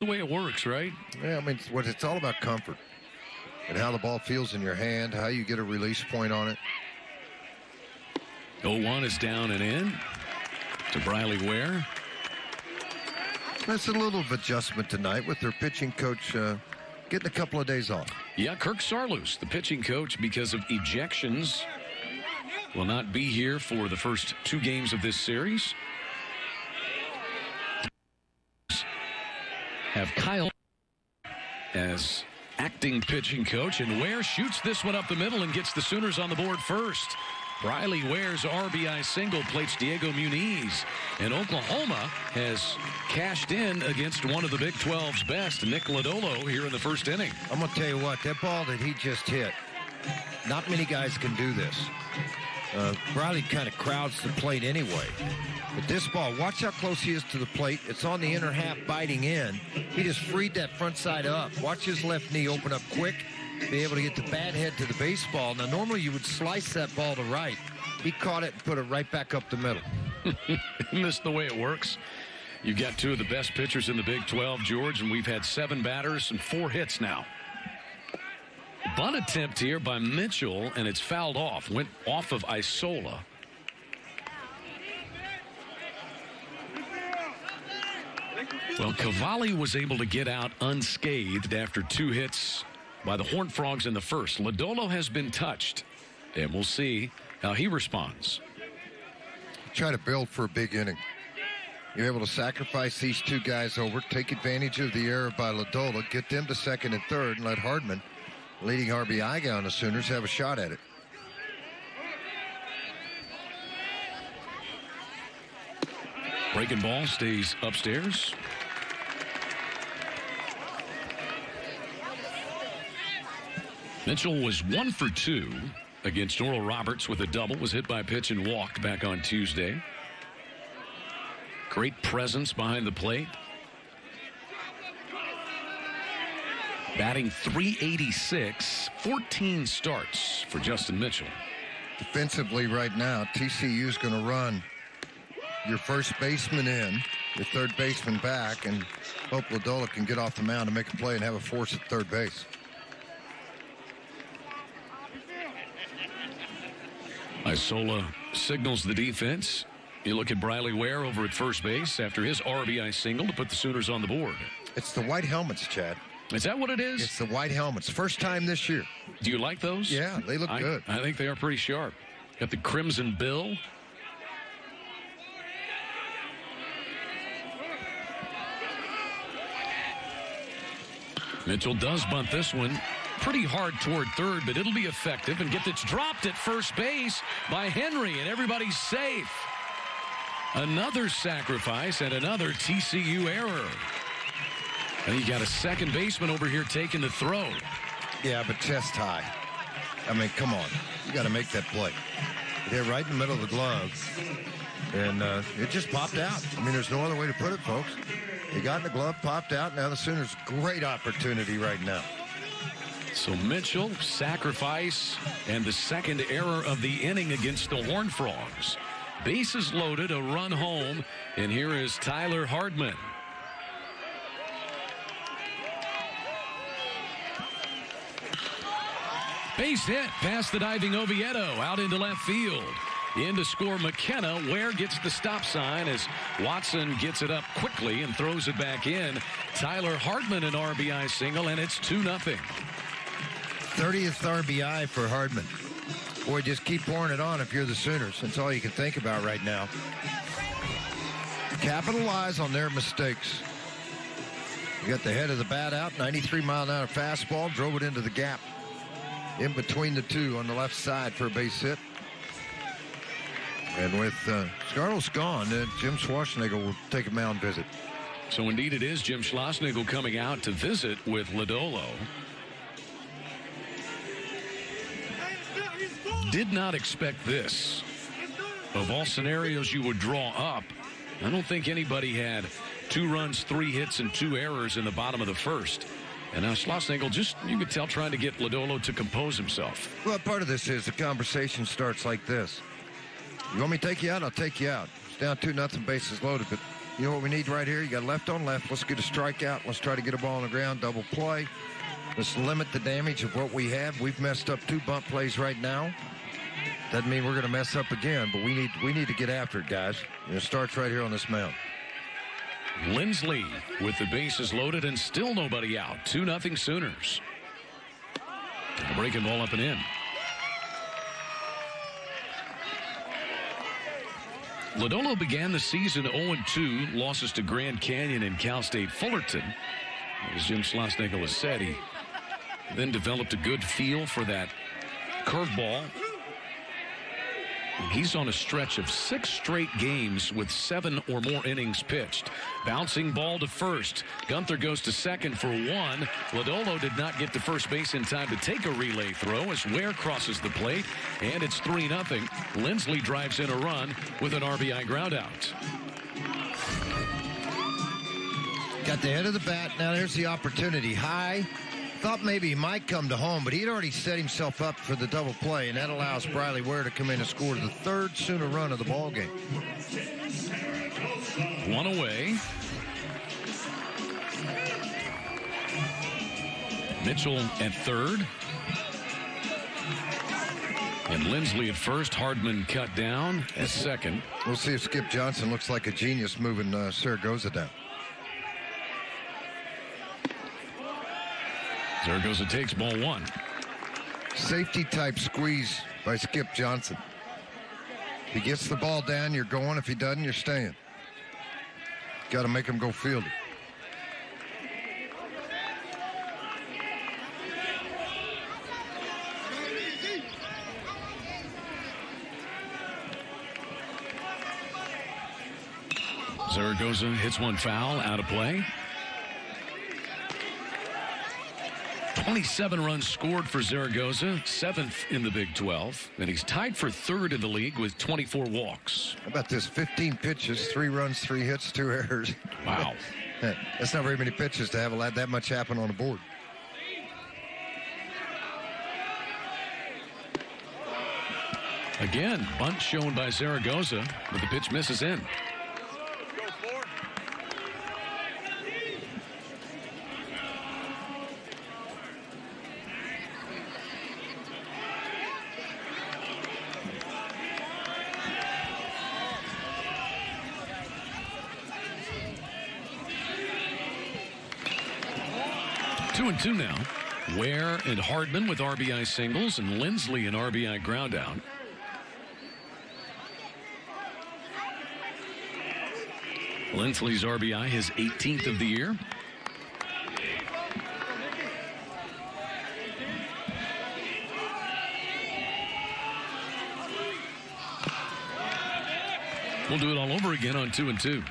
The way it works, right? Yeah, I mean, it's all about comfort and how the ball feels in your hand, how you get a release point on it. 0-1 is down and in to Briley Ware. That's a little of adjustment tonight with their pitching coach getting a couple of days off. Yeah, Kirk Sarloos, the pitching coach, because of ejections, will not be here for the first 2 games of this series. Have Kyle as acting pitching coach, and Ware shoots this one up the middle and gets the Sooners on the board first. Briley Ware's RBI single plates Diego Muniz, and Oklahoma has cashed in against one of the Big 12's best, Nick Lodolo, here in the first inning. I'm going to tell you what, that ball that he just hit, not many guys can do this. Briley kind of crowds the plate anyway. But this ball, watch how close he is to the plate. It's on the inner half biting in. He just freed that front side up. Watch his left knee open up quick, be able to get the bat head to the baseball. Now, normally you would slice that ball to right. He caught it and put it right back up the middle. Isn't this the way it works? You've got 2 of the best pitchers in the Big 12, George, and we've had 7 batters and 4 hits now. Bunt attempt here by Mitchell, and it's fouled off. Went off of Isola. Well, Cavalli was able to get out unscathed after 2 hits by the Horned Frogs in the first. Lodolo has been touched, and we'll see how he responds. Try to build for a big inning. You're able to sacrifice these 2 guys over, take advantage of the error by Lodolo, get them to second and third, and let Hardman, leading RBI guy on the Sooners, have a shot at it. Breaking ball stays upstairs. Mitchell was 1 for 2 against Oral Roberts with a double. Was hit by a pitch and walked back on Tuesday. Great presence behind the plate. Batting .386, 14 starts for Justin Mitchell. Defensively right now, TCU is going to run your first baseman in, your third baseman back, and hope Lodolo can get off the mound and make a play and have a force at third base. Isola signals the defense. You look at Briley Ware over at first base after his RBI single to put the Sooners on the board. It's the white helmets, Chad. Is that what it is? It's the white helmets. First time this year. Do you like those? Yeah, they look good. I think they are pretty sharp. Got the crimson bill. Mitchell does bunt this one pretty hard toward third, but it'll be effective and gets dropped at first base by Henry, and everybody's safe. Another sacrifice and another TCU error. And you got a second baseman over here taking the throw. Yeah, but chest high. I mean, come on. You got to make that play. They're right in the middle of the glove. And it just popped out. I mean, there's no other way to put it, folks. He got in the glove, popped out. Now the Sooners, great opportunity right now. So Mitchell, sacrifice, and the second error of the inning against the Horned Frogs. Bases loaded, a run home, and here is Tyler Hardman. Base hit past the diving Oviedo, out into left field. In to score McKenna. Ware gets the stop sign as Watson gets it up quickly and throws it back in. Tyler Hardman an RBI single, and it's 2-0. 30th RBI for Hardman. Boy, just keep pouring it on if you're the Sooners. That's all you can think about right now. Capitalize on their mistakes. You got the head of the bat out, 93-mile-an-hour fastball, drove it into the gap. In between the 2 on the left side for a base hit. And with Scarlett gone, Jim Schwarzenegger will take a mound visit. So indeed it is Jim Schlossnagle coming out to visit with Lodolo. Did not expect this. Of all scenarios you would draw up, I don't think anybody had 2 runs, 3 hits, and 2 errors in the bottom of the first. And now Schlossnagle just, you could tell, trying to get Lodolo to compose himself. Well, part of this is the conversation starts like this. You want me to take you out? I'll take you out. It's down 2-0, bases loaded, but You know what we need right here? You got left on left. Let's get a strikeout. Let's try to get a ball on the ground, double play. Let's limit the damage of what we have. We've messed up 2 bunt plays right now. Doesn't mean we're going to mess up again, but we need to get after it, guys. It starts right here on this mound. Lindsley with the bases loaded and still nobody out. 2-0 Sooners. A breaking ball up and in. Lodolo began the season 0-2, losses to Grand Canyon and Cal State Fullerton. As Jim Schlossnagle said, he then developed a good feel for that curveball. He's on a stretch of 6 straight games with 7 or more innings pitched. Bouncing ball to first. Gunther goes to second for 1. Lodolo did not get to first base in time to take a relay throw as Ware crosses the plate, and it's 3-0. Lindsley drives in a run with an RBI groundout. Got the head of the bat. Now there's the opportunity. High. Thought maybe he might come to home, but he'd already set himself up for the double play, and that allows Briley Ware to come in and score the 3rd Sooner run of the ball game. 1 away. Mitchell at third. And Lindsley at first. Hardman cut down at second. We'll see if Skip Johnson looks like a genius moving Zaragoza down. Zaragoza takes ball 1. Safety type squeeze by Skip Johnson. If he gets the ball down, you're going. If he doesn't, you're staying. Got to make him go field it. Zaragoza hits one foul, out of play. 27 runs scored for Zaragoza, 7th in the Big 12, and he's tied for 3rd in the league with 24 walks. How about this? 15 pitches, 3 runs, 3 hits, 2 errors. Wow. That's not very many pitches to have that much happen on the board. Again, bunt shown by Zaragoza, but the pitch misses in. 2-2 now. Ware and Hardman with RBI singles and Lindsley an RBI groundout. Lindsley's RBI his 18th of the year. We'll do it all over again on 2-2.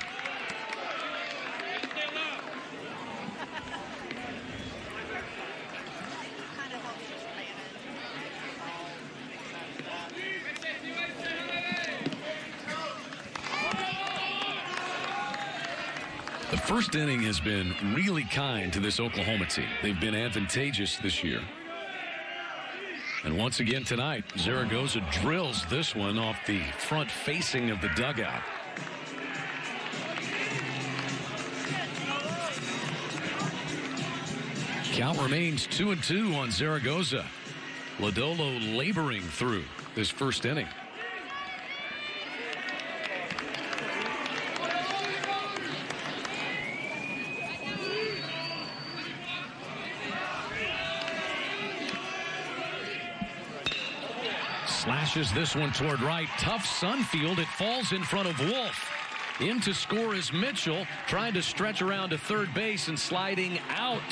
The first inning has been really kind to this Oklahoma team. They've been advantageous this year. And once again tonight, Zaragoza drills this one off the front facing of the dugout. Count remains 2-2 on Zaragoza. Lodolo laboring through this first inning. Slashes this one toward right. Tough Sunfield. It falls in front of Wolf. In to score is Mitchell. Trying to stretch around to third base and sliding out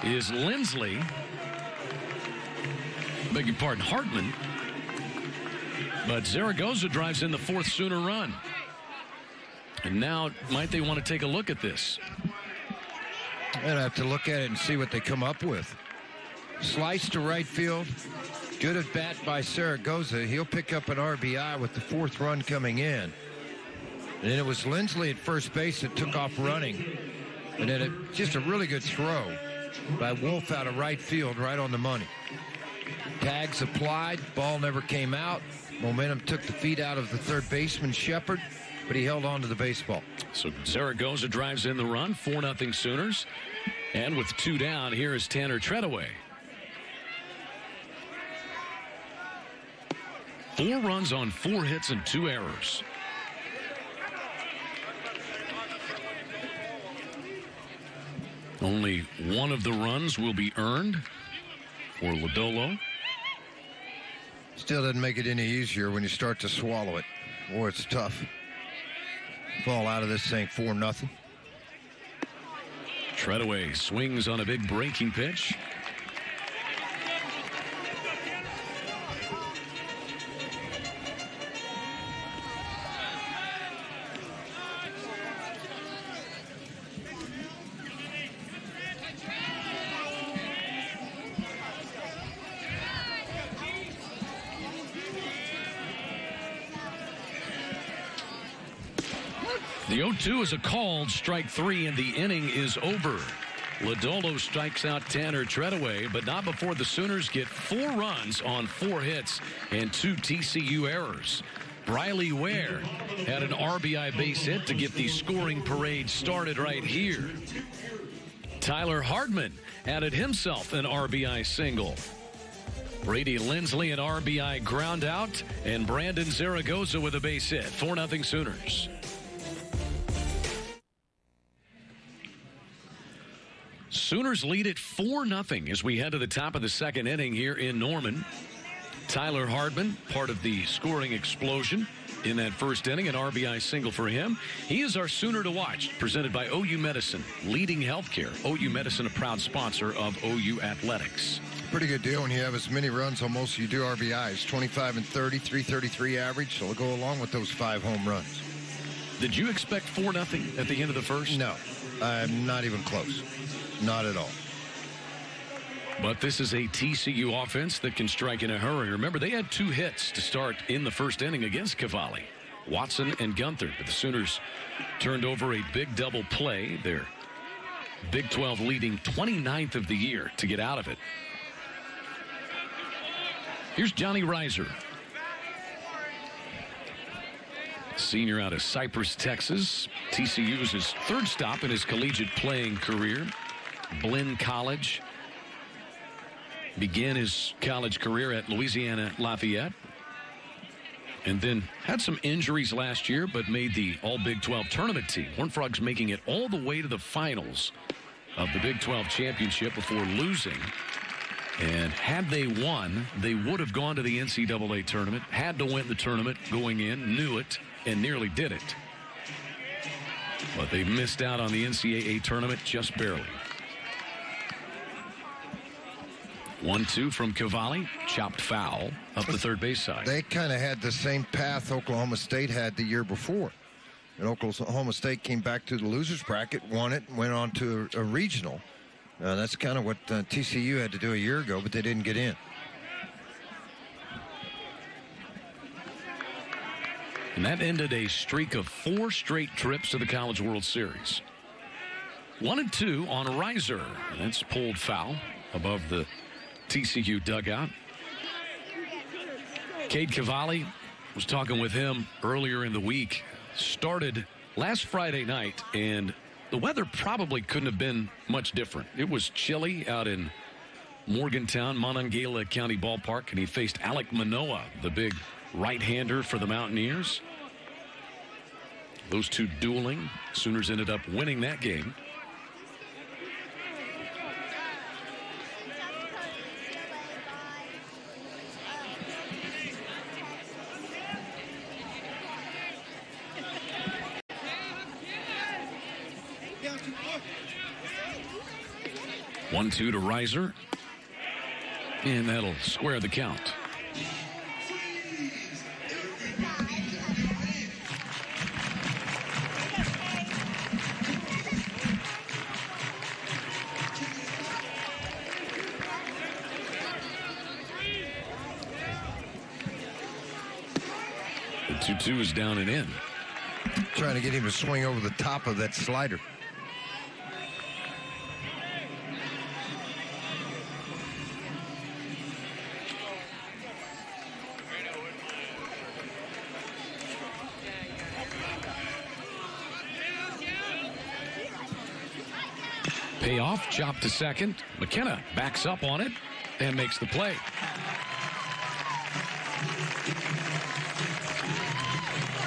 is Lindsley. Beg your pardon, Hardman. But Zaragoza drives in the 4th Sooner run. And now might they want to take a look at this? I'd have to look at it and see what they come up with. Slice to right field. Good at bat by Zaragoza. He'll pick up an RBI with the 4th run coming in. And then it was Lindsley at first base that took off running. And then just a really good throw by Wolf out of right field, right on the money. Tags applied. Ball never came out. Momentum took the feet out of the third baseman, Shepard. but he held on to the baseball. So Zaragoza drives in the run, 4-0 Sooners. And with 2 down, here is Tanner Treadaway. 4 runs on 4 hits and 2 errors. Only one of the runs will be earned for Lodolo. Still doesn't make it any easier when you start to swallow it. Boy, it's tough. Fall out of this thing 4-0. Treadaway swings on a big breaking pitch. The 0-2 is a called strike 3, and the inning is over. Lodolo strikes out Tanner Treadaway, but not before the Sooners get 4 runs on 4 hits and 2 TCU errors. Briley Ware had an RBI base hit to get the scoring parade started right here. Tyler Hardman added himself an RBI single. Brady Lindsley an RBI ground out, and Brandon Zaragoza with a base hit. 4-0 Sooners. Sooners lead at 4-0 as we head to the top of the 2nd inning here in Norman. Tyler Hardman, part of the scoring explosion in that 1st inning, an RBI single for him. He is our Sooner to watch, presented by OU Medicine, leading healthcare. OU Medicine, a proud sponsor of OU Athletics. Pretty good deal when you have as many runs almost as you do RBIs. 25 and 30, 333 average, so it'll go along with those 5 home runs. Did you expect 4-0 at the end of the 1st? No, not even close. Not at all. But this is a TCU offense that can strike in a hurry. Remember, they had 2 hits to start in the 1st inning against Cavalli, Watson and Gunther. But the Sooners turned over a big double play. Their Big 12 leading 29th of the year to get out of it. Here's Johnny Reiser, senior out of Cypress, Texas. TCU's his 3rd stop in his collegiate playing career. Blinn College. Began his college career at Louisiana Lafayette. And then had some injuries last year, but made the All Big 12 tournament team. Horned Frogs making it all the way to the finals of the Big 12 championship before losing. And had they won, they would have gone to the NCAA tournament. Had to win the tournament going in, knew it, and nearly did it. But they missed out on the NCAA tournament just barely. 1-2 from Cavalli, chopped foul up the 3rd base side. They kind of had the same path Oklahoma State had the year before. And Oklahoma State came back to the losers bracket, won it, and went on to a regional. That's kind of what TCU had to do a year ago, but they didn't get in. And that ended a streak of 4 straight trips to the College World Series. 1-2 on Reiser. And that's pulled foul above the TCU dugout. Cade Cavalli, was talking with him earlier in the week. Started last Friday night, and the weather probably couldn't have been much different. It was chilly out in Morgantown, Monongahela County Ballpark, and he faced Alek Manoah, the big right-hander for the Mountaineers. Those two dueling. Sooners ended up winning that game. One-two to Reiser, and that'll square the count. The 2-2 is down and in. Trying to get him to swing over the top of that slider. Payoff, chop to second. McKenna backs up on it and makes the play.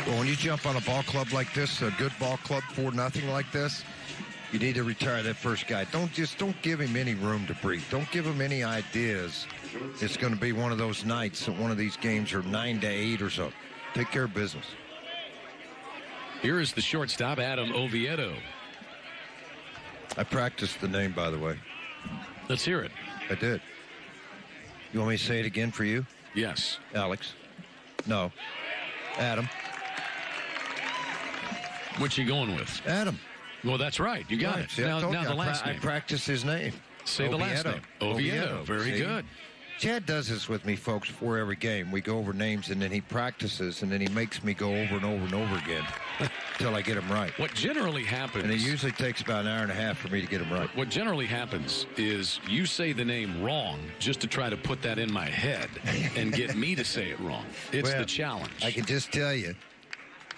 Well, when you jump on a ball club like this, a good ball club, 4-0 like this, you need to retire that first guy. Don't give him any room to breathe. Don't give him any ideas. It's going to be one of those nights that one of these games are 9-8 or so. Take care of business. Here is the shortstop, Adam Oviedo. I practiced the name, by the way. Let's hear it. I did. You want me to say it again for you? Yes. Alex? No. Adam? What's you going with? Adam. Well, that's right. You got it. See, now the last name. I practiced his name. Say Oviedo. the last name. Oviedo. Very See? good. Chad does this with me, folks, before every game. We go over names, and then he practices, and then he makes me go over and over and over again until I get them right. What generally happens... And it usually takes about an hour and a half for me to get them right. What generally happens is you say the name wrong just to try to put that in my head and get me to say it wrong. It's the challenge. I can just tell you,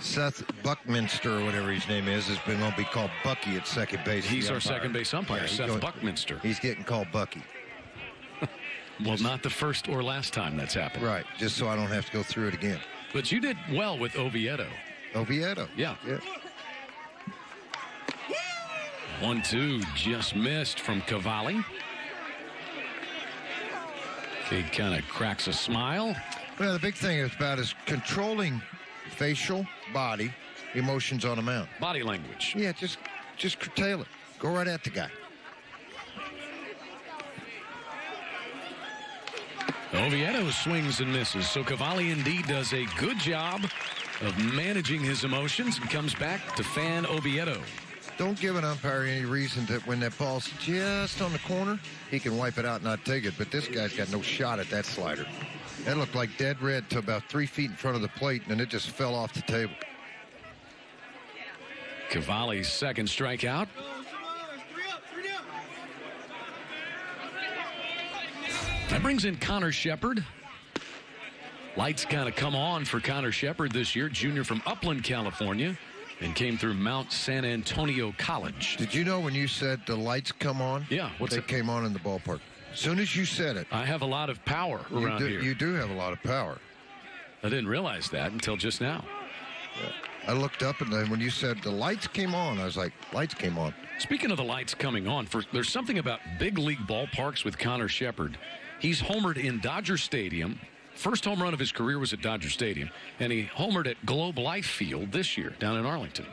Seth Buckminster, or whatever his name is going to be called Bucky at second base. He's our second base umpire, Seth Buckminster. He's getting called Bucky. Well, not the first or last time that's happened. Right, just so I don't have to go through it again. But you did well with Oviedo. Oviedo. Yeah. 1-2 just missed from Cavalli. He kind of cracks a smile. Well, the big thing is about is controlling facial, body, emotions on a mound. Body language. Yeah, just curtail it. Go right at the guy. Oviedo swings and misses. So Cavalli indeed does a good job of managing his emotions and comes back to fan Oviedo. Don't give an umpire any reason that when that ball's just on the corner, he can wipe it out and not take it. But this guy's got no shot at that slider. That looked like dead red to about 3 feet in front of the plate, and it just fell off the table. Cavalli's second strikeout. That brings in Connor Shepard. Lights kind of come on for Connor Shepard this year, junior from Upland, California, and came through Mount San Antonio College. Did you know when you said the lights come on? Yeah. They came on in the ballpark. As soon as you said it. I have a lot of power around here. You do have a lot of power. I didn't realize that until just now. Yeah. I looked up, and then when you said the lights came on, I was like, lights came on. Speaking of the lights coming on, there's something about big league ballparks with Connor Shepard. He's homered in Dodger Stadium. First home run of his career was at Dodger Stadium. And he homered at Globe Life Field this year down in Arlington.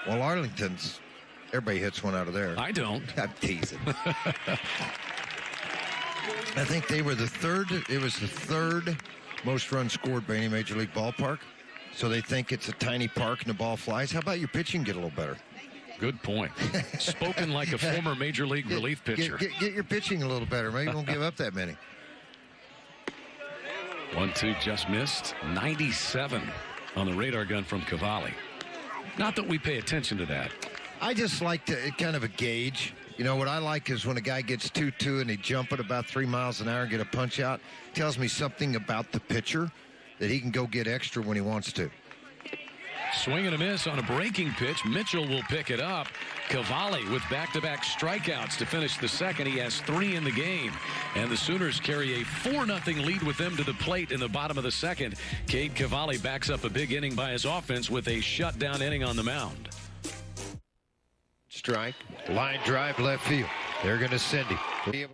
Well, Arlington's, everybody hits one out of there. I don't. I'm teasing. I think they were the third. It was the third most runs scored by any major league ballpark. So they think it's a tiny park and the ball flies. How about your pitching get a little better? Good point. Spoken like a former major league relief pitcher. Get your pitching a little better. Maybe you won't give up that many. 1-2 just missed. 97 on the radar gun from Cavalli. Not that we pay attention to that. I just like to kind of a gauge. You know, what I like is when a guy gets 2-2 and he jump at about 3 miles an hour and get a punch out. Tells me something about the pitcher that he can go get extra when he wants to. Swing and a miss on a breaking pitch. Mitchell will pick it up. Cavalli with back-to-back strikeouts to finish the second. He has 3 in the game. And the Sooners carry a 4-0 lead with them to the plate in the bottom of the second. Cade Cavalli backs up a big inning by his offense with a shutdown inning on the mound. Strike. Line drive left field. They're going to send him.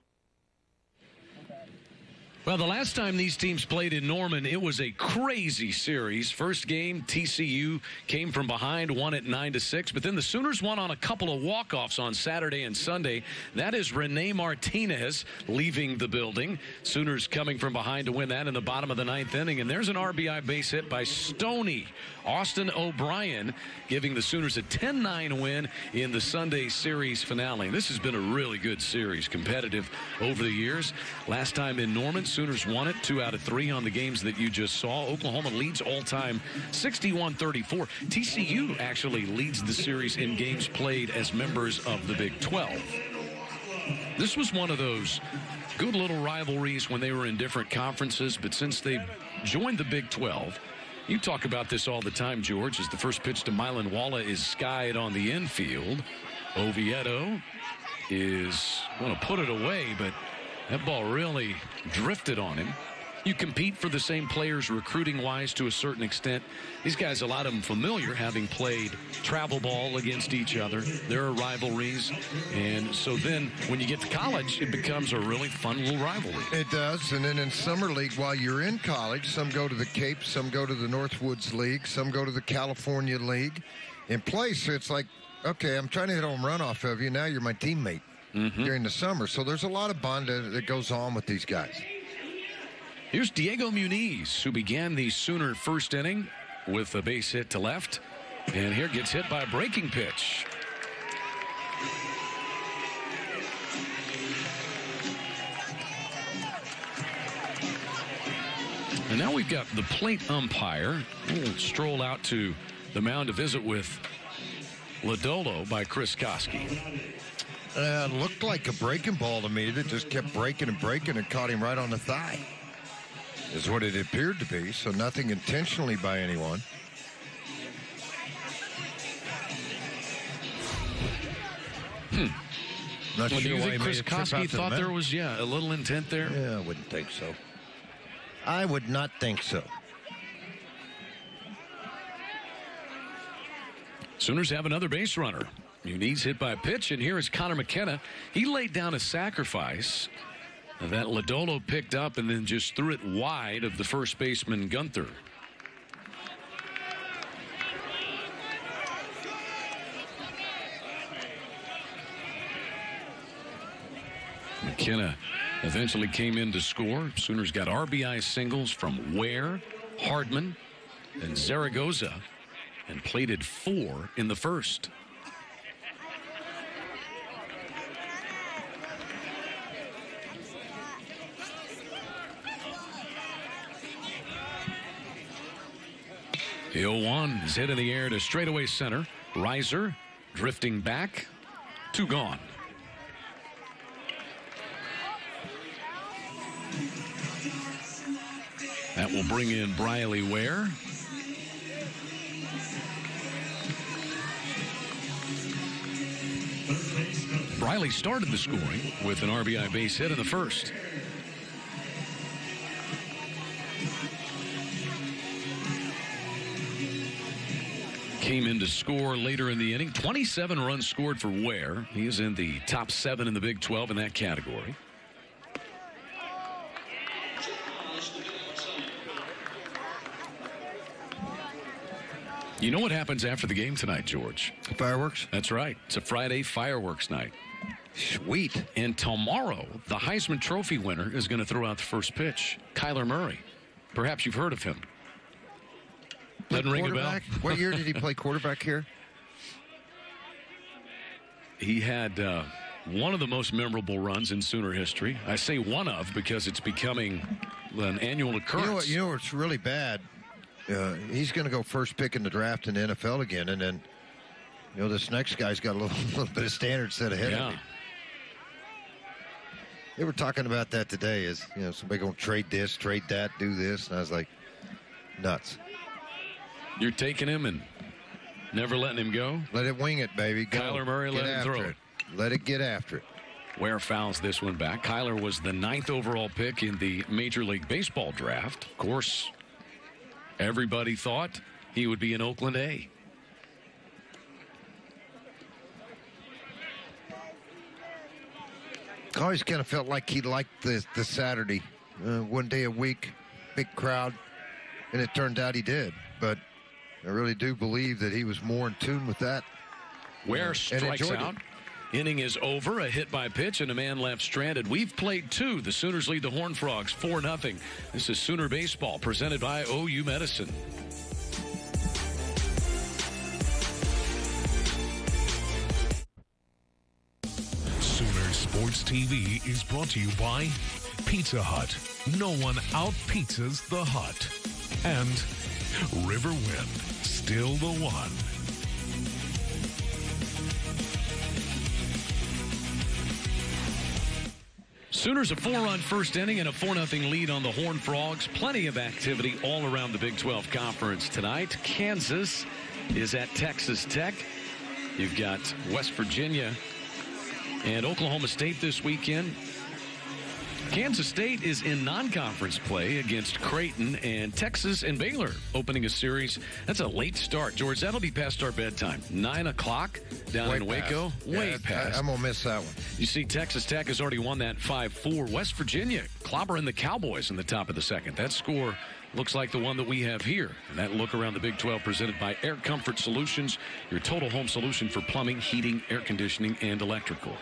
Well, the last time these teams played in Norman, it was a crazy series. First game, TCU came from behind, won at 9-6. But then the Sooners won on a couple of walk-offs on Saturday and Sunday. That is Rene Martinez leaving the building. Sooners coming from behind to win that in the bottom of the 9th inning. And there's an RBI base hit by Stoney. Austin O'Brien giving the Sooners a 10-9 win in the Sunday series finale. This has been a really good series, competitive over the years. Last time in Norman, Sooners won it 2 out of 3 on the games that you just saw. Oklahoma leads all-time 61-34. TCU actually leads the series in games played as members of the Big 12. This was one of those good little rivalries when they were in different conferences, but since they joined the Big 12, you talk about this all the time, George, as the first pitch to Mylan Walla is skied on the infield. Oviedo is going to put it away, but that ball really drifted on him. You compete for the same players recruiting-wise to a certain extent. These guys, a lot of them familiar, having played travel ball against each other. There are rivalries. And so then when you get to college, it becomes a really fun little rivalry. It does. And then in summer league, while you're in college, some go to the Cape, some go to the Northwoods League, some go to the California League and play. So it's like, okay, I'm trying to hit a home run off of you. Now you're my teammate during the summer. So there's a lot of bond that goes on with these guys. Here's Diego Muniz, who began the Sooner first inning with a base hit to left. And here gets hit by a breaking pitch. And now we've got the plate umpire. We'll stroll out to the mound to visit with Lodolo by Chris Koski. Looked like a breaking ball to me that just kept breaking and breaking and caught him right on the thigh. Is what it appeared to be, so nothing intentionally by anyone. Not well, sure do you why think Chris Koski thought there was, a little intent there? Yeah, I wouldn't think so. I would not think so. Sooners have another base runner. Muniz hit by a pitch, and here is Connor McKenna. He laid down a sacrifice that Lodolo picked up and then just threw it wide of the first baseman, Gunther. McKenna eventually came in to score. Sooners got RBI singles from Ware, Hardman, and Zaragoza, and plated 4 in the first. The 0-1 is hit in the air to straightaway center. Riser drifting back. 2 gone. That will bring in Briley Ware. Briley started the scoring with an RBI base hit in the first. Came in to score later in the inning. 27 runs scored for Ware. He is in the top 7 in the Big 12 in that category. You know what happens after the game tonight, George? Fireworks? That's right. It's a Friday fireworks night. Sweet. And tomorrow, the Heisman Trophy winner is going to throw out the first pitch. Kyler Murray. Perhaps you've heard of him. Doesn't ring a bell. What year did he play quarterback here? He had one of the most memorable runs in Sooner history. I say one of because it's becoming an annual occurrence. You know what's really bad? He's going to go first pick in the draft in the NFL again, and then this next guy's got a little bit of standard set ahead of him. They were talking about that today. Is somebody going to trade this, trade that, do this, and I was like, nuts. You're taking him and never letting him go? Let it wing it, baby. Go. Kyler Murray, let him throw it. Let it get after it. Ware fouls this one back. Kyler was the 9th overall pick in the Major League Baseball draft. Of course, everybody thought he would be in Oakland A. I always kind of felt like he liked the Saturday, one day a week, big crowd, and it turned out he did. But I really do believe that he was more in tune with that. Ware strikes out. Inning is over. A hit by pitch and a man left stranded. We've played 2. The Sooners lead the Horned Frogs 4-0. This is Sooner Baseball presented by OU Medicine. Sooner Sports TV is brought to you by Pizza Hut. No one out-pizzas the Hut. And Riverwind, still the one. Sooners a 4-run first inning and a 4-0 lead on the Horned Frogs. Plenty of activity all around the Big 12 Conference tonight. Kansas is at Texas Tech. You've got West Virginia And Oklahoma State this weekend. Kansas State is in non-conference play against Creighton, and Texas and Baylor opening a series. That's a late start, George. That'll be past our bedtime. 9 o'clock down in Waco. Way past. I'm going to miss that one. You see, Texas Tech has already won that 5-4. West Virginia clobbering the Cowboys in the top of the second. That score looks like the one that we have here. And that look around the Big 12 presented by Air Comfort Solutions, your total home solution for plumbing, heating, air conditioning, and electrical.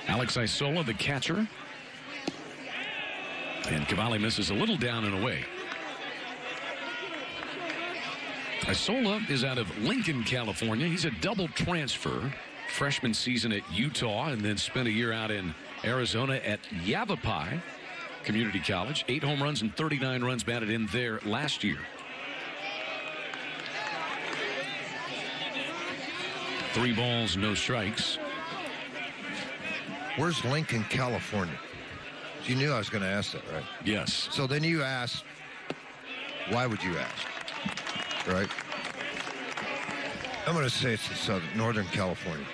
Alex Isola, the catcher. And Cavalli misses a little down and away. Isola is out of Lincoln, California. He's a double transfer. Freshman season at Utah and then spent a year out in Arizona at Yavapai Community College. 8 home runs and 39 runs batted in there last year. 3 balls, no strikes. Where's Lincoln, California? You knew I was going to ask that, right? Yes. So then you asked, why would you ask? Right? I'm going to say it's in Northern California.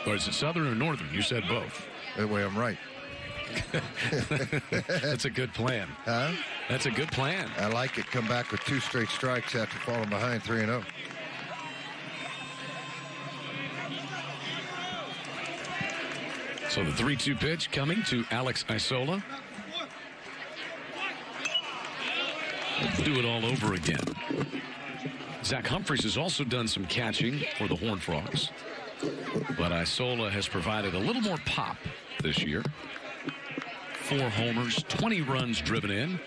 Or is it southern or northern? You said both. That way I'm right. That's a good plan. Huh? That's a good plan. I like it. Come back with 2 straight strikes after falling behind 3-0. So the 3-2 pitch coming to Alex Isola. Let's do it all over again. Zach Humphreys has also done some catching for the Horned Frogs. But Isola has provided a little more pop this year. 4 homers, 20 runs driven in.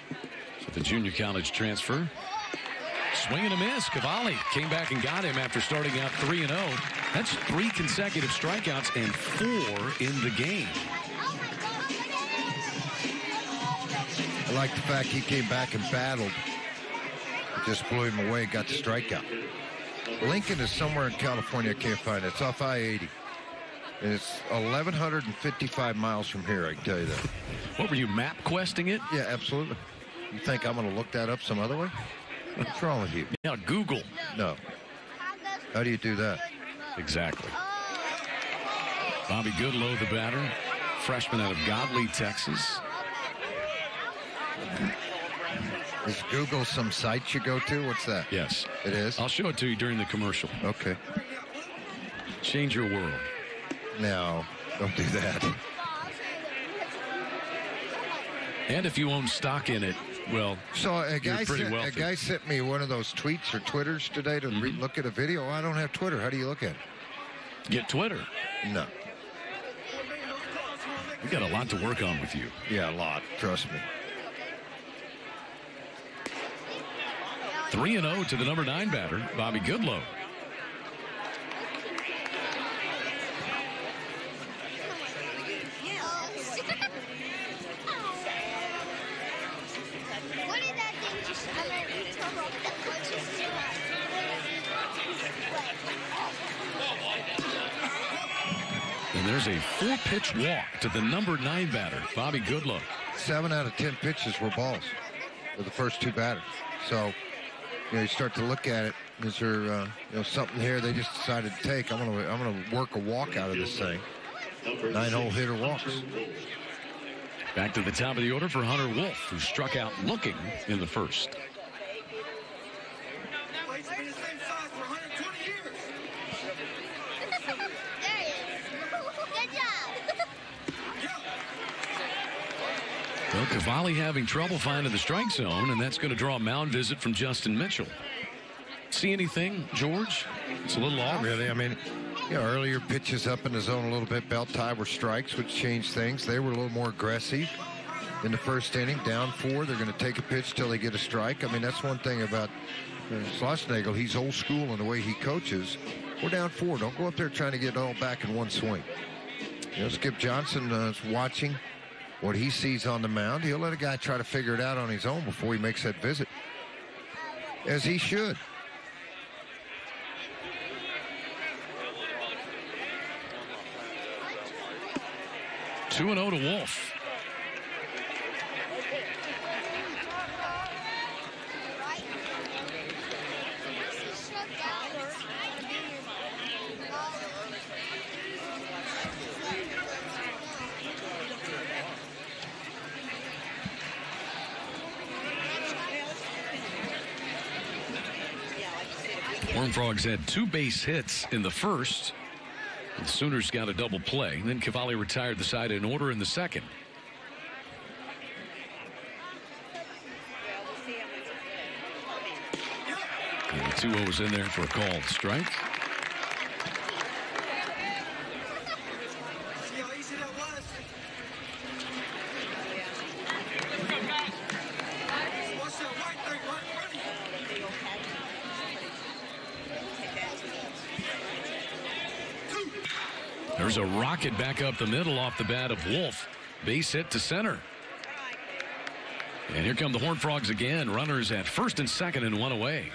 So the junior college transfer. Swing and a miss. Cavalli came back and got him after starting out 3-0. That's 3 consecutive strikeouts and 4 in the game. I like the fact he came back and battled. It just blew him away, got the strikeout. Lincoln is somewhere in California. I can't find it. It's off I-80. And it's 1,155 miles from here, I can tell you that. What were you, map questing it? Yeah, absolutely. You think I'm going to look that up some other way? What's wrong with you? Yeah, Google. No. How do you do that? Exactly. Bobby Goodlow, the batter. Freshman out of Godley, Texas. Is Google some site you go to? What's that? Yes. It is? I'll show it to you during the commercial. Okay. Change your world. No, don't do that. And if you own stock in it, well, so a guy sent me one of those tweets or Twitters today to look at a video. I don't have Twitter. How do you look at it? Get Twitter. No. We got a lot to work on with you. Yeah, a lot. Trust me. 3-0 to the number 9 batter, Bobby Goodlow. And there's a 4-pitch walk to the number 9 batter, Bobby Goodlow. 7 out of 10 pitches were balls for the first 2 batters. So, you start to look at it. Is there, something here they just decided to take? I'm gonna work a walk out of this thing. 9-hole hitter walks. Back to the top of the order for Hunter Wolf, who struck out looking in the first. Well, Cavalli having trouble finding the strike zone, and that's going to draw a mound visit from Justin Mitchell. See anything, George? It's a little off. Really, I mean, earlier pitches up in the zone a little bit. Belt tie were strikes, which changed things. They were a little more aggressive in the first inning. Down 4, they're going to take a pitch till they get a strike. I mean, that's one thing about Schlossnagle. He's old school in the way he coaches. We're down 4. Don't go up there trying to get it all back in one swing. Skip Johnson is watching what he sees on the mound. He'll let a guy try to figure it out on his own before he makes that visit, as he should. Two 2-0 to Wolf. Horned Frogs had 2 base hits in the first. The Sooners got a double play. Then Cavalli retired the side in order in the second. And the 2-0 was in there for a called strike. There's a rocket back up the middle off the bat of Wolf. Base hit to center. And here come the Horned Frogs again. Runners at first and second and 1 away.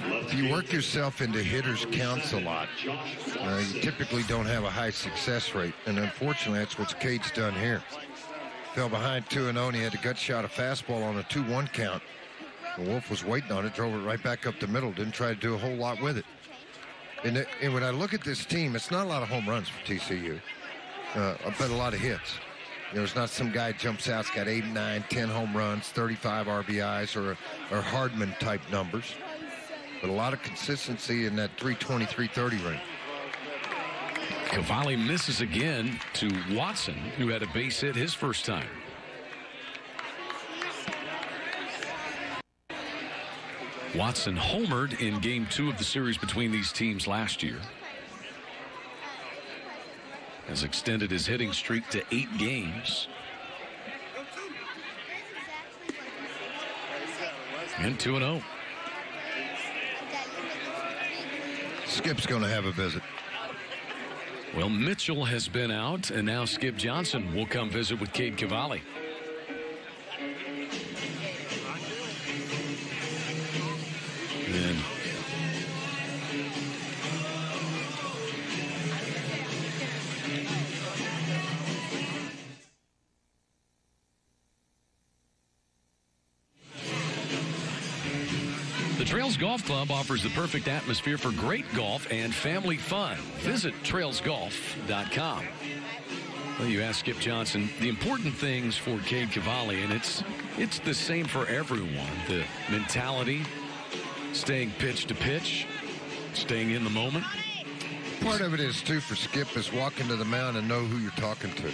If you work yourself into hitters' counts a lot, you typically don't have a high success rate. And unfortunately, that's what Cade's done here. Fell behind 2-0, and he had a gut shot of fastball on a 2-1 count. The Wolf was waiting on it, drove it right back up the middle, didn't try to do a whole lot with it. And when I look at this team, it's not a lot of home runs for TCU, but a lot of hits. You know, it's not some guy jumps out, has got 8, 9, 10 home runs, 35 RBIs, or Hardman-type numbers. But a lot of consistency in that 320, 330 range. Cavalli misses again to Watson, who had a base hit his first time. Watson homered in Game 2 of the series between these teams last year. Has extended his hitting streak to 8 games. And 2-0. Skip's going to have a visit. Well, Mitchell has been out, and now Skip Johnson will come visit with Cade Cavalli. And the Trails Golf Club offers the perfect atmosphere for great golf and family fun. Visit trailsgolf.com. Well, you ask Skip Johnson the important things for Cade Cavalli, and it's the same for everyone. The mentality, staying pitch to pitch, staying in the moment. Part of it is, too, for Skip, is walking to the mound and know who you're talking to.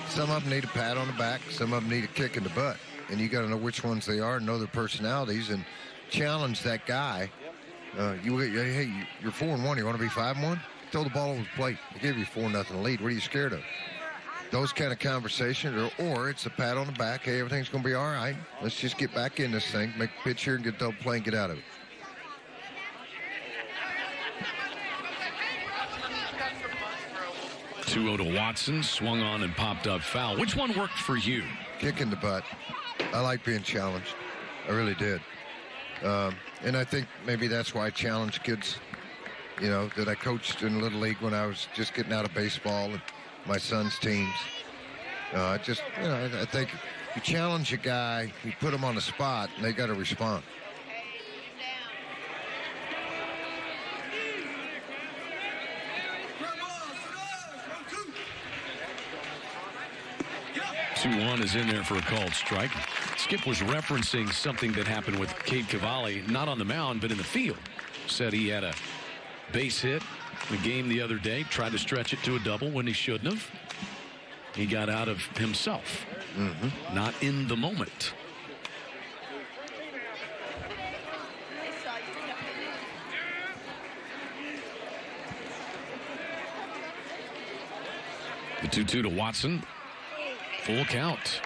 Some of them need a pat on the back. Some of them need a kick in the butt. And you got to know which ones they are and know their personalities and challenge that guy. Hey, you're 4-1. You want to be 5-1? Throw the ball over the plate. They give you 4-0 lead. What are you scared of? Those kind of conversations, or it's a pat on the back. Hey, everything's going to be all right. Let's just get back in this thing, make a pitch here and get double play and get out of it. Two-0 to Watson, swung on and popped up foul. Which one worked for you? Kick in the butt. I like being challenged. I really did. And I think maybe that's why I challenge kids, you know, that I coached in Little League when I was just getting out of baseball and my son's teams. I think you challenge a guy, you put him on the spot, and they got to respond. Two-1 is in there for a called strike. Skip was referencing something that happened with Cade Cavalli, not on the mound, but in the field. Said he had a base hit in the game the other day, tried to stretch it to a double when he shouldn't have. He got out of himself, not in the moment. The 2-2 to Watson. Full count.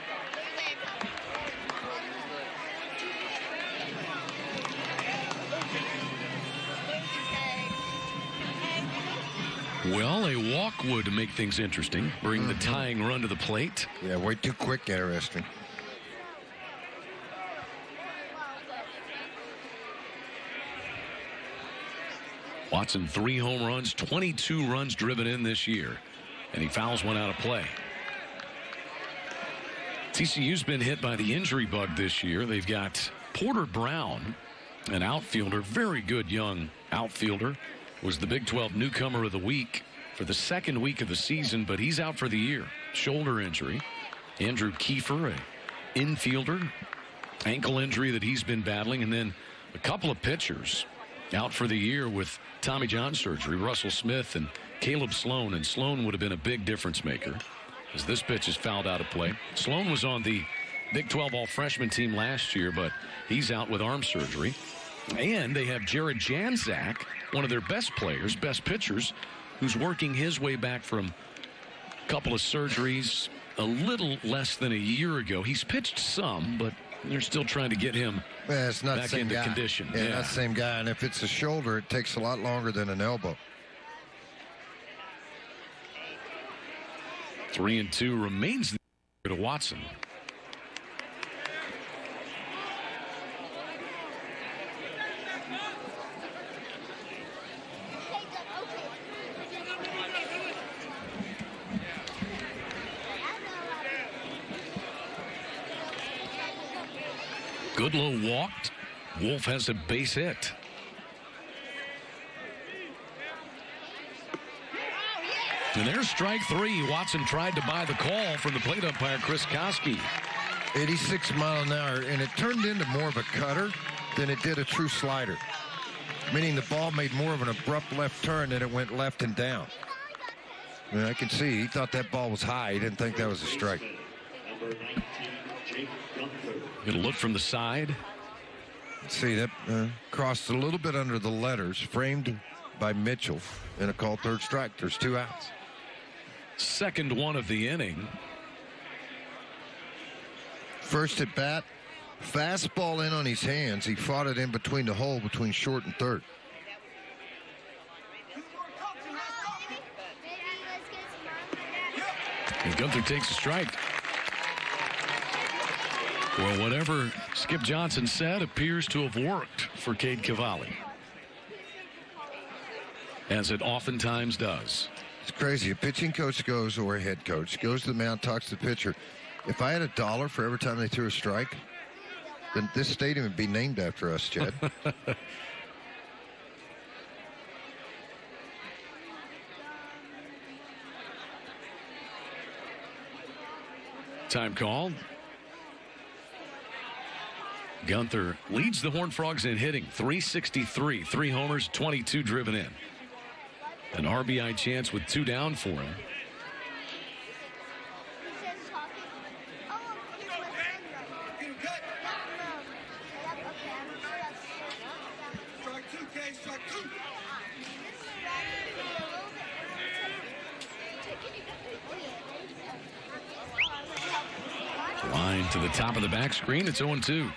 Well, a walk would make things interesting. Bring the tying run to the plate. Yeah, way too quick, interesting. Watson, 3 home runs, 22 runs driven in this year. And he fouls one out of play. TCU's been hit by the injury bug this year. They've got Porter Brown, an outfielder, very good young outfielder. Was the Big 12 newcomer of the week for the second week of the season, but he's out for the year. Shoulder injury. Andrew Kiefer, an infielder, ankle injury that he's been battling, and then a couple of pitchers out for the year with Tommy John surgery, Russell Smith and Caleb Sloan, and Sloan would have been a big difference maker as this pitch is fouled out of play. Sloan was on the Big 12 all-freshman team last year, but he's out with arm surgery. And they have Jared Janczak, one of their best players, best pitchers, who's working his way back from a couple of surgeries a little less than a year ago. He's pitched some, but they're still trying to get him back into condition. Yeah, not the same guy. And if it's a shoulder, it takes a lot longer than an elbow. 3-2 remains to Watson. Goodlow walked. Wolf has a base hit. And there's strike three. Watson tried to buy the call from the plate umpire, Chris Koski. 86 mile an hour, and it turned into more of a cutter than it did a true slider. Meaning the ball made more of an abrupt left turn than it went left and down. And I can see he thought that ball was high. He didn't think that was a strike. Gonna look from the side. See that crossed a little bit under the letters, framed by Mitchell, and a called third strike. There's 2 outs. Second one of the inning. First at bat, fastball in on his hands. He fought it in between the hole between short and third. And Gunther takes a strike. Well, whatever Skip Johnson said appears to have worked for Cade Cavalli, as it oftentimes does. It's crazy. A pitching coach goes, or a head coach, goes to the mound, talks to the pitcher. If I had $1 for every time they threw a strike, then this stadium would be named after us, Chad. Time called. Gunther leads the Horned Frogs in hitting, 363, 3 homers, 22 driven in. An RBI chance with 2 down for him. Line to the top of the back screen. It's 0-2.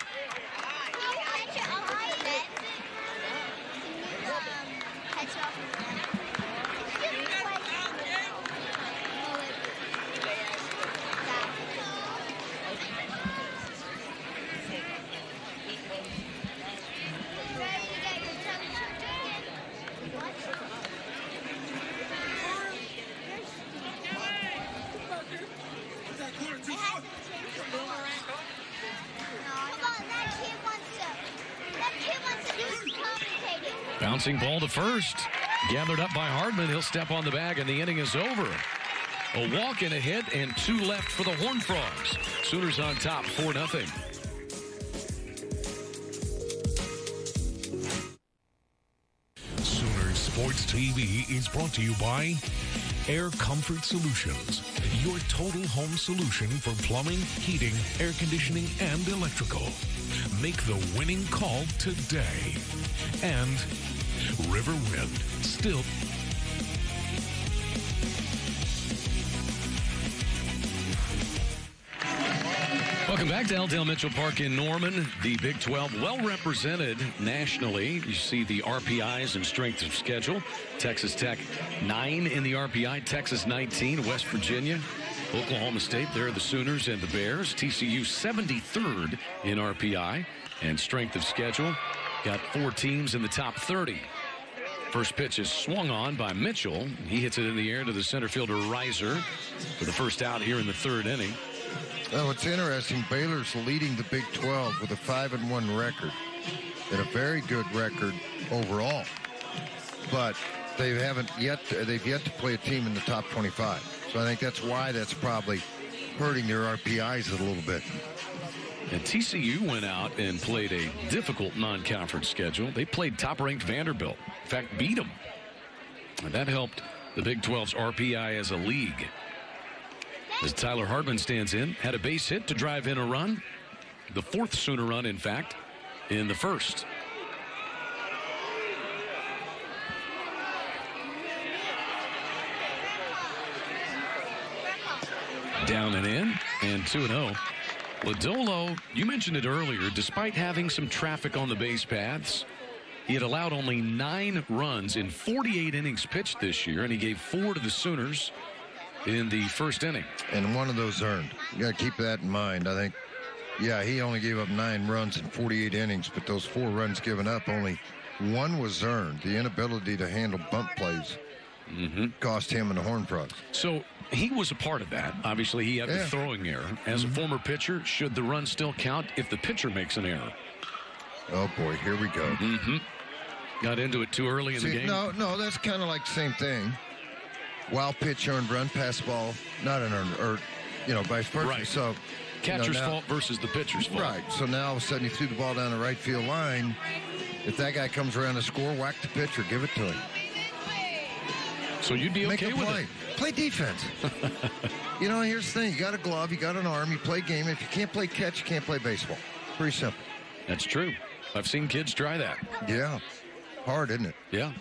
Bouncing ball to first. Gathered up by Hardman. He'll step on the bag, and the inning is over. A walk and a hit, and 2 left for the Horned Frogs. Sooners on top, 4-0. Sooner Sports TV is brought to you by Air Comfort Solutions, your total home solution for plumbing, heating, air conditioning, and electrical. Make the winning call today. And Riverwind, still. Welcome back to L. Mitchell Park in Norman. The Big 12 well represented nationally. You see the RPIs and strength of schedule. Texas Tech 9 in the RPI, Texas 19, West Virginia, Oklahoma State. There are the Sooners and the Bears. TCU 73rd in RPI and strength of schedule. Got 4 teams in the top 30. First pitch is swung on by Mitchell. He hits it in the air to the center fielder Reiser for the first out here in the 3rd inning. Well, it's interesting. Baylor's leading the Big 12 with a 5-1 record and a very good record overall. But they've yet to play a team in the top 25. So I think that's why that's probably hurting their RPIs a little bit. And TCU went out and played a difficult non-conference schedule. They played top-ranked Vanderbilt. In fact, beat them. And that helped the Big 12's RPI as a league. As Tyler Hardman stands in, had a base hit to drive in a run. The fourth Sooner run, in fact, in the first. Down and in, and 2-0. Lodolo, you mentioned it earlier, despite having some traffic on the base paths, he had allowed only 9 runs in 48 innings pitched this year, and he gave 4 to the Sooners in the first inning. And one of those earned. You got to keep that in mind. I think, yeah, he only gave up 9 runs in 48 innings, but those 4 runs given up, only 1 was earned. The inability to handle bunt plays cost him and the Horned Frogs. So he was a part of that. Obviously, he had the throwing error. As a former pitcher, should the run still count if the pitcher makes an error? Oh, boy, here we go. Got into it too early in the game. No, that's kind of like the same thing. Wild pitch, earned run, pass ball, not an earned, or, vice versa. Right. So, catcher's fault versus the pitcher's fault. Right. So now all of a sudden you threw the ball down the right field line. If that guy comes around to score, whack the pitcher, give it to him. So you'd be okay with it? Play defense. Here's the thing. You got a glove, you got an arm, you play game. If you can't play catch, you can't play baseball. Pretty simple. That's true. I've seen kids try that. Yeah. Hard, isn't it? Yeah.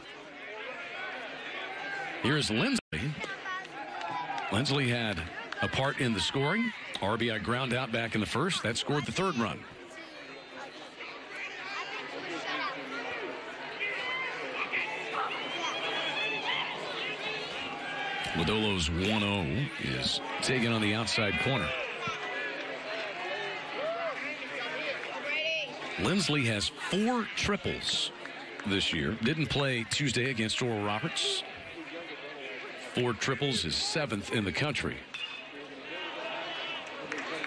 Here's Lindsley. Lindsley had a part in the scoring. RBI ground out back in the first. That scored the third run. Lodolo's 1-0 is taken on the outside corner. Lindsley has 4 triples this year. Didn't play Tuesday against Oral Roberts. 4 triples is 7th in the country.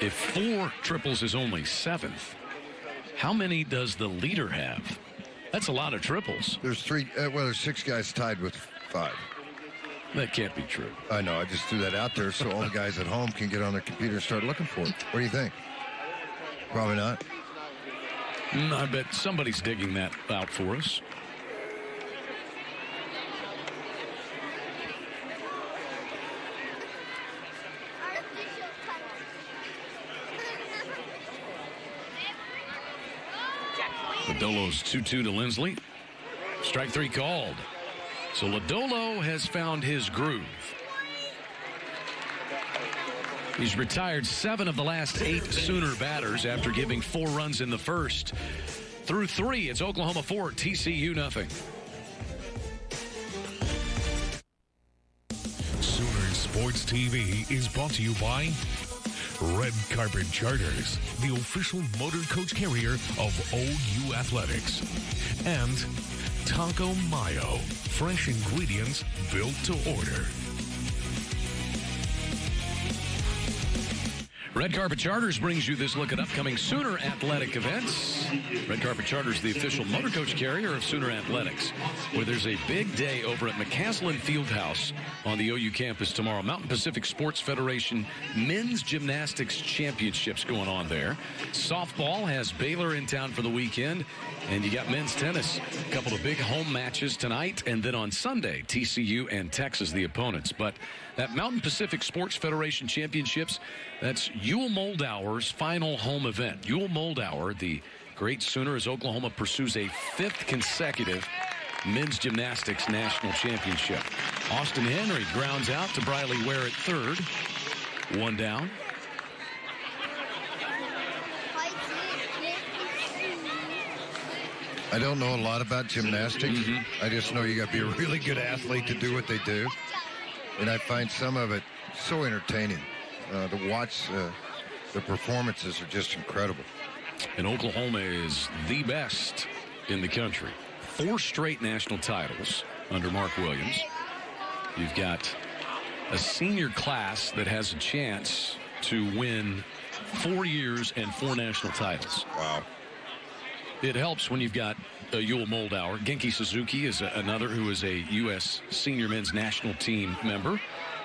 If 4 triples is only 7th, how many does the leader have? That's a lot of triples. There's 6 guys tied with 5. That can't be true. I know. I just threw that out there so all the guys at home can get on their computer and start looking for it. What do you think? Probably not. I bet somebody's digging that out for us. Lodolo's 2-2 to Lindsley. Strike 3 called. So Lodolo has found his groove. He's retired 7 of the last 8 Sooner batters after giving 4 runs in the first. Through 3, it's Oklahoma 4, TCU nothing. Sooner Sports TV is brought to you by Red Carpet Charters, the official motor coach carrier of OU Athletics. And Taco Mayo, fresh ingredients built to order. Red Carpet Charters brings you this look at upcoming Sooner athletic events. Red Carpet Charters, the official motor coach carrier of Sooner Athletics, where there's a big day over at McCaslin Fieldhouse on the OU campus tomorrow. Mountain Pacific Sports Federation Men's Gymnastics Championships going on there. Softball has Baylor in town for the weekend. And you got men's tennis. A couple of big home matches tonight. And then on Sunday, TCU and Texas, the opponents. But that Mountain Pacific Sports Federation Championships, that's Yule Moldauer's final home event. Yule Moldauer, the great Sooner, as Oklahoma pursues a 5th consecutive men's gymnastics national championship. Austin Henry grounds out to Briley Ware at third. 1 down. I don't know a lot about gymnastics. I just know you got to be a really good athlete to do what they do. And I find some of it so entertaining. To watch the performances are just incredible. And Oklahoma is the best in the country. 4 straight national titles under Mark Williams. You've got a senior class that has a chance to win 4 years and 4 national titles. Wow. It helps when you've got Yule Moldauer. Genki Suzuki is another who is a U.S. senior men's national team member.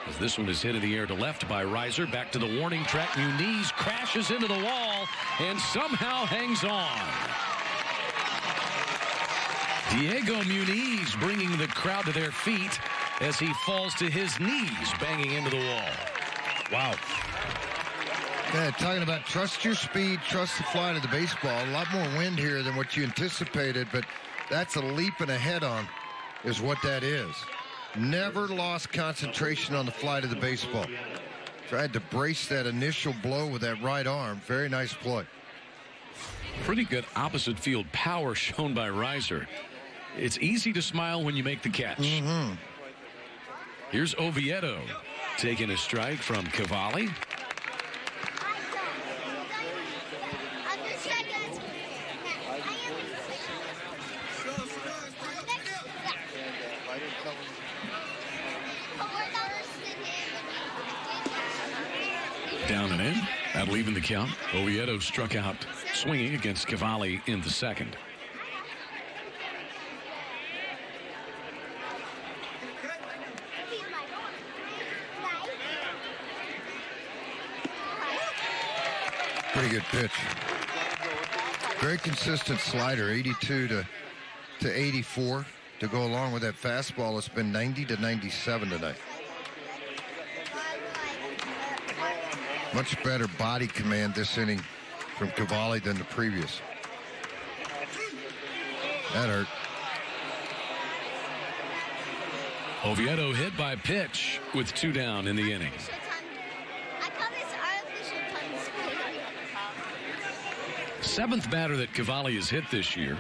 As this one is hit in the air to left by Reiser. Back to the warning track. Muniz crashes into the wall and somehow hangs on. Diego Muniz bringing the crowd to their feet as he falls to his knees, banging into the wall. Wow. Yeah, talking about trust your speed, trust the flight of the baseball. A lot more wind here than what you anticipated, but that's a leap and a head-on is what that is. Never lost concentration on the flight of the baseball. Tried to brace that initial blow with that right arm. Very nice play. Pretty good opposite field power shown by Reiser. It's easy to smile when you make the catch. Mm-hmm. Here's Oviedo taking a strike from Cavalli. Down and in. That'll even the count. Oviedo struck out swinging against Cavalli in the second. Pretty good pitch. Very consistent slider, 82 to 84 to go along with that fastball. It's been 90 to 97 tonight. Much better body command this inning from Cavalli than the previous. That hurt. Oviedo hit by pitch with 2 down in the inning. Seventh batter that Cavalli has hit this year.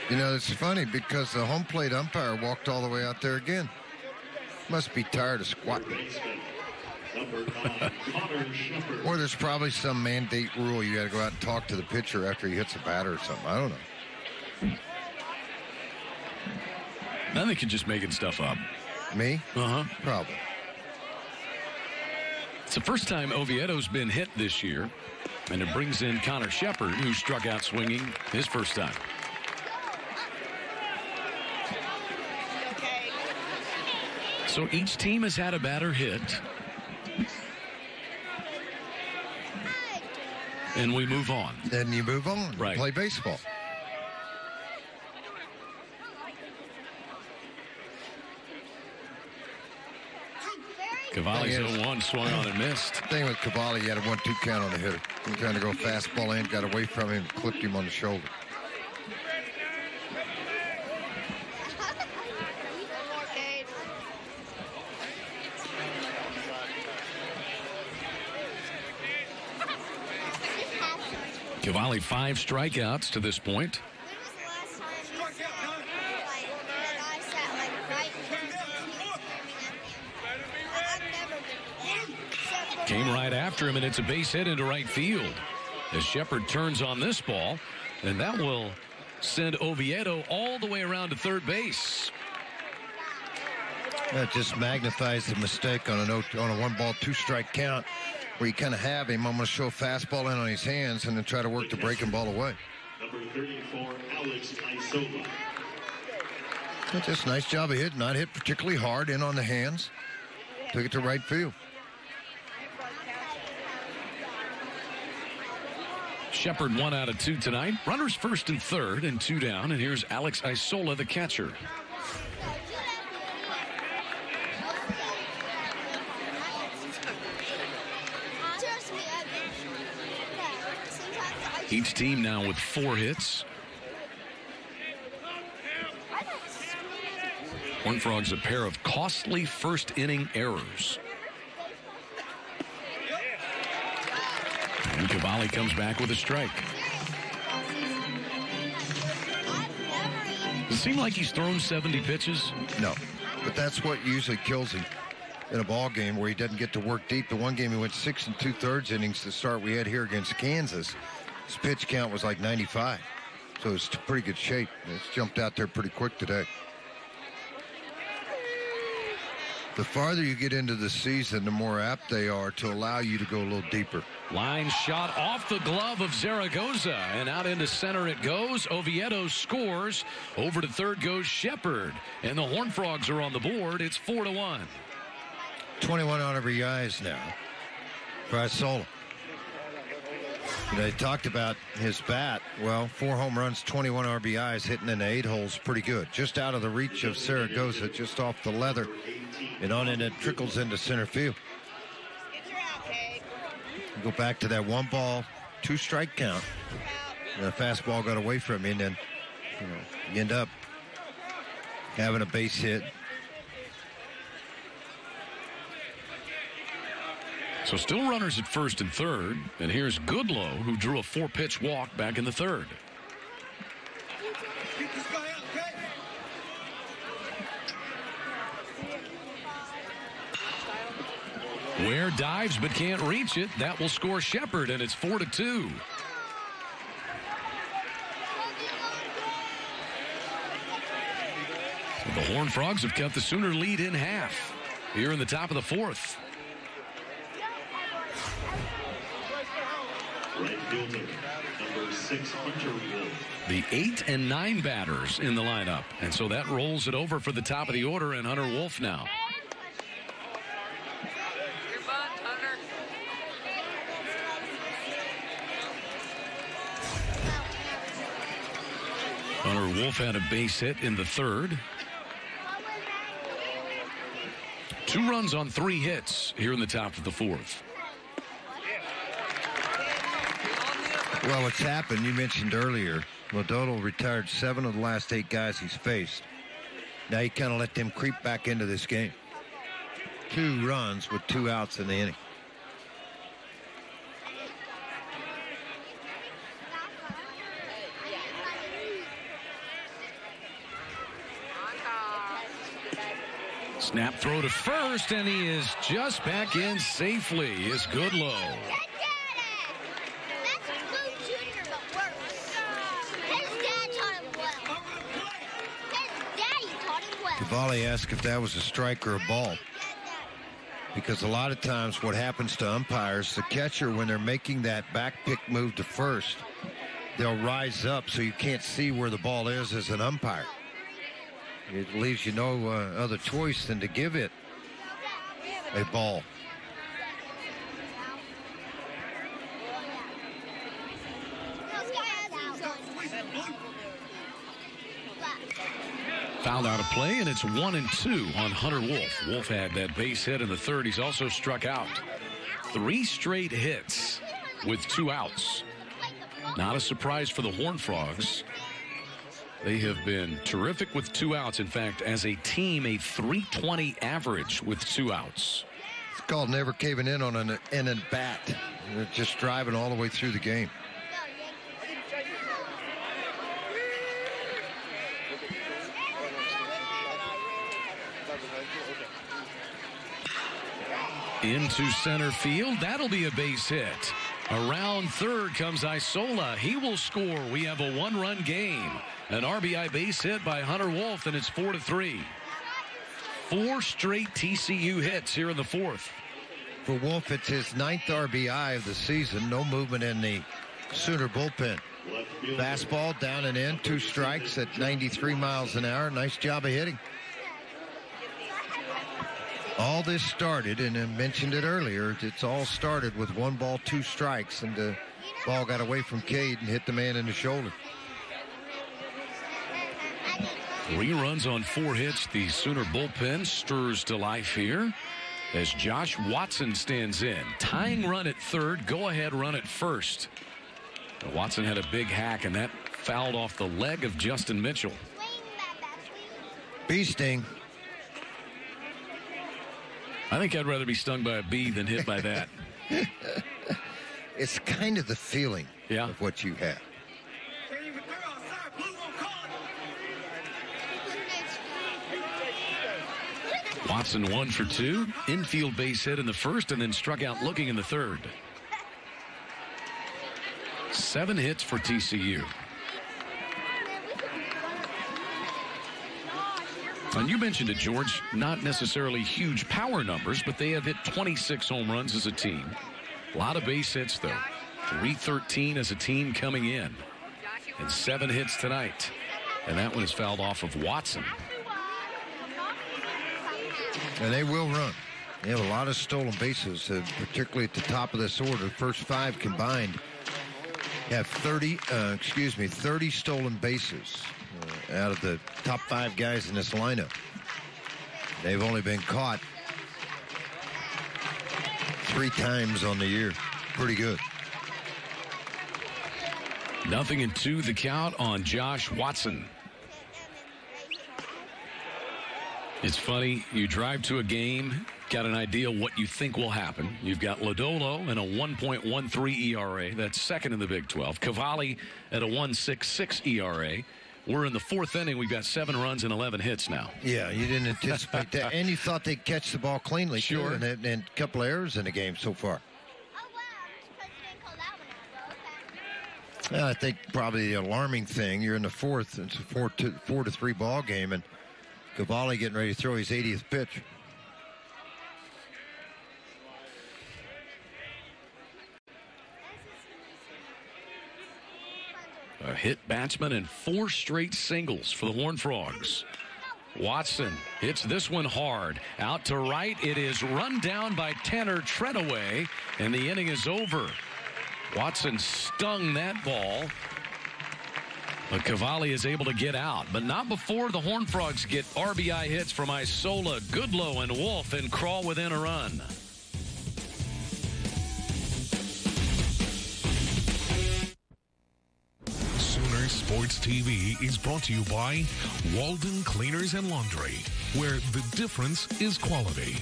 You know, it's funny because the home plate umpire walked all the way out there again. Must be tired of squatting. Or there's probably some mandate rule you got to go out and talk to the pitcher after he hits a batter or something. I don't know. I think you're just making stuff up. Me? Uh-huh. Probably. It's the first time Oviedo's been hit this year, and it brings in Connor Shepard, who struck out swinging his first time. So each team has had a batter hit. And we move on. Then you move on. Right. Play baseball. Cavalli's 0-1, swung on and missed. Thing with Cavalli, he had a 1-2 count on the hitter. He was trying to go fastball in, got away from him, clipped him on the shoulder. Cavalli 5 strikeouts to this point. Came right after him, and it's a base hit into right field as Shepard turns on this ball, and that will send Oviedo all the way around to third base. That just magnifies the mistake on a 1-ball, 2-strike count where you kind of have him. I'm going to show a fastball in on his hands and then try to work the breaking ball away. Number 34, Alex Isola. Just a nice job of hitting. Not hit particularly hard, in on the hands. Took it to right field. Shepard 1 out of 2 tonight. Runners first and third and 2 down. And here's Alex Isola, the catcher. Each team now with 4 hits. Horned Frogs a pair of costly first inning errors. And Cavalli comes back with a strike. Does it seem like he's thrown 70 pitches? No, but that's what usually kills him in a ball game where he doesn't get to work deep. The one game he went 6 2/3 innings to start we had here against Kansas. His pitch count was like 95. So it's pretty good shape. It's jumped out there pretty quick today. The farther you get into the season, the more apt they are to allow you to go a little deeper. Line shot off the glove of Zaragoza, and out into center it goes. Oviedo scores. Over to third goes Shepard, and the Horned Frogs are on the board. It's 4-1. 21 RBIs now for Isola. They talked about his bat. Well, 4 home runs, 21 RBIs, hitting in the 8 holes, pretty good. Just out of the reach of Zaragoza, just off the leather, and on and it trickles into center field. Go back to that 1 ball, 2 strike count. And the fastball got away from you, and then you end up having a base hit. So still runners at first and third, and here's Goodlow, who drew a 4-pitch walk back in the third. Ware dives but can't reach it. That will score Shepard, and it's 4-2. So the Horned Frogs have cut the Sooner lead in half here in the top of the 4th. Right fielder, number 6, Hunter Wolf. The 8 and 9 batters in the lineup, and so that rolls it over for the top of the order, and Hunter Wolf now. Hunter Wolf had a base hit in the third. 2 runs on 3 hits here in the top of the 4th. Well, it's happened. You mentioned earlier, Lodolo retired 7 of the last 8 guys he's faced. Now you kind of let them creep back into this game. 2 runs with 2 outs in the inning. Snap throw to first, and he is just back in safely. Is Goodlow. Cavalli asked if that was a strike or a ball. Because a lot of times what happens to umpires, the catcher, when they're making that back pick move to first, they'll rise up so you can't see where the ball is as an umpire. It leaves you no other choice than to give it a ball. Fouled out of play, and it's 1-2 on Hunter Wolf. Wolf had that base hit in the third. He's also struck out. 3 straight hits with 2 outs. Not a surprise for the Horned Frogs. They have been terrific with 2 outs. In fact, as a team, a .320 average with 2 outs. It's called never caving in on an at-bat. They're just driving all the way through the game. Into center field. That'll be a base hit. Around third comes Isola. He will score. We have a 1-run game. An RBI base hit by Hunter Wolf, and it's 4-3. 4 straight TCU hits here in the 4th. For Wolf, it's his 9th RBI of the season. No movement in the Sooner bullpen. Fastball down and in. 2 strikes at 93 miles an hour. Nice job of hitting. All this started, and I mentioned it earlier, it's all started with 1 ball, 2 strikes, and the ball got away from Cade and hit the man in the shoulder. 3 runs on 4 hits. The Sooner bullpen stirs to life here as Josh Watson stands in. Tying run at third, go-ahead run at first. Watson had a big hack, and that fouled off the leg of Justin Mitchell. Bee sting. I think I'd rather be stung by a bee than hit by that. It's kind of the feeling of what you have. Watson 1 for 2. Infield base hit in the first, and then struck out looking in the third. 7 hits for TCU. And you mentioned it, George, not necessarily huge power numbers, but they have hit 26 home runs as a team. A lot of base hits, though. 313 as a team coming in. And 7 hits tonight. And that one is fouled off of Watson. And they will run. They have a lot of stolen bases, particularly at the top of this order. The first 5 combined have 30 stolen bases out of the top 5 guys in this lineup. They've only been caught 3 times on the year. Pretty good. 0-2 the count on Josh Watson. It's funny, you drive to a game, got an idea what you think will happen. You've got Lodolo and a 1.13 ERA. That's second in the Big 12. Cavalli at a 1.66 ERA. We're in the 4th inning. We've got 7 runs and 11 hits now. Yeah, you didn't anticipate that. And you thought they'd catch the ball cleanly, sure. Too, and a couple of errors in the game so far. I think probably the alarming thing, you're in the 4th. It's a 4-3 ball game, and Cavalli getting ready to throw his 80th pitch. A hit batsman and 4 straight singles for the Horned Frogs. Watson hits this one hard. Out to right. It is run down by Tanner Treadaway, and the inning is over. Watson stung that ball. But Cavalli is able to get out, but not before the Horned Frogs get RBI hits from Isola, Goodlow, and Wolf and crawl within a run. Sooner Sports TV is brought to you by Walden Cleaners and Laundry, where the difference is quality.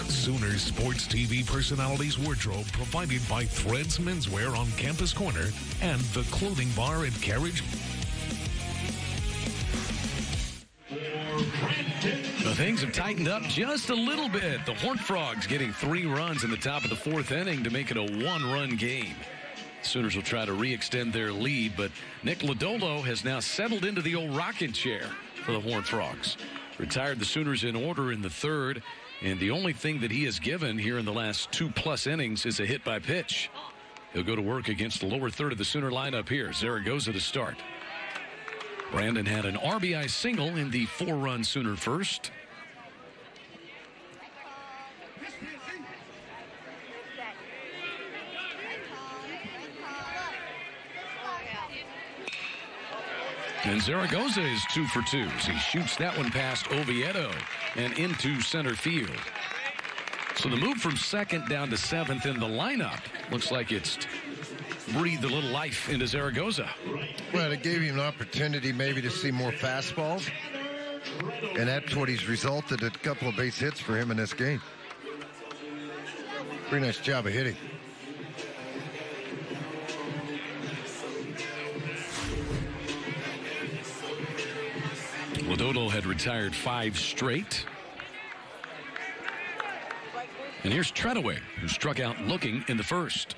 Sooner Sports TV personalities wardrobe provided by Threads Menswear on Campus Corner and the Clothing Bar at Carriage. The things have tightened up just a little bit. The Horned Frogs getting 3 runs in the top of the 4th inning to make it a 1-run game. Sooners will try to re-extend their lead, but Nick Lodolo has now settled into the old rocking chair for the Horned Frogs. Retired the Sooners in order in the 3rd. And the only thing that he has given here in the last 2+ innings is a hit by pitch. He'll go to work against the lower third of the Sooner lineup here. Zaragoza to start. Brandon had an RBI single in the 4-run Sooner first. And Zaragoza is 2 for 2 as he shoots that one past Oviedo and into center field. So the move from 2nd down to 7th in the lineup looks like it's breathed a little life into Zaragoza. Well, it gave him an opportunity maybe to see more fastballs, and that's what he's resulted in, a couple of base hits for him in this game. Pretty nice job of hitting. Lodolo had retired 5 straight. And here's Treadaway, who struck out looking in the first.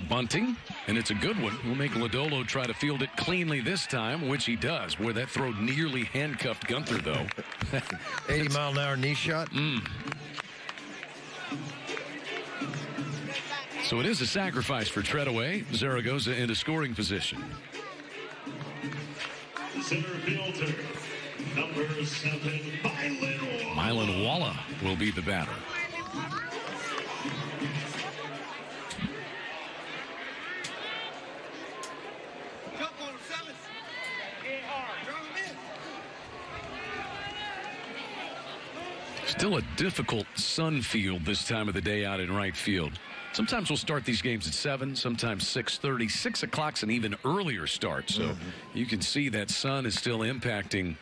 Bunting, and it's a good one. We'll make Lodolo try to field it cleanly this time, which he does. Boy, that throw nearly handcuffed Gunther, though. 80-mile-an-hour knee shot. So it is a sacrifice for Treadaway. Zaragoza into scoring position. Center fielder, number 7, Mylan Walla will be the batter. Still a difficult sun field this time of the day out in right field. Sometimes we'll start these games at 7, sometimes 6:30. 6 o'clock's an even earlier start, so you can see that sun is still impacting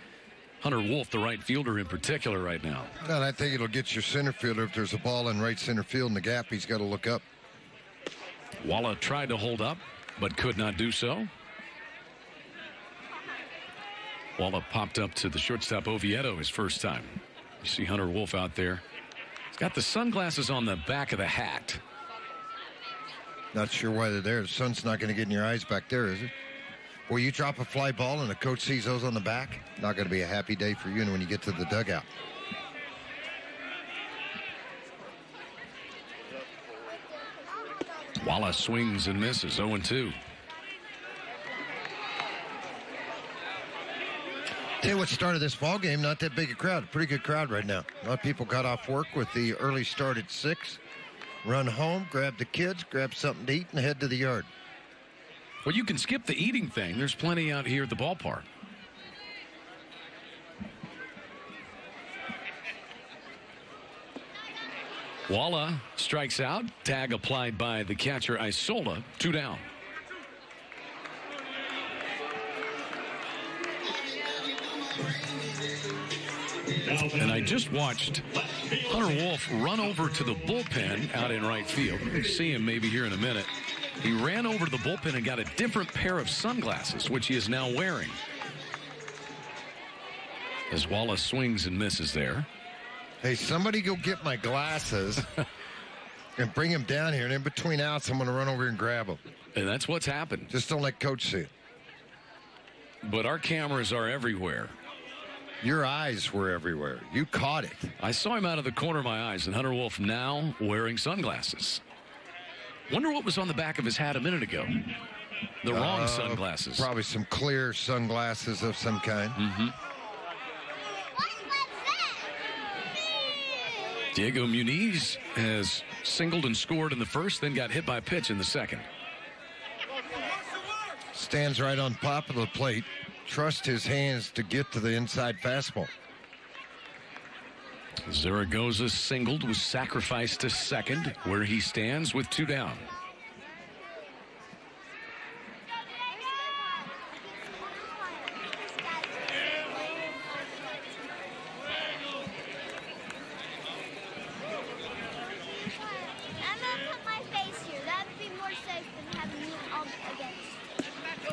Hunter Wolf, the right fielder in particular right now. And I think it'll get your center fielder. If there's a ball in right center field in the gap, he's got to look up. Walla tried to hold up, but could not do so. Walla popped up to the shortstop Oviedo his first time. You see Hunter Wolf out there. He's got the sunglasses on the back of the hat. Not sure why they're there. The sun's not going to get in your eyes back there, is it? Well, you drop a fly ball and the coach sees those on the back, not going to be a happy day for you when you get to the dugout. Walla swings and misses, 0-2. Tell you what started this ball game, not that big a crowd. Pretty good crowd right now. A lot of people got off work with the early start at 6. Run home, grab the kids, grab something to eat, and head to the yard. Well, you can skip the eating thing. There's plenty out here at the ballpark. Walla strikes out. Tag applied by the catcher Isola. 2 down. And I just watched Hunter Wolf run over to the bullpen out in right field. We'll see him maybe here in a minute. He ran over to the bullpen and got a different pair of sunglasses, which he is now wearing. As Walla swings and misses there. Hey, somebody go get my glasses and bring them down here. And in between outs, I'm going to run over and grab them. And that's what's happened. Just don't let Coach see it. But our cameras are everywhere. Your eyes were everywhere. You caught it. I saw him out of the corner of my eyes, and Hunter Wolf now wearing sunglasses. Wonder what was on the back of his hat a minute ago. The wrong sunglasses. Probably some clear sunglasses of some kind. Mm-hmm. Diego Muniz has singled and scored in the first, then got hit by a pitch in the second. Stands right on top of the plate. Trust his hands to get to the inside fastball. Zaragoza singled, was sacrificed to second, where he stands with 2 down.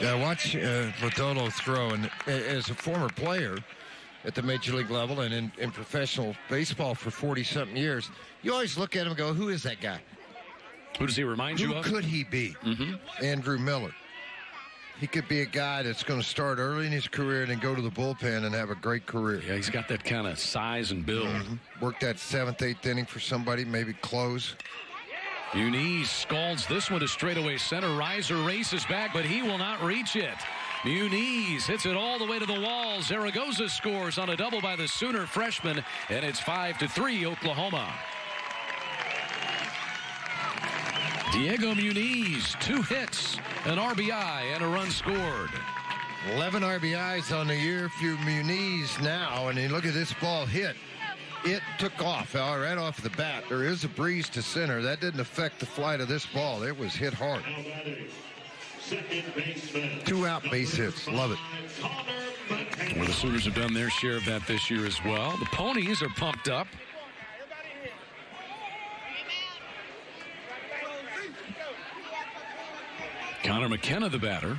Yeah, watch Lodolo throw. And as a former player at the major league level and in professional baseball for 40-something years, you always look at him and go, who is that guy? Who does he remind you of? Who could he be? Mm-hmm. Andrew Miller. He could be a guy that's going to start early in his career and then go to the bullpen and have a great career. Yeah, he's got that kind of size and build. Mm-hmm. Work that 7th, 8th inning for somebody, maybe close. Muniz scalds this one to straightaway center. Riser races back, but he will not reach it. Muniz hits it all the way to the wall. Zaragoza scores on a double by the Sooner freshman, and it's 5-3 Oklahoma. Diego Muniz, 2 hits, an RBI, and a run scored. 11 RBIs on the year for Muniz now, and you look at this ball hit. It took off right off the bat. There is a breeze to center. That didn't affect the flight of this ball. It was hit hard. 2 out base hits. Love it. Well, the Sooners have done their share of that this year as well. The Ponies are pumped up. Connor McKenna, the batter.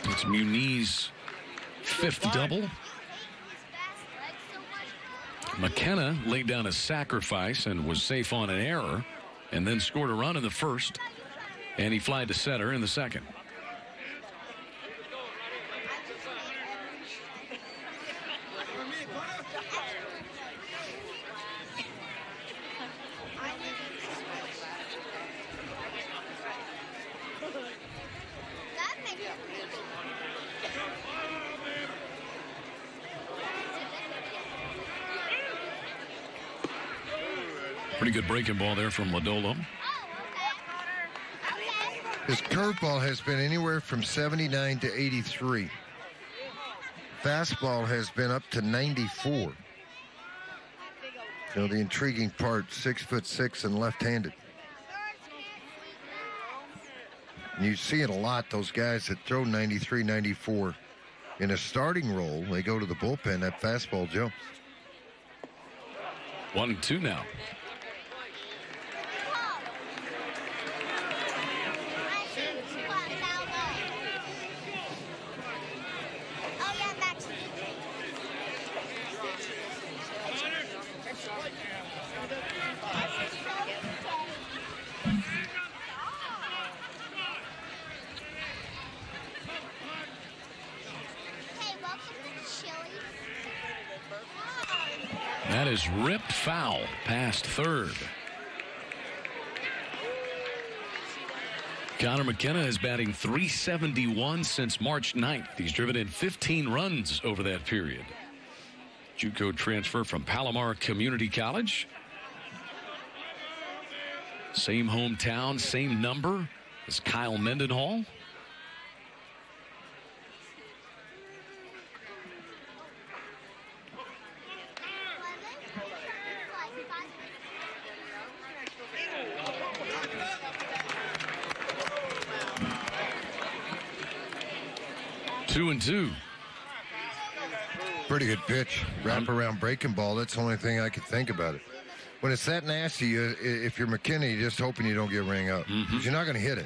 It's Muniz's 5th double. McKenna laid down a sacrifice and was safe on an error, and then scored a run in the first, and he flied to center in the second. Pretty good breaking ball there from Lodolo. His curveball has been anywhere from 79 to 83. Fastball has been up to 94. So the intriguing part, 6'6" and left-handed. And you see it a lot, those guys that throw 93, 94. In a starting role, they go to the bullpen, that fastball jumps. 1-2 now. That is ripped foul past third. Connor McKenna is batting .371 since March 9th. He's driven in 15 runs over that period. JUCO transfer from Palomar Community College. Same hometown, same number as Kyle Mendenhall. Two and two. Pretty good pitch. Wrap around breaking ball. That's the only thing I could think about it. When it's that nasty, if you're McKinney, you're just hoping you don't get ring up. Because you're not going to hit it.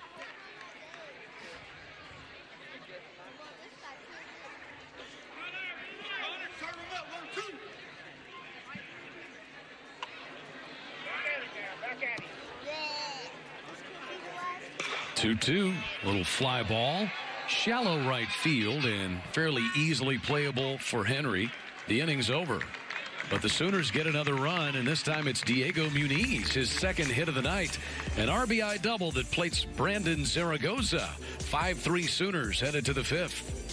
Two, little fly ball. Shallow right field and fairly easily playable for Henry. The inning's over. But the Sooners get another run, and this time it's Diego Muniz, his second hit of the night. An RBI double that plates Brandon Zaragoza. 5-3 Sooners headed to the fifth.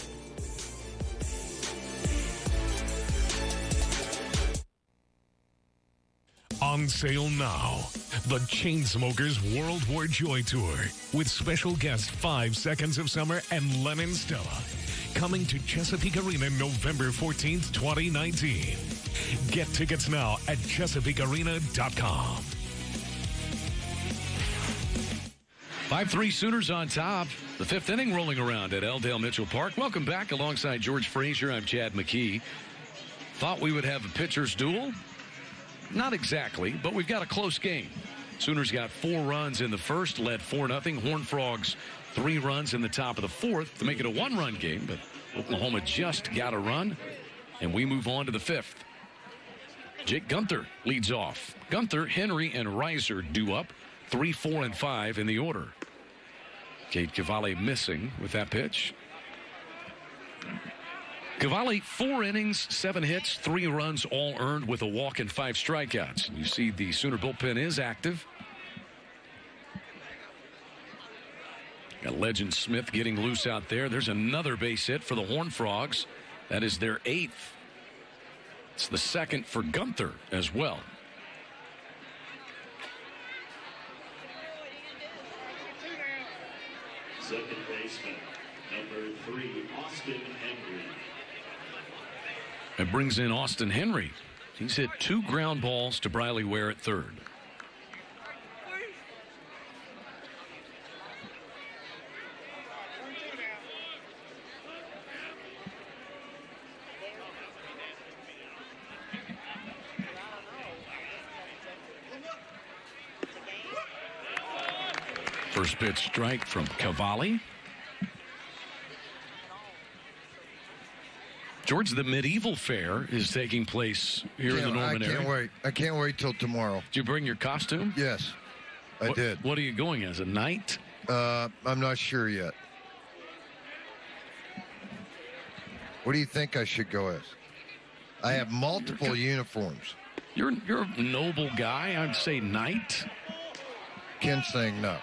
On sale now, the Chainsmokers World War Joy Tour with special guest 5 Seconds of Summer and Lennon Stella. Coming to Chesapeake Arena November 14th, 2019. Get tickets now at ChesapeakeArena.com. 5-3 Sooners on top. The fifth inning rolling around at Eldale Mitchell Park. Welcome back alongside George Frazier. I'm Chad McKee. Thought we would have a pitcher's duel. Not exactly, but we've got a close game. Sooners got 4 runs in the first, led 4-0. Horned Frogs 3 runs in the top of the fourth to make it a 1-run game, but Oklahoma just got a run, and we move on to the fifth. Jake Gunther leads off. Gunther, Henry, and Reiser due up. 3, 4, and 5 in the order. Cade Cavalli missing with that pitch. Cavalli, 4 innings, 7 hits, 3 runs, all earned with a walk and 5 strikeouts. You see the Sooner bullpen is active. Got Legend Smith getting loose out there. There's another base hit for the Horned Frogs. That is their 8th. It's the 2nd for Gunther as well. Second baseman, number 3, Austin Henry. It brings in Austin Henry. He's hit 2 ground balls to Briley Ware at third. First pitch strike from Cavalli. George, the Medieval Fair is taking place here in the Norman area. I can't wait. I can't wait till tomorrow. Did you bring your costume? Yes, I did. What are you going as, a knight? I'm not sure yet. What do you think I should go as? I have multiple uniforms. You're a noble guy. I'd say knight. Ken's saying no.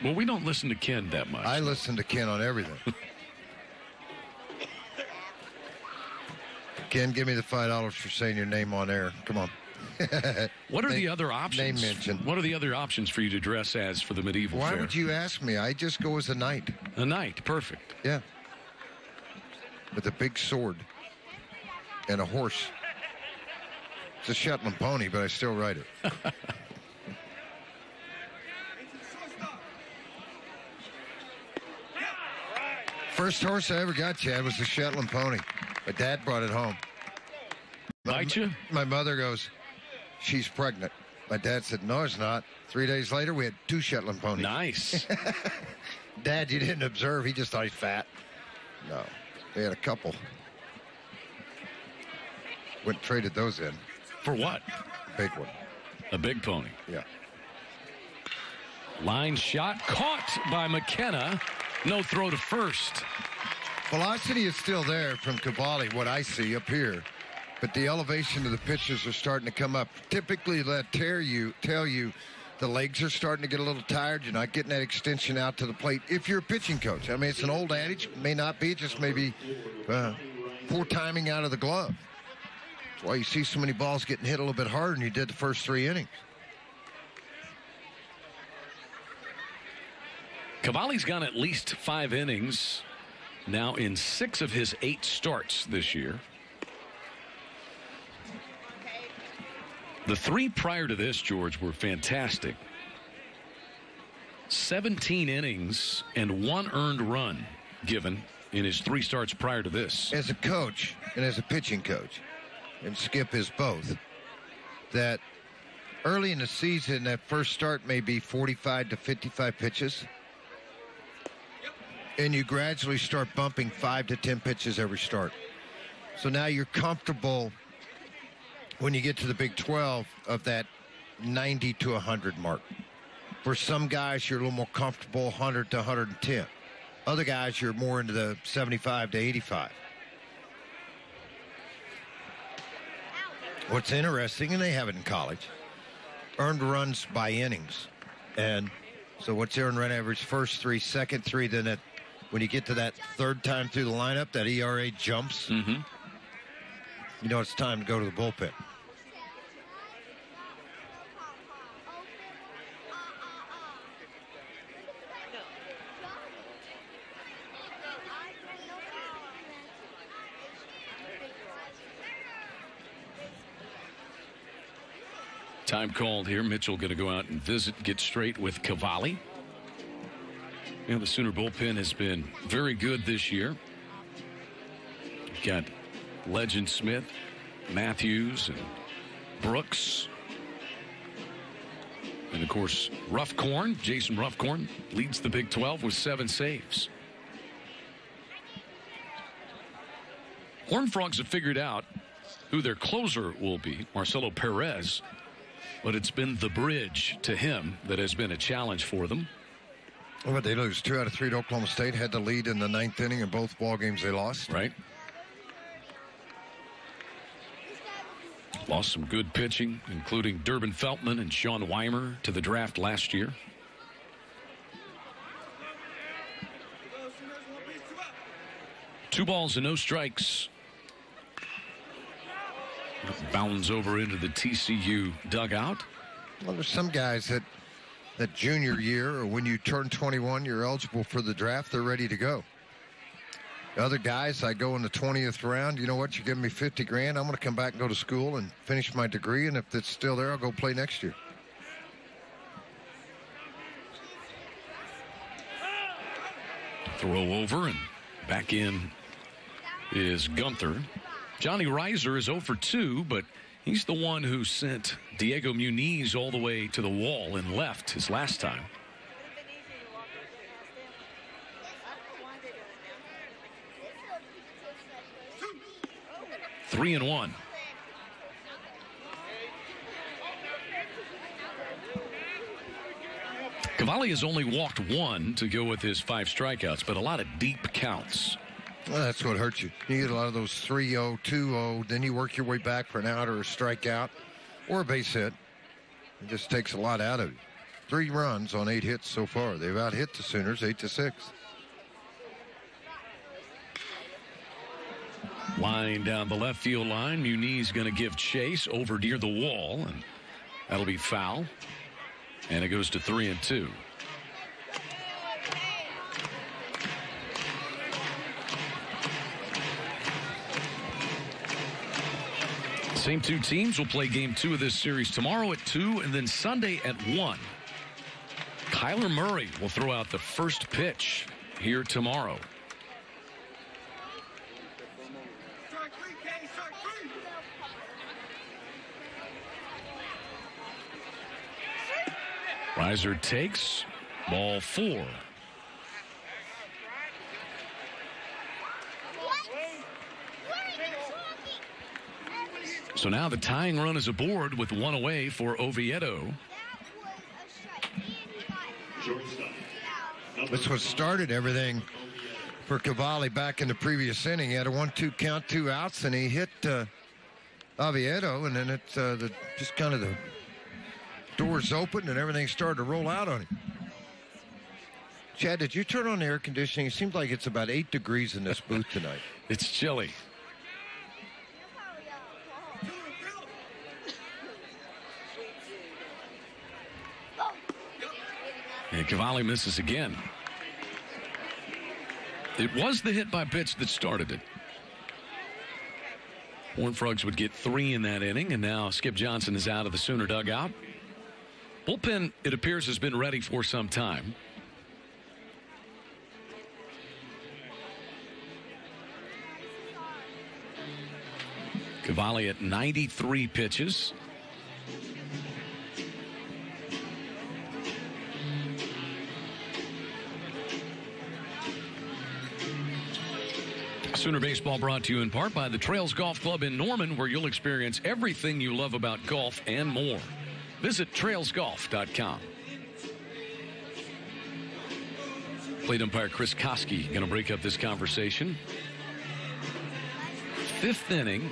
Well, we don't listen to Ken that much. I listen to Ken on everything. Ken, give me the $5 for saying your name on air. Come on. What are the other options? Name mention. What are the other options for you to dress as for the Medieval Fair? Why would you ask me? I just go as a knight. A knight, perfect. Yeah. With a big sword and a horse. It's a Shetland pony, but I still ride it. First horse I ever got, Chad, was a Shetland pony. My dad brought it home. Bite you? My mother goes, she's pregnant. My dad said, no, it's not. 3 days later, we had 2 Shetland ponies. Nice. Dad, you didn't observe. He just thought he's fat. No, they had a couple. Went and traded those in. For what? Big one. A big pony. Yeah. Line shot caught by McKenna. No throw to first. Velocity is still there from Cavalli, what I see up here. but the elevation of the pitches are starting to come up. Typically, that tell you the legs are starting to get a little tired. You're not getting that extension out to the plate if you're a pitching coach. I mean, it's an old adage. May not be. Just maybe poor timing out of the glove. That's why you see so many balls getting hit a little bit harder than you did the first 3 innings. Cavalli's gone at least 5 innings now in 6 of his 8 starts this year. The 3 prior to this, George, were fantastic. 17 innings and 1 earned run given in his 3 starts prior to this. As a coach and as a pitching coach, and Skip is both, that early in the season, that first start may be 45 to 55 pitches. And you gradually start bumping 5 to 10 pitches every start. So now you're comfortable when you get to the Big 12 of that 90 to 100 mark. For some guys, you're a little more comfortable 100 to 110. Other guys, you're more into the 75 to 85. What's interesting, and they have it in college, earned runs by innings. And so what's the earned run average? First 3, second 3, then when you get to that 3rd time through the lineup, that ERA jumps. Mm-hmm. You know it's time to go to the bullpen. Time called here. Mitchell going to go out and get straight with Cavalli. You know, the Sooner bullpen has been very good this year. You've got Legend Smith, Matthews, and Brooks. And, of course, Jason Ruffcorn leads the Big 12 with 7 saves. Horned Frogs have figured out who their closer will be, Marcelo Perez. But it's been the bridge to him that has been a challenge for them. Well, they lose 2 out of 3 to Oklahoma State. Had the lead in the 9th inning in both ball games they lost. Right. Lost some good pitching, including Durbin Feltman and Sean Weimer to the draft last year. Two balls and no strikes. Bounds over into the TCU dugout. Well, there's some guys that junior year, or when you turn 21, you're eligible for the draft. They're ready to go. The other guys, I go in the 20th round. You know what? You're giving me $50,000. I'm going to come back and go to school and finish my degree. And if it's still there, I'll go play next year. Throw over and back in is Gunther. Johnny Reiser is 0 for 2, but he's the one who sent Diego Muniz all the way to the wall and left his last time. Three and one. Cavalli has only walked 1 to go with his 5 strikeouts, but a lot of deep counts. Well, that's what hurts you. You get a lot of those 3-0, 2-0, then you work your way back for an out or a strikeout or a base hit. It just takes a lot out of you. 3 runs on 8 hits so far. They've out-hit the Sooners 8-6. Line down the left field line. Muniz going to give chase over near the wall, and that'll be foul. And it goes to 3-2. Same 2 teams will play game 2 of this series tomorrow at 2 and then Sunday at 1. Kyler Murray will throw out the first pitch here tomorrow. Reiser takes ball 4. So now the tying run is aboard with 1 away for Oviedo. That's what started everything for Cavalli back in the previous inning. He had a 1-2 count, 2 outs, and he hit Oviedo, and then it's just kind of the doors open and everything started to roll out on him. Chad, did you turn on the air conditioning? It seems like it's about 8 degrees in this booth tonight. It's chilly. And Cavalli misses again. It was the hit by pitch that started it. Horned Frogs would get 3 in that inning, and now Skip Johnson is out of the Sooner dugout. Bullpen, it appears, has been ready for some time. Cavalli at 93 pitches. Sooner Baseball brought to you in part by the Trails Golf Club in Norman, where you'll experience everything you love about golf and more. Visit trailsgolf.com. Plate umpire Chris Koski going to break up this conversation. 5th inning,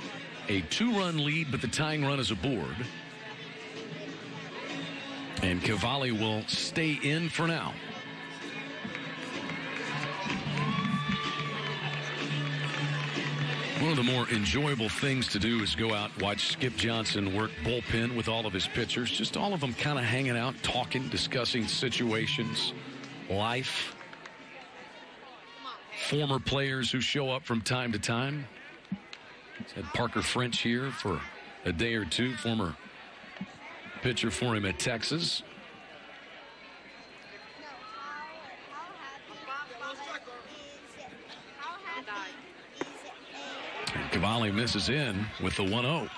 a 2-run lead, but the tying run is aboard. And Cavalli will stay in for now. One of the more enjoyable things to do is go out and watch Skip Johnson work bullpen with all of his pitchers. Just all of them kind of hanging out, talking, discussing situations, life. Former players who show up from time to time. He's had Parker French here for a day or two, former pitcher for him at Texas. And Cavalli misses in with the 1-0.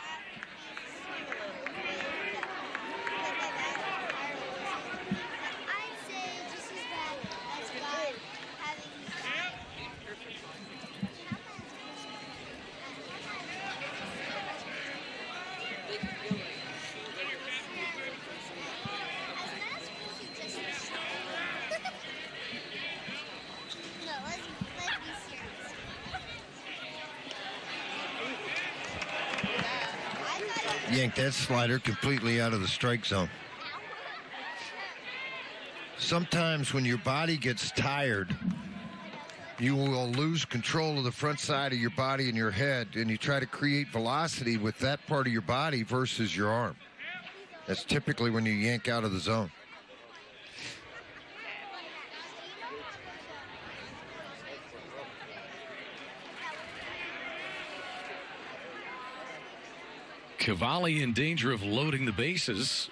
Yanked that slider completely out of the strike zone. Sometimes when your body gets tired, you will lose control of the front side of your body and your head, and you try to create velocity with that part of your body versus your arm. That's typically when you yank out of the zone. Cavalli in danger of loading the bases,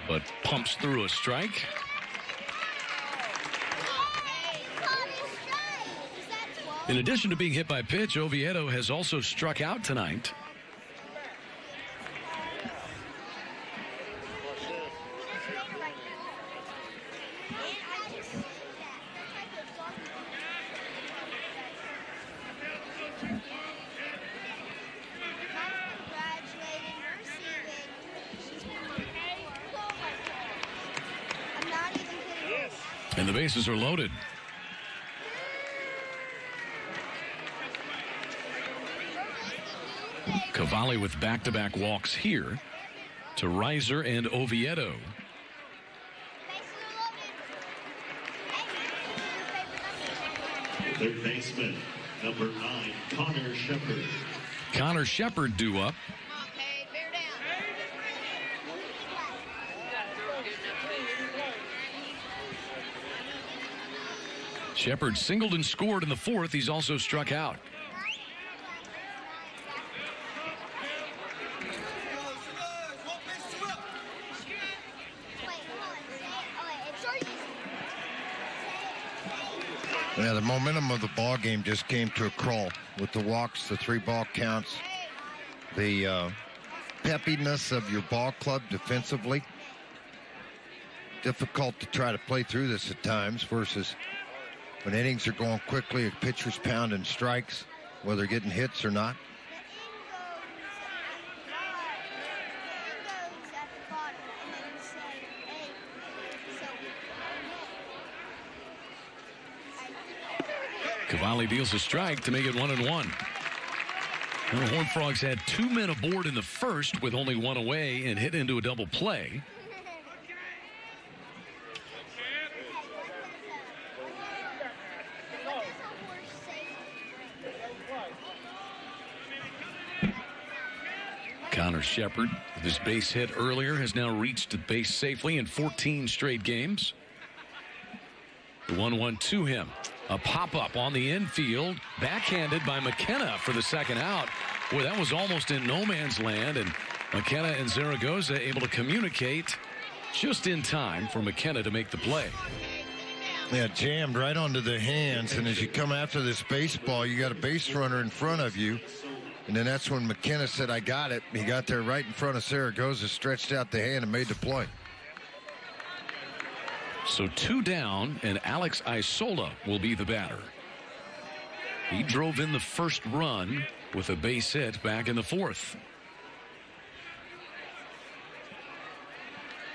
but pumps through a strike. In addition to being hit by pitch, Oviedo has also struck out tonight. And the bases are loaded. Cavalli with back-to-back walks here to Reiser and Oviedo. Third baseman, number 9, Connor Shepard. Connor Shepard due up. Shepard singled and scored in the 4th. He's also struck out. Yeah, the momentum of the ball game just came to a crawl with the walks, the 3-ball counts, the peppiness of your ball club defensively. Difficult to try to play through this at times versus when innings are going quickly, a pitcher's pounding strikes, whether they're getting hits or not. Cavalli deals a strike to make it 1-1. The Horned Frogs had 2 men aboard in the first with only 1 away and hit into a double play. Connor Shepard, with his base hit earlier, has now reached the base safely in 14 straight games. The 1-1 to him. A pop-up on the infield, backhanded by McKenna for the second out. Boy, that was almost in no man's land, and McKenna and Zaragoza able to communicate just in time for McKenna to make the play. Yeah, jammed right onto the hands, and as you come after this baseball, you got a base runner in front of you. And then that's when McKenna said, I got it. He got there right in front of Zaragoza, stretched out the hand and made the play. So 2 down, and Alex Isola will be the batter. He drove in the first run with a base hit back in the 4th.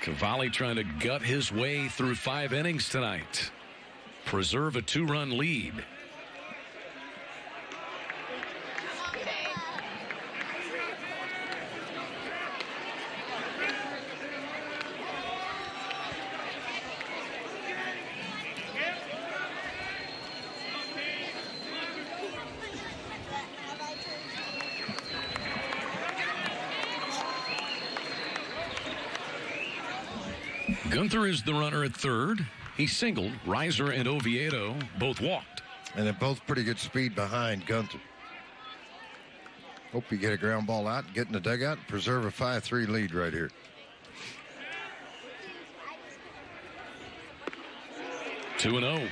Cavalli trying to gut his way through 5 innings tonight. Preserve a 2-run lead. Gunther is the runner at third. He singled. Reiser and Oviedo both walked. And they're both pretty good speed behind Gunther. Hope you get a ground ball out, get in the dugout, and preserve a 5-3 lead right here. Two and 0.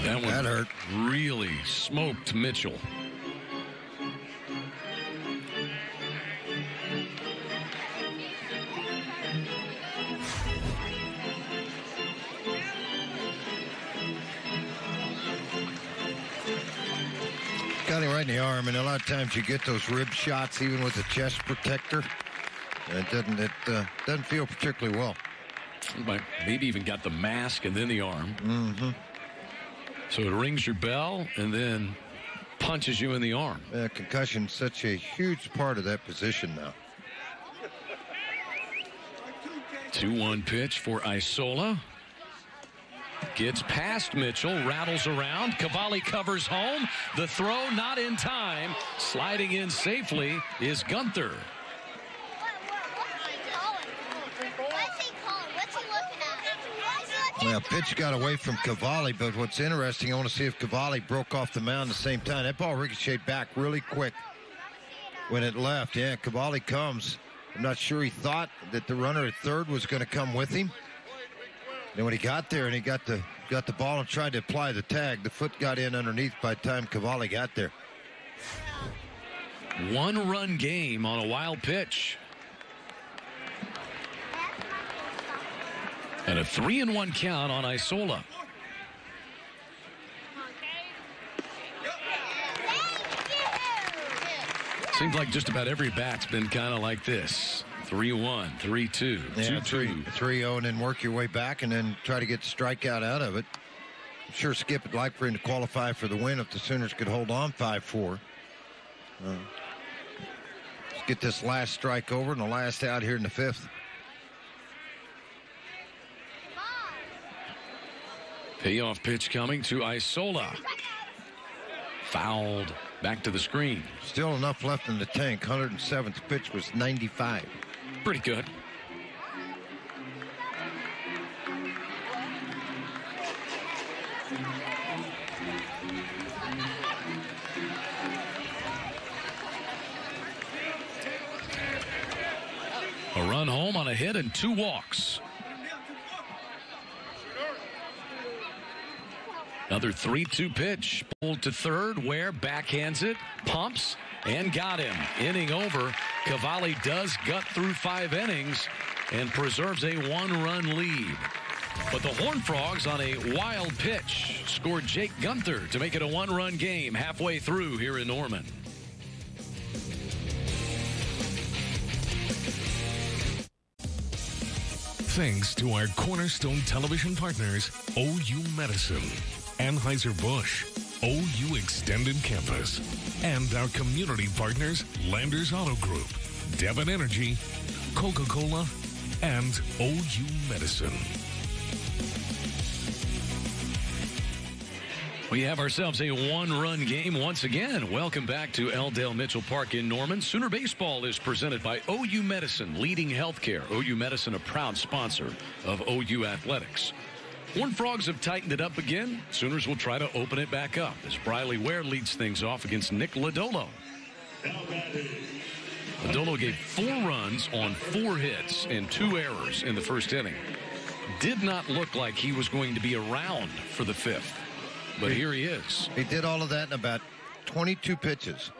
That hurt. Really smoked Mitchell. Got him right in the arm, and a lot of times you get those rib shots even with a chest protector. It doesn't feel particularly well. Maybe even got the mask and then the arm. Mm-hmm. So it rings your bell and then punches you in the arm. Concussion's such a huge part of that position now. 2-1 pitch for Isola. Gets past Mitchell, rattles around. Cavalli covers home. The throw not in time. Sliding in safely is Gunther. Well, pitch got away from Cavalli, but what's interesting, I want to see if Cavalli broke off the mound at the same time. That ball ricocheted back really quick when it left. Yeah, Cavalli comes. I'm not sure he thought that the runner at third was going to come with him. And when he got there and he got the ball and tried to apply the tag, the foot got in underneath by the time Cavalli got there. 1-run game on a wild pitch. And a 3-1 count on Isola. Seems like just about every bat's been kind of like this. 3-1, 3-2, 2-2. 3-0, and then work your way back and then try to get the strikeout out of it. I'm sure Skip would like for him to qualify for the win if the Sooners could hold on 5-4. Let's get this last strike over and the last out here in the 5th. Payoff pitch coming to Isola. Fouled back to the screen. Still enough left in the tank. 107th pitch was 95. Pretty good. A run home on a hit and 2 walks. Another 3-2 pitch. Pulled to third. Ware backhands it. Pumps. And got him. Inning over. Cavalli does gut through 5 innings and preserves a 1-run lead. But the Horned Frogs on a wild pitch scored Jake Gunther to make it a 1-run game halfway through here in Norman. Thanks to our cornerstone television partners, OU Medicine, Anheuser-Busch, OU Extended Campus, and our community partners, Landers Auto Group, Devon Energy, Coca-Cola, and OU Medicine. We have ourselves a 1-run game once again. Welcome back to L. Dale Mitchell Park in Norman. Sooner Baseball is presented by OU Medicine, leading healthcare. OU Medicine, a proud sponsor of OU Athletics. Horned Frogs have tightened it up again. Sooners will try to open it back up as Briley Ware leads things off against Nick Lodolo. Lodolo gave 4 runs on 4 hits and 2 errors in the first inning. Did not look like he was going to be around for the 5th. But here he is. He did all of that in about 22 pitches.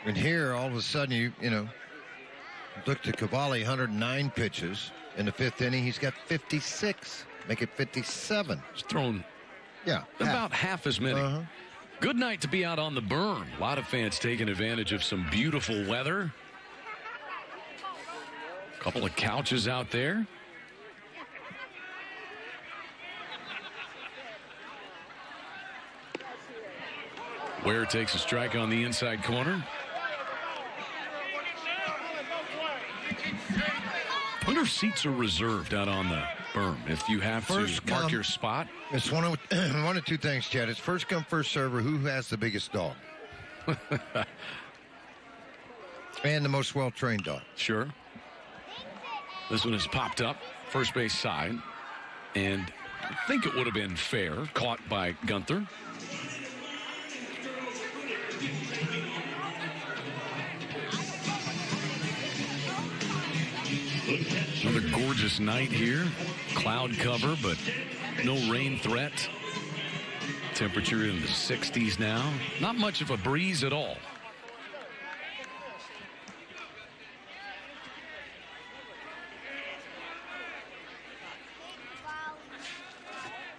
And here, all of a sudden, you look at Cavalli, 109 pitches. In the 5th inning, he's got 56. Make it 57. He's thrown about half as many. Good night to be out on the berm. A lot of fans taking advantage of some beautiful weather. A couple of couches out there. Ware takes a strike on the inside corner. I wonder if seats are reserved out on the berm if you have to mark your spot. It's one of 2 things, Chad. It's first come, first server. Who has the biggest dog? And the most well-trained dog. Sure. This one has popped up, first base side. And I think it would have been fair, caught by Gunther. Another gorgeous night here. Cloud cover, but no rain threat. Temperature in the 60s now. Not much of a breeze at all.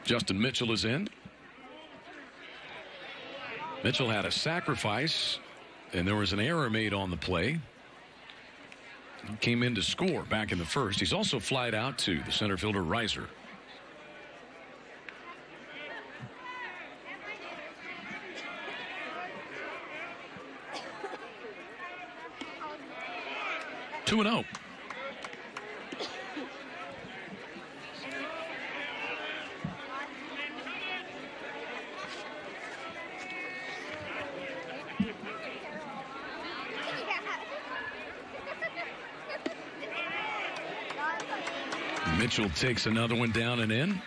Justin Mitchell is in. Mitchell had a sacrifice, and there was an error made on the play. He came in to score back in the first. He's also flied out to the center fielder, Reiser. Two and 0. Mitchell takes another one down and in.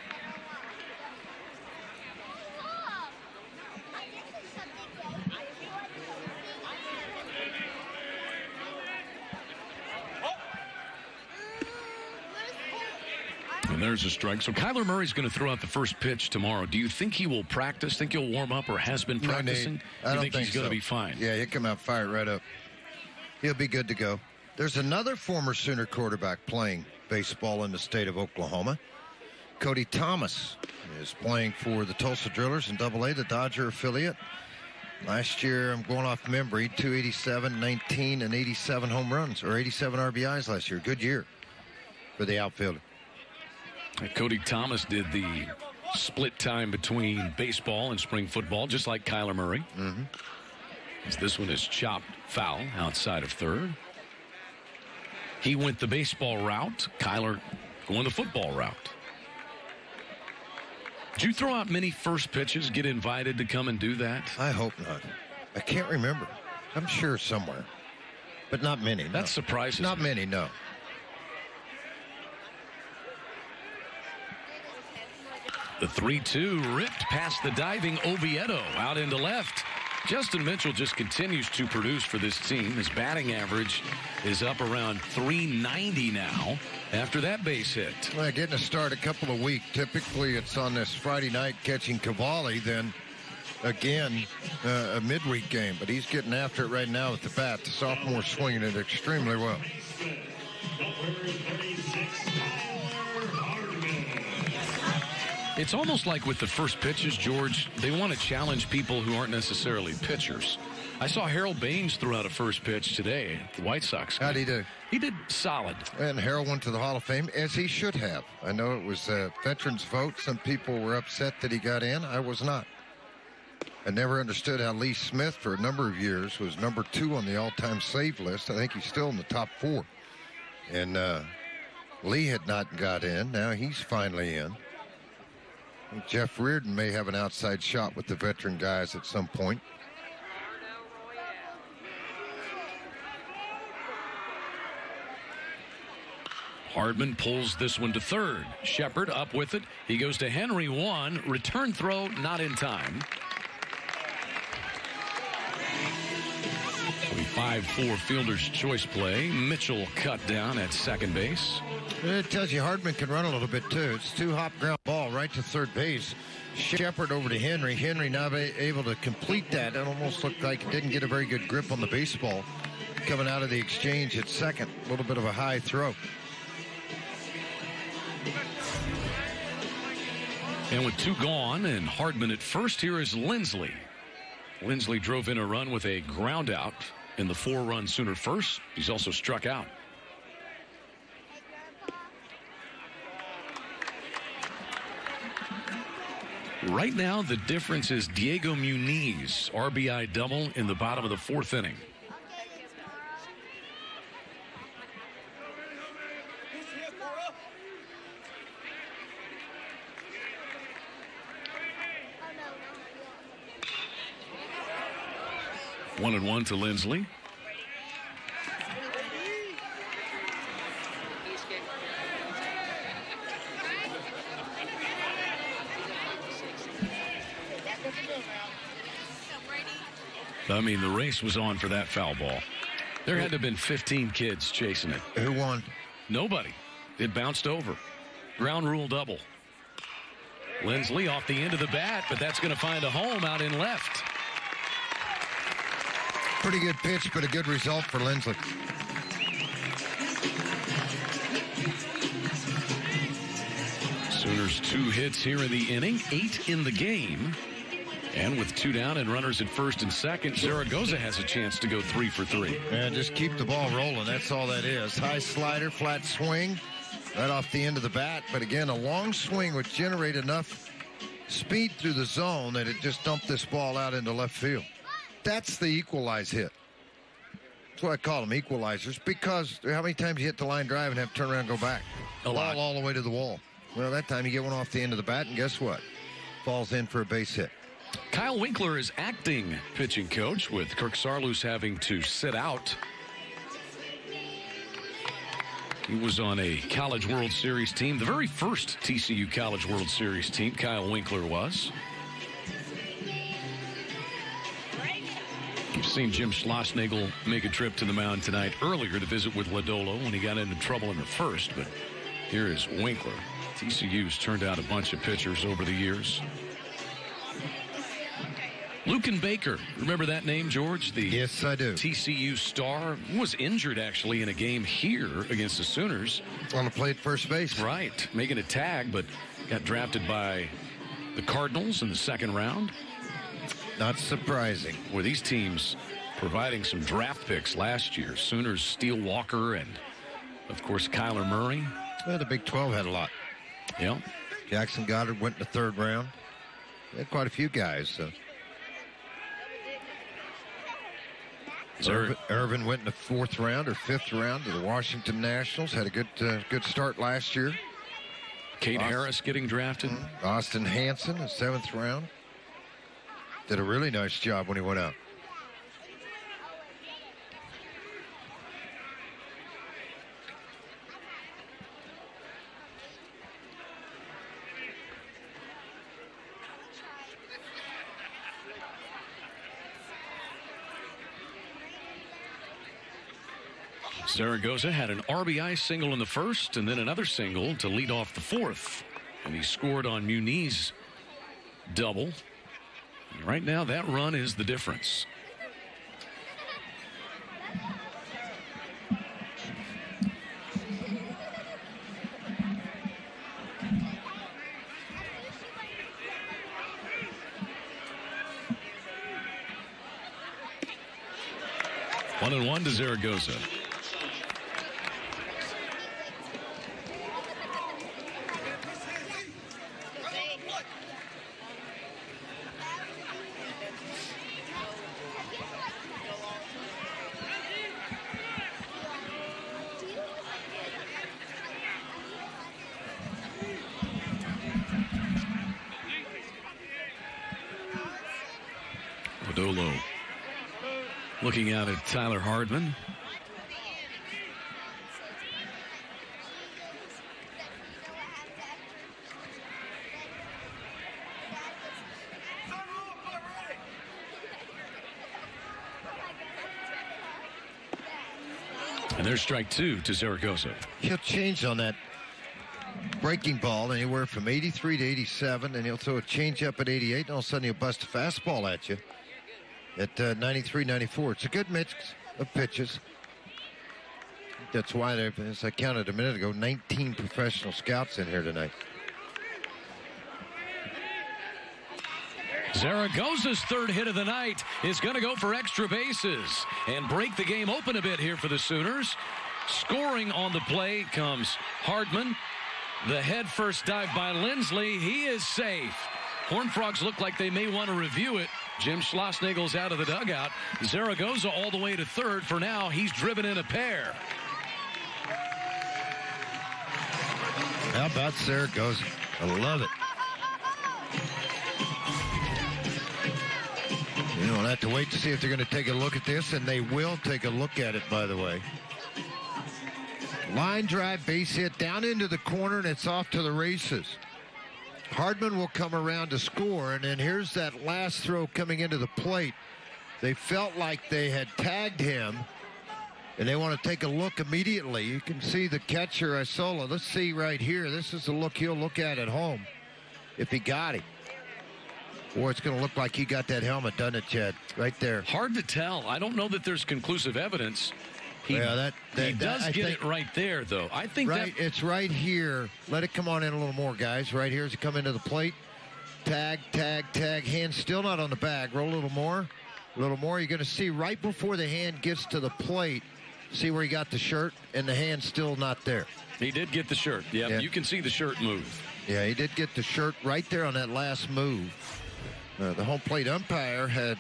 And there's a strike. So Kyler Murray's going to throw out the first pitch tomorrow. Do you think he will practice? Think he'll warm up or has been practicing? I don't think he's going to be fine? Yeah, he'll come out, fire it right up. He'll be good to go. There's another former Sooner quarterback playing baseball in the state of Oklahoma. Cody Thomas is playing for the Tulsa Drillers in AA, the Dodger affiliate. Last year, I'm going off memory, 287, 19, and 87 home runs, or 87 RBIs last year. Good year for the outfielder. Cody Thomas did the split time between baseball and spring football, just like Kyler Murray. As this one is chopped foul outside of third. He went the baseball route. Kyler going the football route. Did you throw out many first pitches, get invited to come and do that? I hope not. I can't remember. I'm sure somewhere. But not many. No. That surprises Not me. many, no. The 3-2 ripped past the diving Oviedo out into left. Justin Mitchell just continues to produce for this team. His batting average is up around 390 now after that base hit. Well, getting a start a couple of weeks. Typically, it's on this Friday night catching Cavalli. Then again a midweek game, but he's getting after it right now with the bat. The sophomore swinging it extremely well. It's almost like with the first pitches, George, they want to challenge people who aren't necessarily pitchers. I saw Harold Baines throw out a first pitch today at the White Sox. How'd he do? He did solid. And Harold went to the Hall of Fame, as he should have. I know it was a veterans vote. Some people were upset that he got in. I was not. I never understood how Lee Smith, for a number of years, was number 2 on the all-time save list. I think he's still in the top 4. And Lee had not got in. Now he's finally in. Jeff Reardon may have an outside shot with the veteran guys at some point. Hardman pulls this one to third. Shepard up with it. He goes to Henry, 1. Return throw not in time. 5-4 fielder's choice play. Mitchell cut down at second base. It tells you Hardman can run a little bit too. It's 2-hop ground ball right to third base. Shepard over to Henry. Henry not able to complete that. It almost looked like he didn't get a very good grip on the baseball coming out of the exchange at second. A little bit of a high throw. And with 2 gone and Hardman at first, here is Lindsley. Lindsley drove in a run with a ground out in the 4-run Sooner first. He's also struck out. Right now, the difference is Diego Muniz, RBI double in the bottom of the 4th inning. One and 1 to Lindsley. I mean, the race was on for that foul ball. There had to have been 15 kids chasing it. Who won? Nobody. It bounced over. Ground rule double. Lindsley off the end of the bat, but that's going to find a home out in left. Pretty good pitch, but a good result for Lindsley. Sooners 2 hits here in the inning, 8 in the game. And with 2 down and runners at first and second, Zaragoza has a chance to go 3 for 3. And just keep the ball rolling. That's all that is. High slider, flat swing, right off the end of the bat. But again, a long swing would generate enough speed through the zone that it just dumped this ball out into left field. That's the equalize hit. That's why I call them equalizers, because how many times you hit the line drive and have to turn around and go back? A lot. All the way to the wall. Well, that time you get one off the end of the bat, and guess what? Falls in for a base hit. Kyle Winkler is acting pitching coach, with Kirk Saarloos having to sit out. He was on a College World Series team, the very first TCU College World Series team, Kyle Winkler was. You've seen Jim Schlossnagle make a trip to the mound tonight earlier to visit with Lodolo when he got into trouble in the first, but here is Winkler. TCU's turned out a bunch of pitchers over the years. Lucan Baker, remember that name, George? Yes, I do. TCU star was injured actually in a game here against the Sooners. On the play at first base. Right, making a tag, but got drafted by the Cardinals in the 2nd round. Not surprising. With these teams providing some draft picks last year. Sooners, Steele Walker, and, of course, Kyler Murray. Well, the Big 12 had a lot. Yeah. Jackson Goddard went in the 3rd round. They had quite a few guys. So. Irvin went in the 4th round or 5th round to the Washington Nationals. Had a good start last year. Kate Harris getting drafted. Austin Hansen, the 7th round. Did a really nice job when he went out. Zaragoza had an RBI single in the 1st and then another single to lead off the 4th. And he scored on Muniz double. Right now, that run is the difference. One and one to Zaragoza. Odolo looking out at Tyler Hardman. And there's strike two to Zaragoza. He'll change on that breaking ball anywhere from 83 to 87, and he'll throw a changeup at 88, and all of a sudden he'll bust a fastball at you at 93, 94. It's a good mix of pitches. That's why, as I counted a minute ago, 19 professional scouts in here tonight. Zaragoza's third hit of the night is going to go for extra bases and break the game open a bit here for the Sooners. Scoring on the play comes Hardman. The head first dive by Lindsley. He is safe. Horned Frogs look like they may want to review it. Jim Schlossnagel's out of the dugout. Zaragoza all the way to third. For now, he's driven in a pair. How about Zaragoza? I love it. You don't have to wait to see if they're going to take a look at this, and they will take a look at it, by the way. Line drive, base hit, down into the corner, and it's off to the races. Hardman will come around to score, and then here's that last throw coming into the plate. They felt like they had tagged him, and they want to take a look immediately. You can see the catcher, Isola. Let's see right here. This is the look he'll look at home if he got him. Boy, it's going to look like he got that helmet, doesn't it, Chad? Right there. Hard to tell. I don't know that there's conclusive evidence. He does get it right there, though. I think it's right here. Let it come on in a little more, guys. Right here as you come into the plate. Tag, tag, tag. Hand still not on the bag. Roll a little more. A little more. You're going to see right before the hand gets to the plate. See where he got the shirt, and the hand's still not there. He did get the shirt. Yeah, you can see the shirt move. Yeah, he did get the shirt right there on that last move. The home plate umpire had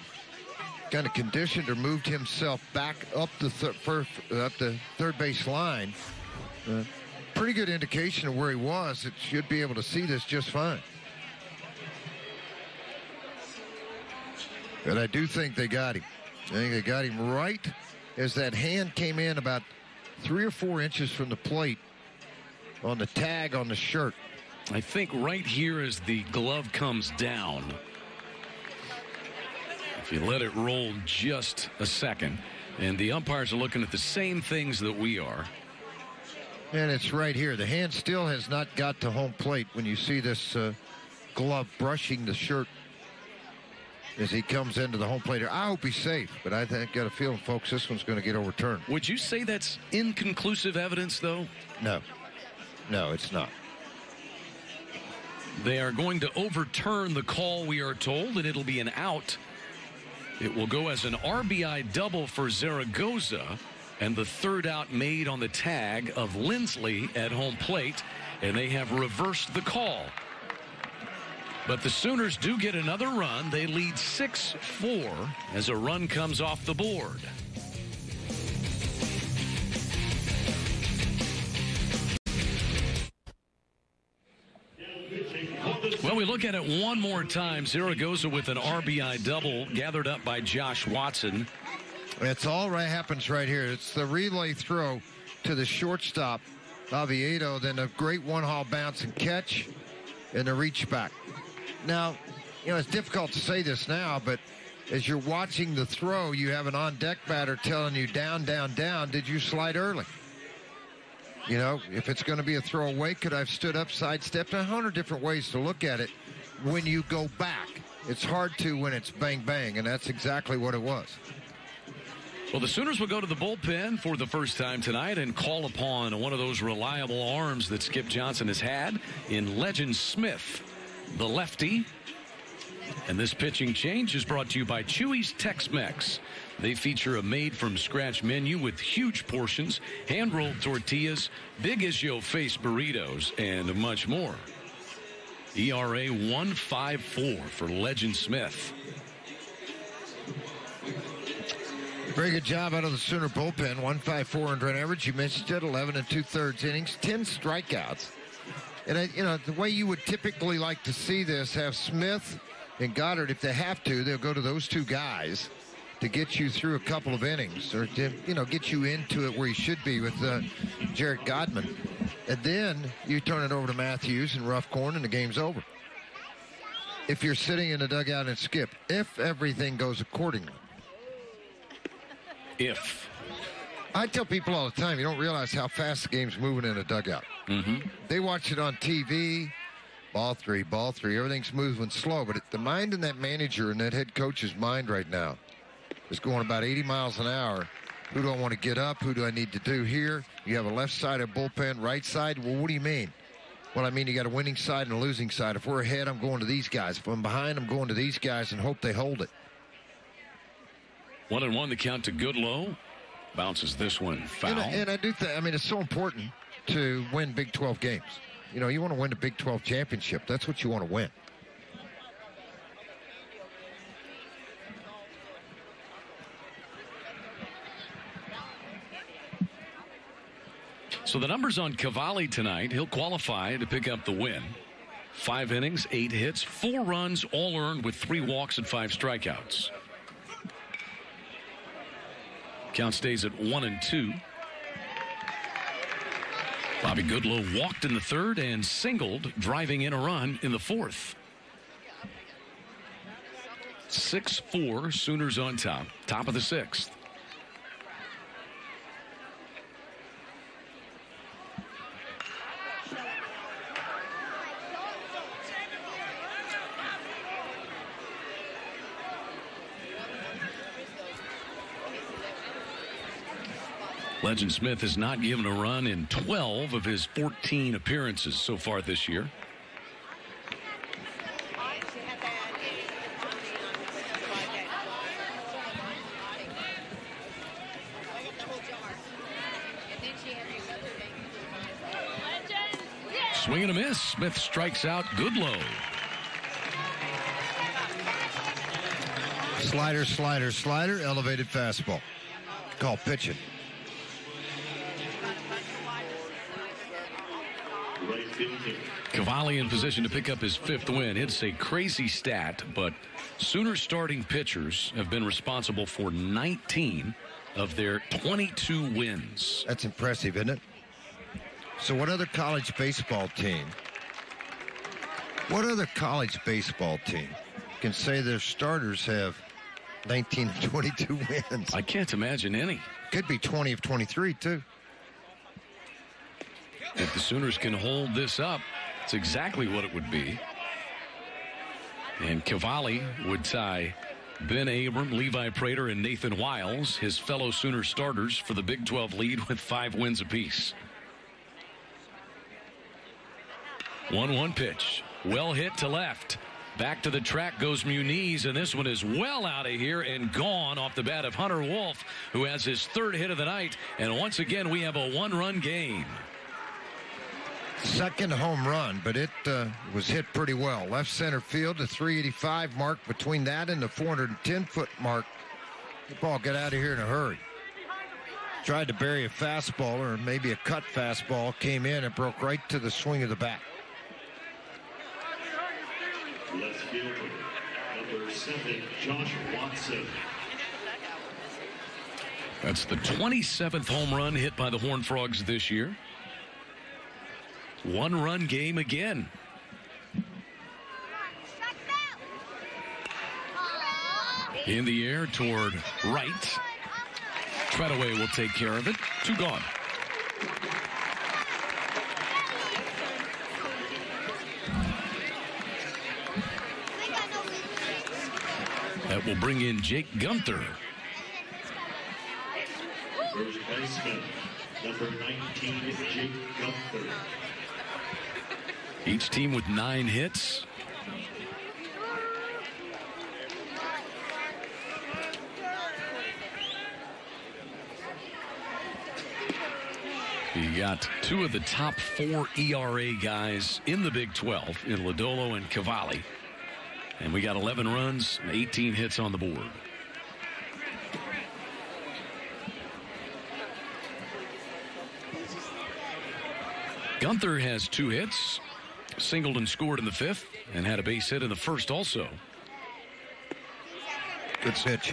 kind of conditioned or moved himself back up the third base line. Pretty good indication of where he was. It should be able to see this just fine. But I do think they got him. I think they got him right as that hand came in about 3 or 4 inches from the plate on the tag on the shirt. I think right here as the glove comes down. If you let it roll just a second, and the umpires are looking at the same things that we are. And it's right here. The hand still has not got to home plate when you see this glove brushing the shirt as he comes into the home plate. I hope he's safe, but I think, got a feeling, folks, this one's going to get overturned. Would you say that's inconclusive evidence, though? No. No, it's not. They are going to overturn the call, we are told, and it'll be an out. It will go as an RBI double for Zaragoza, and the third out made on the tag of Lindsley at home plate, and they have reversed the call. But the Sooners do get another run. They lead 6-4 as a run comes off the board. Well, we look at it one more time. Zaragoza with an RBI double gathered up by Josh Watson. It's all right, happens right here. It's the relay throw to the shortstop, Oviedo, then a great one-haul bounce and catch, and a reach back. Now, you know, it's difficult to say this now, but as you're watching the throw, you have an on-deck batter telling you down, down, down. Did you slide early? You know, if it's going to be a throwaway, could I have stood up, sidestepped? 100 different ways to look at it when you go back. It's hard to when it's bang, bang, and that's exactly what it was. Well, the Sooners will go to the bullpen for the first time tonight and call upon one of those reliable arms that Skip Johnson has had in Legend Smith, the lefty. And this pitching change is brought to you by Chewy's Tex-Mex. They feature a made-from-scratch menu with huge portions, hand-rolled tortillas, big-as-your-face burritos, and much more. ERA 1.54 for Legend Smith. Very good job out of the Sooner bullpen. 1.54 earned run average. You mentioned it. 11 2/3 innings. 10 strikeouts. And the way you would typically like to see this, have Smith and Goddard, if they have to, they'll go to those two guys to get you through a couple of innings, or to get you into it where you should be with Jarrett Godman. And then you turn it over to Matthews in rough corn, and the game's over. If you're sitting in the dugout and Skip, if everything goes accordingly. If. I tell people all the time, you don't realize how fast the game's moving in a dugout. They watch it on TV, ball three, everything's moving slow. But the mind in that manager and that head coach's mind right now is going about 80 miles an hour. Who do I want to get up? Who do I need to do here? You have a left side of bullpen, right side. Well, what do you mean? Well, I mean, you got a winning side and a losing side. If we're ahead, I'm going to these guys. If I'm behind, I'm going to these guys and hope they hold it. 1-1 the count to Goodlow. Bounces this one foul. And I do think, it's so important to win Big 12 games. You want to win the Big 12 championship. That's what you want to win. So the numbers on Cavalli tonight, he'll qualify to pick up the win. 5 innings, 8 hits, 4 runs, all earned with 3 walks and 5 strikeouts. Count stays at 1-2. Bobby Goodlow walked in the 3rd and singled, driving in a run in the 4th. 6-4, Sooners on top of the 6th. Legend Smith has not given a run in 12 of his 14 appearances so far this year. Swing and a miss. Smith strikes out Goodlow. Slider, elevated fastball. Call pitching. Cavalli in position to pick up his 5th win. It's a crazy stat, but Sooners starting pitchers have been responsible for 19 of their 22 wins. That's impressive, isn't it? So what other college baseball team can say their starters have 19 of 22 wins? I can't imagine any. Could be 20 of 23, too. If the Sooners can hold this up, it's exactly what it would be. And Cavalli would tie Ben Abram, Levi Prater, and Nathan Wiles, his fellow Sooner starters, for the Big 12 lead with 5 wins apiece. 1-1 pitch. Well hit to left. Back to the track goes Muniz, and this one is well out of here and gone off the bat of Hunter Wolf, who has his 3rd hit of the night. And once again, we have a 1-run game. Second home run, but it was hit pretty well. Left center field, the 385 mark. Between that and the 410-foot mark, the ball got out of here in a hurry. Tried to bury a fastball or maybe a cut fastball, came in and broke right to the swing of the bat. Left fielder, number 7, Josh Watson. That's the 27th home run hit by the Horned Frogs this year. 1-run game again. In the air toward right. Treadaway will take care of it. 2 gone. That will bring in Jake Gunther. First baseman, number 19, Jake Gunther. Each team with 9 hits. You got 2 of the top 4 ERA guys in the Big 12 in Lodolo and Cavalli. And we got 11 runs and 18 hits on the board. Gunther has 2 hits, singled and scored in the 5th, and had a base hit in the 1st also. Good pitch.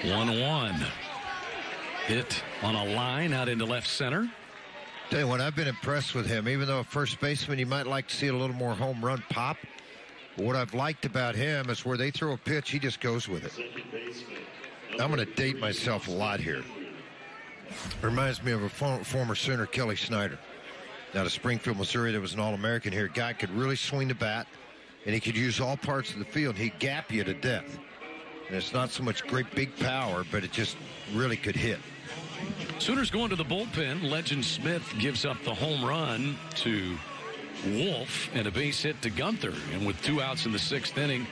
One hit on a line out into left center. Tell you what, I've been impressed with him. Even though a first baseman, you might like to see a little more home run pop. But what I've liked about him is where they throw a pitch, he just goes with it. I'm going to date myself a lot here. Reminds me of a former Sooner, Kelly Snyder. Out of Springfield, Missouri, that was an All-American here. Guy could really swing the bat, and he could use all parts of the field. He'd gap you to death. And it's not so much great big power, but it just really could hit. Sooners going to the bullpen. Legend Smith gives up the home run to Wolf and a base hit to Gunther. And with 2 outs in the 6th inning,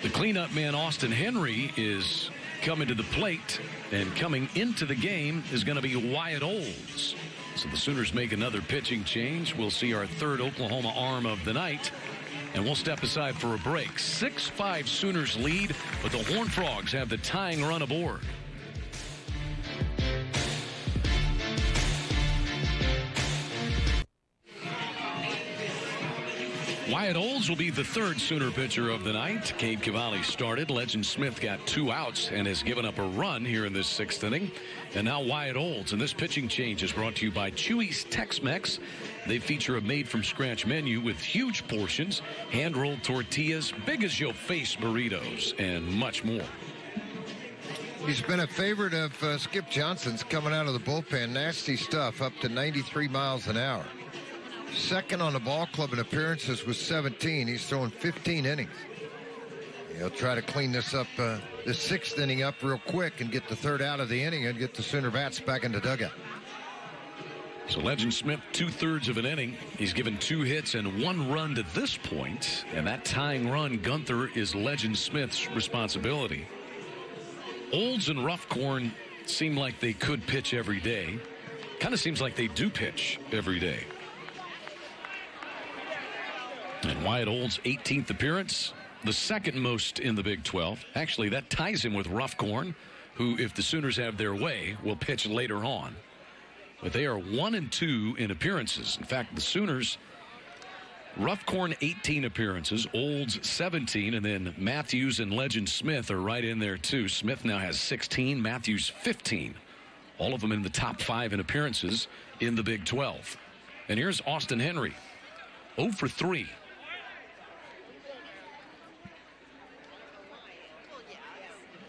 the cleanup man Austin Henry is coming to the plate. And coming into the game is going to be Wyatt Olds. So the Sooners make another pitching change. We'll see our 3rd Oklahoma arm of the night. And we'll step aside for a break. 6-5 Sooners lead, but the Horned Frogs have the tying run aboard. Wyatt Olds will be the 3rd Sooner pitcher of the night. Cade Cavalli started. Legend Smith got 2 outs and has given up a run here in this 6th inning. And now Wyatt Olds. And this pitching change is brought to you by Chewy's Tex-Mex. They feature a made-from-scratch menu with huge portions, hand-rolled tortillas, big as you'll face burritos, and much more. He's been a favorite of Skip Johnson's coming out of the bullpen. Nasty stuff, up to 93 miles an hour. 2nd on the ball club in appearances with 17. He's throwing 15 innings. He'll try to clean this up, this 6th inning up real quick and get the 3rd out of the inning and get the Sooner bats back in the dugout. So Legend Smith, 2/3 of an inning. He's given 2 hits and 1 run to this point. And that tying run, Gunther, is Legend Smith's responsibility. Olds and Ruffcorn seem like they could pitch every day. Kind of seems like they do pitch every day. And Wyatt Olds' 18th appearance, the 2nd most in the Big 12. Actually, that ties him with Ruffcorn, who, if the Sooners have their way, will pitch later on. But they are 1-2 in appearances. In fact, the Sooners, Ruffcorn 18 appearances, Olds 17, and then Matthews and Legend Smith are right in there too. Smith now has 16, Matthews 15. All of them in the top 5 in appearances in the Big 12. And here's Austin Henry, 0 for 3.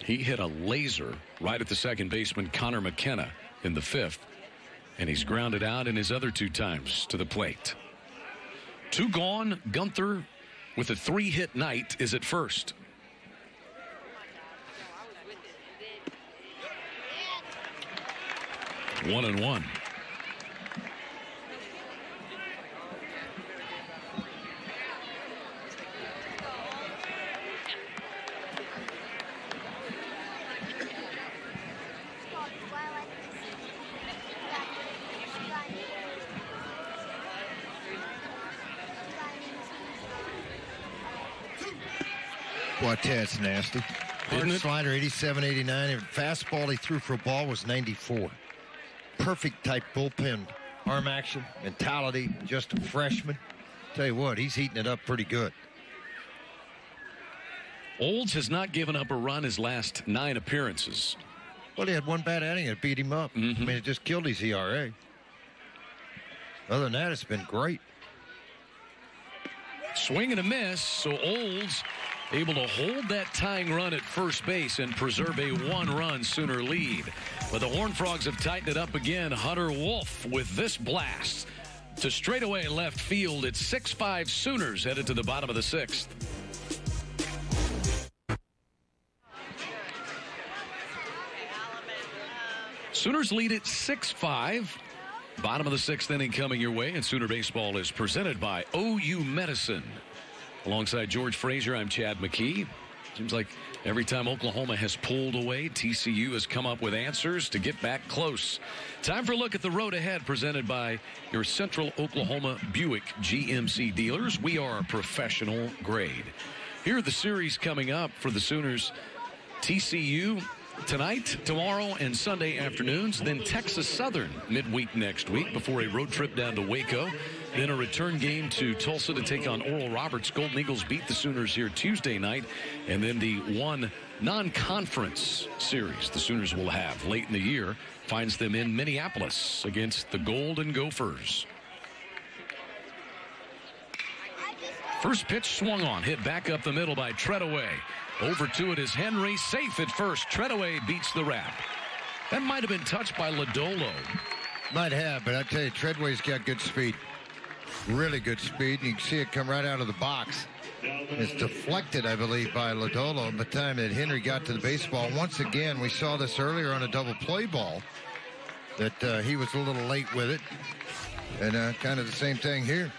He hit a laser right at the second baseman Connor McKenna in the 5th. And he's grounded out in his other 2 times to the plate. 2 gone. Gunther, with a 3-hit night, is at first. One and one. Boy, that's nasty. Hard slider, 87, 89. And fastball he threw for a ball was 94. Perfect type bullpen arm action, mentality, just a freshman. Tell you what, he's heating it up pretty good. Olds has not given up a run his last 9 appearances. Well, he had 1 bad inning and beat him up. I mean, it just killed his ERA. Other than that, it's been great. Swing and a miss, so Olds able to hold that tying run at first base and preserve a one-run Sooner lead. But the Horned Frogs have tightened it up again. Hunter Wolf with this blast to straightaway left field. It's 6-5 Sooners headed to the bottom of the sixth. Sooners lead at 6-5. Bottom of the sixth inning coming your way, and Sooner Baseball is presented by OU Medicine. Alongside George Frazier, I'm Chad McKee. Seems like every time Oklahoma has pulled away, TCU has come up with answers to get back close. Time for a look at the road ahead, presented by your Central Oklahoma Buick GMC dealers. We are professional grade. Here are the series coming up for the Sooners. TCU tonight, tomorrow, and Sunday afternoons. Then Texas Southern midweek next week before a road trip down to Waco. Then a return game to Tulsa to take on Oral Roberts. Golden Eagles beat the Sooners here Tuesday night. And then the one non-conference series the Sooners will have late in the year finds them in Minneapolis against the Golden Gophers. First pitch swung on, hit back up the middle by Treadaway. Over to it is Henry, safe at first. Treadaway beats the wrap. That might have been touched by Lodolo. Might have, but I tell you, Treadway's got good speed. Really good speed. You can see it come right out of the box. It's deflected, I believe, by Lodolo. By the time that Henry got to the baseball, once again, we saw this earlier on a double play ball, that he was a little late with it. And kind of the same thing here.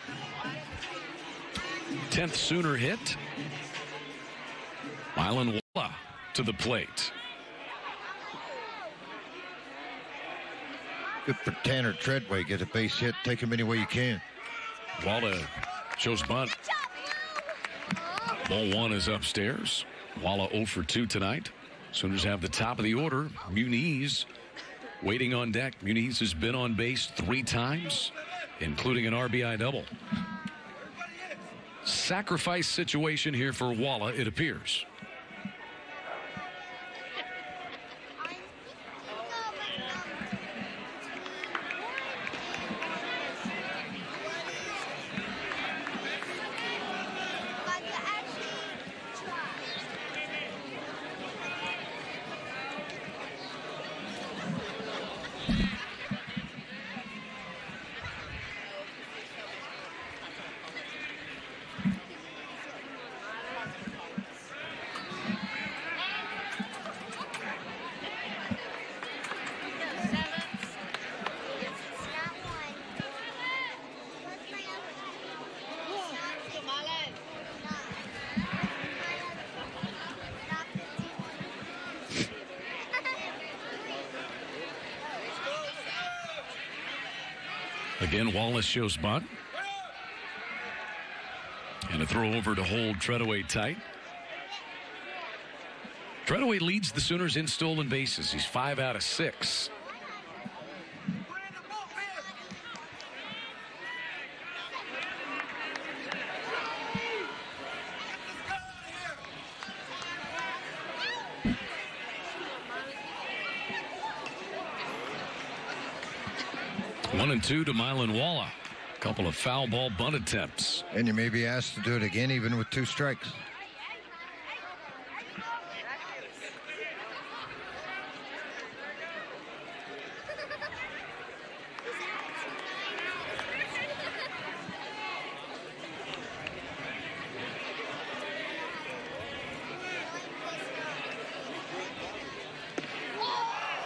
10th Sooner hit. Mylan Walla to the plate. Good for Tanner Treadway. Get a base hit. Take him any way you can. Walla shows bunt. Ball one is upstairs. Walla 0 for 2 tonight. Sooners have the top of the order. Muniz waiting on deck. Muniz has been on base 3 times, including an RBI double. Sacrifice situation here for Walla, it appears. Again, Wallace shows bunt. And a throw over to hold Treadaway tight. Treadaway leads the Sooners in stolen bases. He's 5 out of 6. One and 2 to Mylan Walla. A couple of foul ball bunt attempts. And you may be asked to do it again, even with 2 strikes.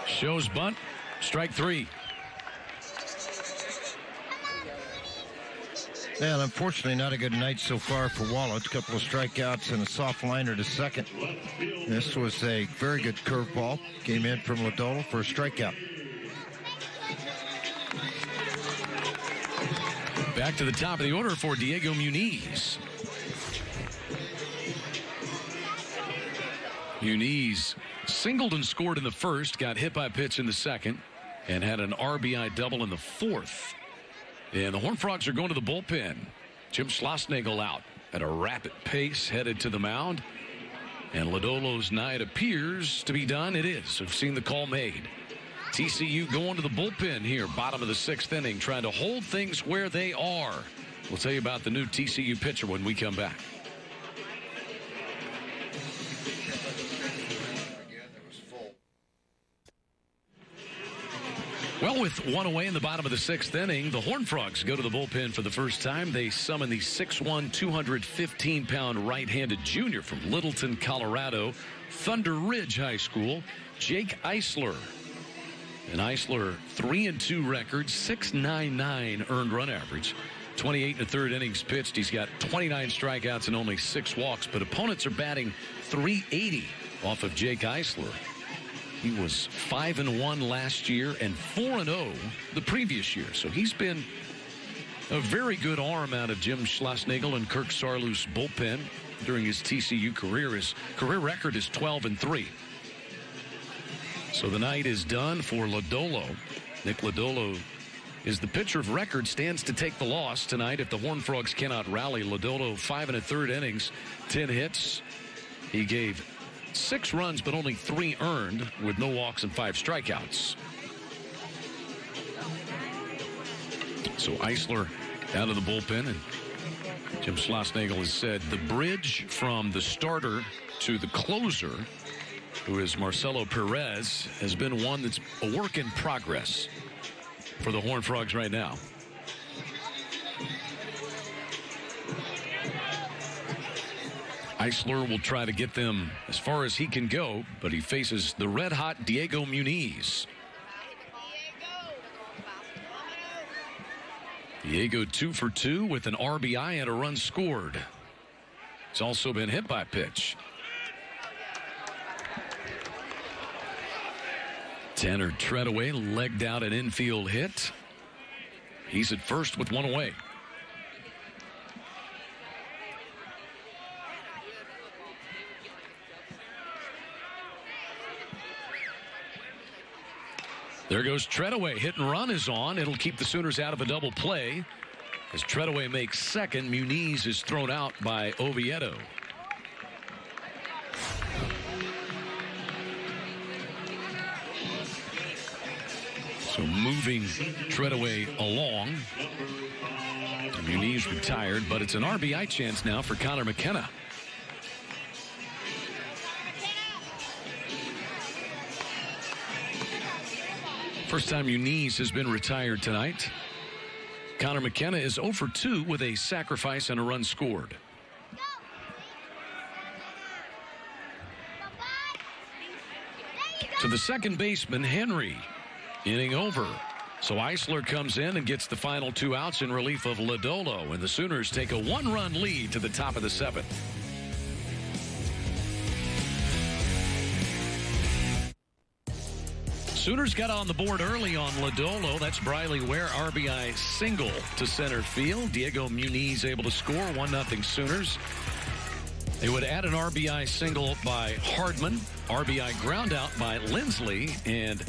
Shows bunt. Strike 3. Well, unfortunately, not a good night so far for Walla. A couple of strikeouts and a soft liner to second. This was a very good curveball. Came in from Lodolo for a strikeout. Back to the top of the order for Diego Muniz. Muniz singled and scored in the first, got hit by a pitch in the second, and had an RBI double in the fourth. And the Horned Frogs are going to the bullpen. Jim Schlossnagle out at a rapid pace, headed to the mound. And Lodolo's night appears to be done. It is. I've seen the call made. TCU going to the bullpen here, bottom of the 6th inning, trying to hold things where they are. We'll tell you about the new TCU pitcher when we come back. Well, with one away in the bottom of the sixth inning, the Horned Frogs go to the bullpen for the first time. They summon the 6'1", 215-pound right-handed junior from Littleton, Colorado, Thunder Ridge High School, Jake Eisler. And Eisler, 3-2 record, 6.99 earned run average, 28 1/3 innings pitched. He's got 29 strikeouts and only 6 walks, but opponents are batting .380 off of Jake Eisler. He was 5-1 last year and 4-0 the previous year. So he's been a very good arm out of Jim Schlossnagle and Kirk Sarloos bullpen during his TCU career. His career record is 12-3. So the night is done for Lodolo. Nick Lodolo is the pitcher of record, stands to take the loss tonight if the Horned Frogs cannot rally. Lodolo, 5 1/3 innings, 10 hits. He gave 6 runs, but only 3 earned with no walks and 5 strikeouts. So Eisler out of the bullpen, and Jim Schlossnagle has said the bridge from the starter to the closer, who is Marcelo Perez, has been one that's a work in progress for the Horned Frogs right now. Eisler will try to get them as far as he can go, but he faces the red-hot Diego Muniz. Diego 2 for 2 with an RBI and a run scored. He's also been hit by a pitch. Tanner Treadaway legged out an infield hit. He's at first with 1 away. There goes Treadaway. Hit and run is on. It'll keep the Sooners out of a double play. As Treadaway makes second, Muniz is thrown out by Oviedo. So moving Treadaway along. Muniz retired, but it's an RBI chance now for Connor McKenna. First time Muniz has been retired tonight. Connor McKenna is 0 for 2 with a sacrifice and a run scored. To the second baseman, Henry. Inning over. So Eisler comes in and gets the final 2 outs in relief of Lodolo, and the Sooners take a 1-run lead to the top of the 7th. Sooners got on the board early on Lodolo. That's Briley Ware, RBI single to center field. Diego Muniz able to score, 1-0 Sooners. They would add an RBI single by Hardman, RBI ground out by Lindsley, and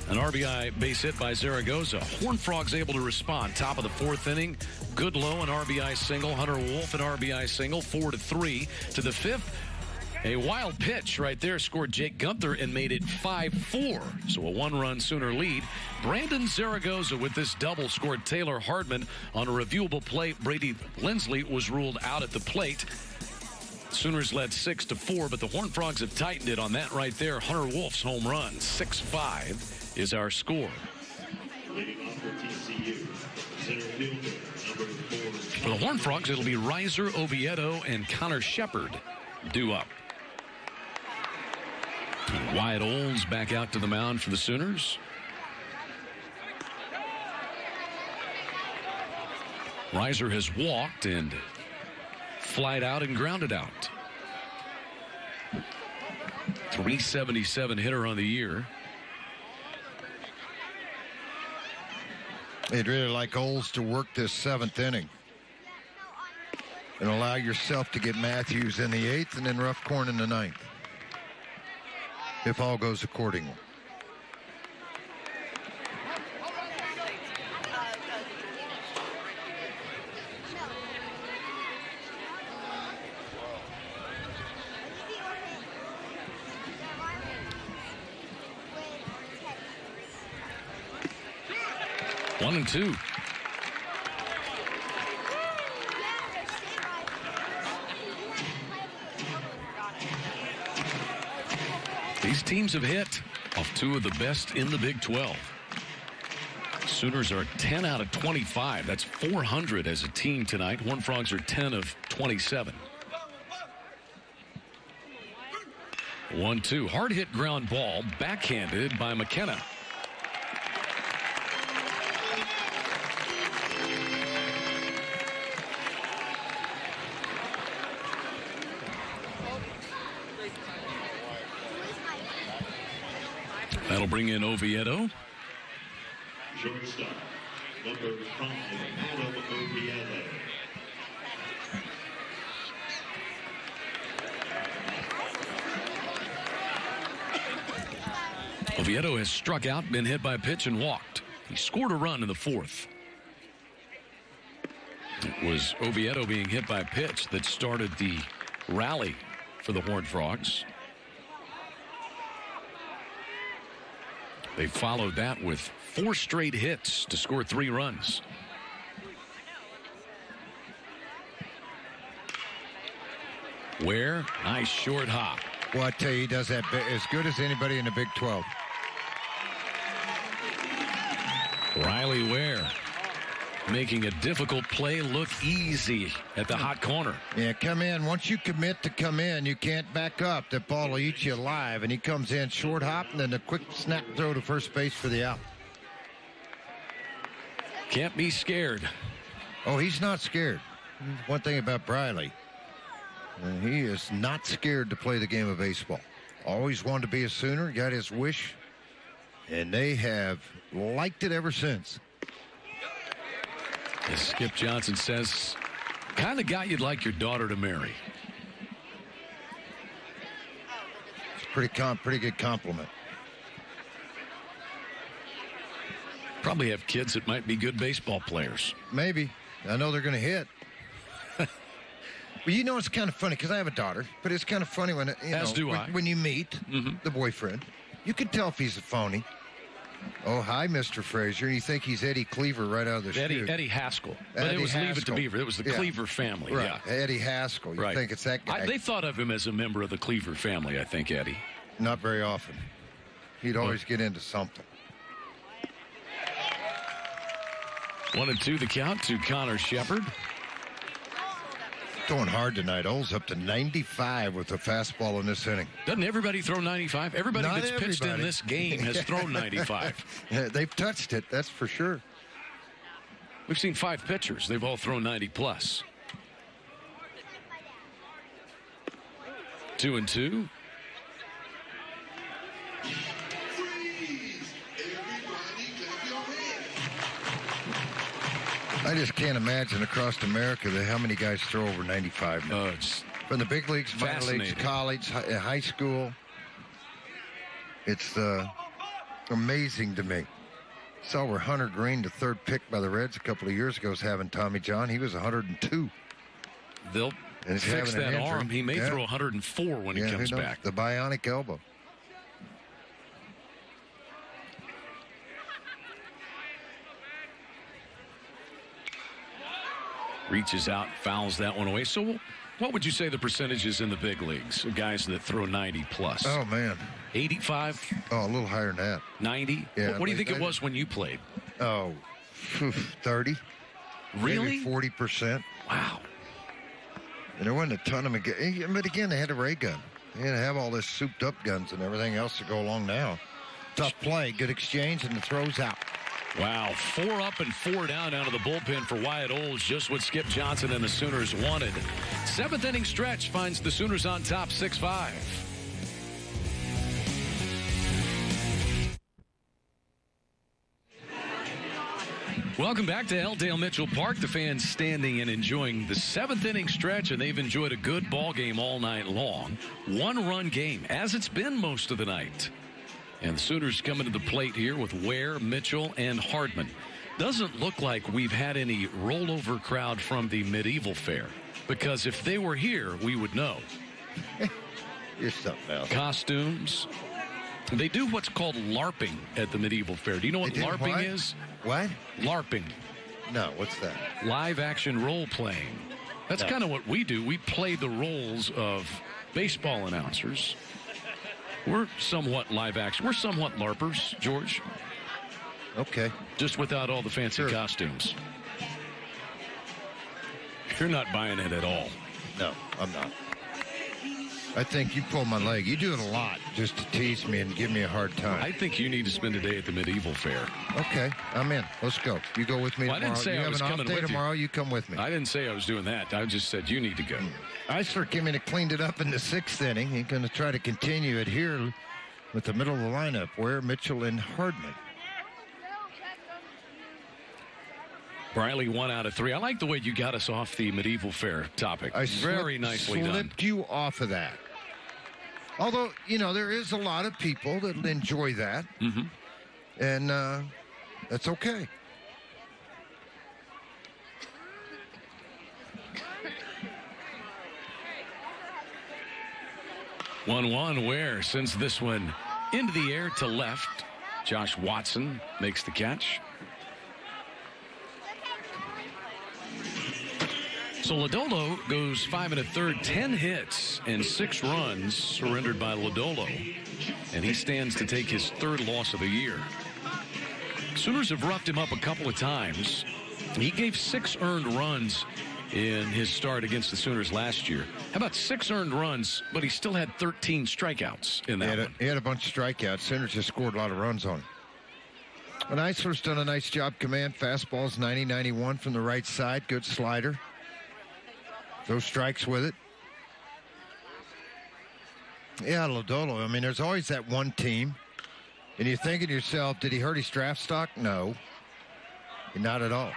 an RBI base hit by Zaragoza. Horned Frogs able to respond. Top of the 4th inning. Goodlow, an RBI single. Hunter Wolf, an RBI single. 4-3 to the 5th. A wild pitch right there scored Jake Gunther and made it 5-4. So a 1-run Sooner lead. Brandon Zaragoza with this double scored Taylor Hardman on a reviewable play. Brady Lindsley was ruled out at the plate. Sooners led 6-4, but the Horned Frogs have tightened it on that right there. Hunter Wolf's home run. 6-5 is our score. Leading off for TCU, center fielder, number 4. For the Horned Frogs, it'll be Reiser, Oviedo, and Connor Shepard due up. Wyatt Olds back out to the mound for the Sooners. Reiser has walked and flied out and grounded out. 377 hitter on the year. They'd really like Olds to work this 7th inning and allow yourself to get Matthews in the 8th and then Ruffcorn in the 9th, if all goes accordingly. One and two. These teams have hit off 2 of the best in the Big 12. Sooners are 10 out of 25. That's 400 as a team tonight. Horned Frogs are 10 of 27. 1-2. Hard hit ground ball. Backhanded by McKenna. That'll bring in Oviedo. Shortstop, number 5, Adam Oviedo. Oviedo has struck out, been hit by a pitch, and walked. He scored a run in the 4th. It was Oviedo being hit by a pitch that started the rally for the Horned Frogs. They followed that with 4 straight hits to score 3 runs. Ware, nice short hop. Well, I tell you, he does that as good as anybody in the Big 12. Riley Ware making a difficult play look easy at the hot corner. Yeah, come in. Once you commit to come in, you can't back up. That ball will eat you alive. And he comes in short hop and then a quick snap throw to first base for the out. Can't be scared. Oh, he's not scared. One thing about Briley, he is not scared to play the game of baseball. Always wanted to be a Sooner, got his wish, and they have liked it ever since. As Skip Johnson says, kind of guy you'd like your daughter to marry. It's pretty good compliment. Probably have kids that might be good baseball players. Maybe. I know they're going to hit. Well, you know, it's kind of funny because I have a daughter, but it's kind of funny when when you meet the boyfriend, you can tell if he's a phony. Oh, hi, Mr. Frazier. And you think he's Eddie Cleaver right out of the chute. Eddie Haskell. But it was Leave It to Beaver. It was the Cleaver family. Right. Yeah. Eddie Haskell. You think it's that guy. They thought of him as a member of the Cleaver family, I think, Eddie. Not very often. He'd always get into something. 1-2 the count to Connor Shepard. Throwing hard tonight. Oles up to 95 with a fastball in this inning. Doesn't everybody throw 95? Everybody that's pitched in this game has thrown 95. Yeah, they've touched it, that's for sure. We've seen 5 pitchers. They've all thrown 90 plus. 2-2. I just can't imagine across America how many guys throw over 95 now. From the big leagues, minor leagues, college, high school. It's amazing to me. Saw where Hunter Green, the 3rd pick by the Reds a couple of years ago, was having Tommy John. He was 102. They'll fix that arm. He may throw 104 when he comes back. The bionic elbow. Reaches out, fouls that one away. So what would you say the percentages in the big leagues of guys that throw 90 plus? Oh, man. 85? Oh, a little higher than that. 90? Yeah. What do you think it was when you played? Oh, 30. Really? Maybe 40%. Wow. And there wasn't a ton of them. But again, they had a ray gun. They had to have all this souped up guns and everything else to go along now. Tough play, good exchange, and the throw's out. Wow, 4 up and 4 down out of the bullpen for Wyatt Oles, just what Skip Johnson and the Sooners wanted. 7th inning stretch finds the Sooners on top 6-5. Welcome back to Elldale Mitchell Park. The fans standing and enjoying the 7th inning stretch, and they've enjoyed a good ball game all night long. 1-run game, as it's been most of the night. And the Sooners coming to the plate here with Ware, Mitchell, and Hardman. Doesn't look like we've had any rollover crowd from the medieval fair, because if they were here, we would know. You're something else. Costumes. They do what's called LARPing at the medieval fair. Do you know what LARPing is? What? LARPing. No, what's that? Live action role playing. That's kind of what we do. We play the roles of baseball announcers. We're somewhat live action. We're somewhat LARPers, George. Okay. Just without all the fancy costumes. You're not buying it at all. No, I'm not. I think you pull my leg. You do it a lot just to tease me and give me a hard time. I think you need to spend a day at the medieval fair. Okay, I'm in. Let's go. You go with me tomorrow. I didn't say you I have was an off coming day with tomorrow. You come with me. I didn't say I was doing that. I just said you need to go. Eisler came in and cleaned it up in the 6th inning. He's going to try to continue it here with the middle of the lineup, Ware, Mitchell, and Hardman. Briley 1 out of 3. I like the way you got us off the medieval fair topic. Very nicely done. Slipped you off of that. Although, you know, there is a lot of people that enjoy that. Mm-hmm. And that's okay. One Ware sends this one into the air to left. Josh Watson makes the catch. So Lodolo goes 5 1/3, 10 hits and 6 runs surrendered by Lodolo, and he stands to take his 3rd loss of the year. Sooners have roughed him up a couple of times. He gave 6 earned runs in his start against the Sooners last year. How about 6 earned runs, but he still had 13 strikeouts in that one. He had a bunch of strikeouts. Sooners just scored a lot of runs on him. And Eisler's done a nice job. Command fastballs 90-91 from the right side. Good slider. Those strikes with it. Yeah, Lodolo. I mean, there's always that one team. And you're thinking to yourself, did he hurt his draft stock? No. Not at all.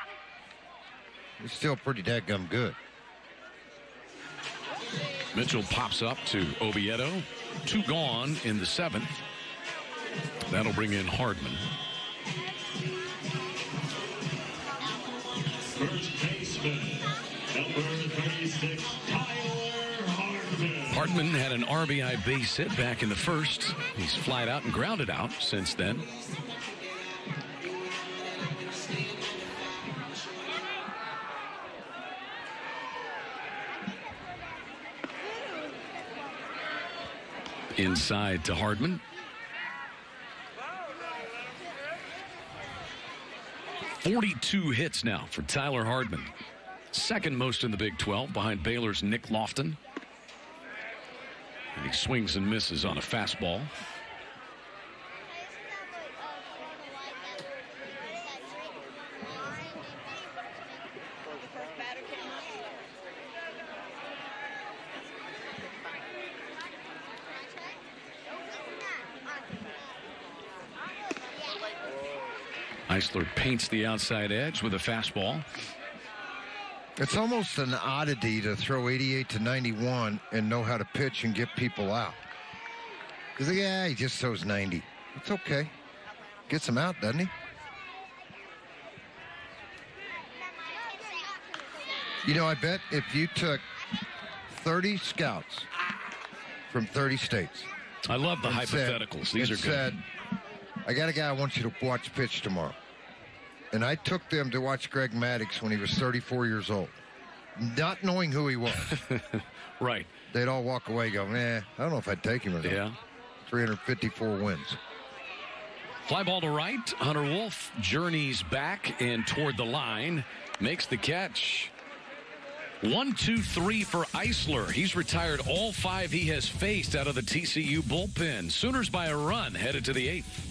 He's still pretty dadgum good. Mitchell pops up to Oviedo. 2 gone in the 7th. That'll bring in Hardman. First baseman, number 36, Tyler Hardman. Hardman had an RBI base hit back in the 1st. He's flied out and grounded out since then. Inside to Hardman. .42 hits now for Tyler Hardman. 2nd most in the Big 12 behind Baylor's Nick Lofton. And he swings and misses on a fastball. Eisler paints the outside edge with a fastball. It's almost an oddity to throw 88-91 and know how to pitch and get people out. Because, yeah, he just throws 90. It's okay. Gets him out, doesn't he? You know, I bet if you took 30 scouts from 30 states. I love the hypotheticals. These are good. Said, I got a guy I want you to watch pitch tomorrow. And I took them to watch Greg Maddux when he was 34 years old, not knowing who he was. Right. They'd all walk away going, I don't know if I'd take him or not. Yeah. 354 wins. Fly ball to right. Hunter Wolf journeys back and toward the line. Makes the catch. 1, 2, 3 for Eisler. He's retired all 5 he has faced out of the TCU bullpen. Sooners by a run headed to the 8th.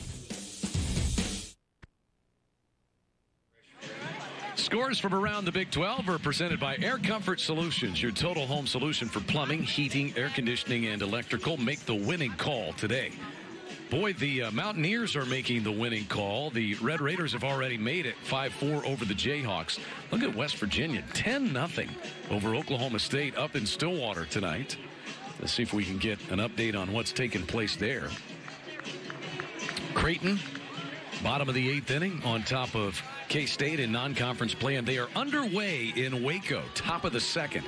Scores from around the Big 12 are presented by Air Comfort Solutions, your total home solution for plumbing, heating, air conditioning, and electrical. Make the winning call today. Boy, the Mountaineers are making the winning call. The Red Raiders have already made it 5-4 over the Jayhawks. Look at West Virginia, 10-0 over Oklahoma State up in Stillwater tonight. Let's see if we can get an update on what's taking place there. Creighton, bottom of the 8th inning, on top of K-State in non-conference play, and they are underway in Waco, top of the 2nd,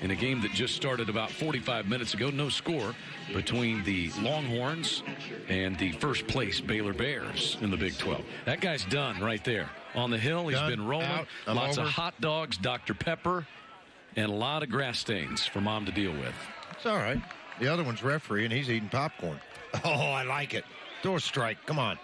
in a game that just started about 45 minutes ago. No score between the Longhorns and the first place Baylor Bears in the Big 12. That guy's done right there. On the hill, he's been rolling. Lots of hot dogs, Dr. Pepper, and a lot of grass stains for Mom to deal with. It's all right. The other one's referee, and he's eating popcorn. Oh, I like it. Throw a strike. Come on.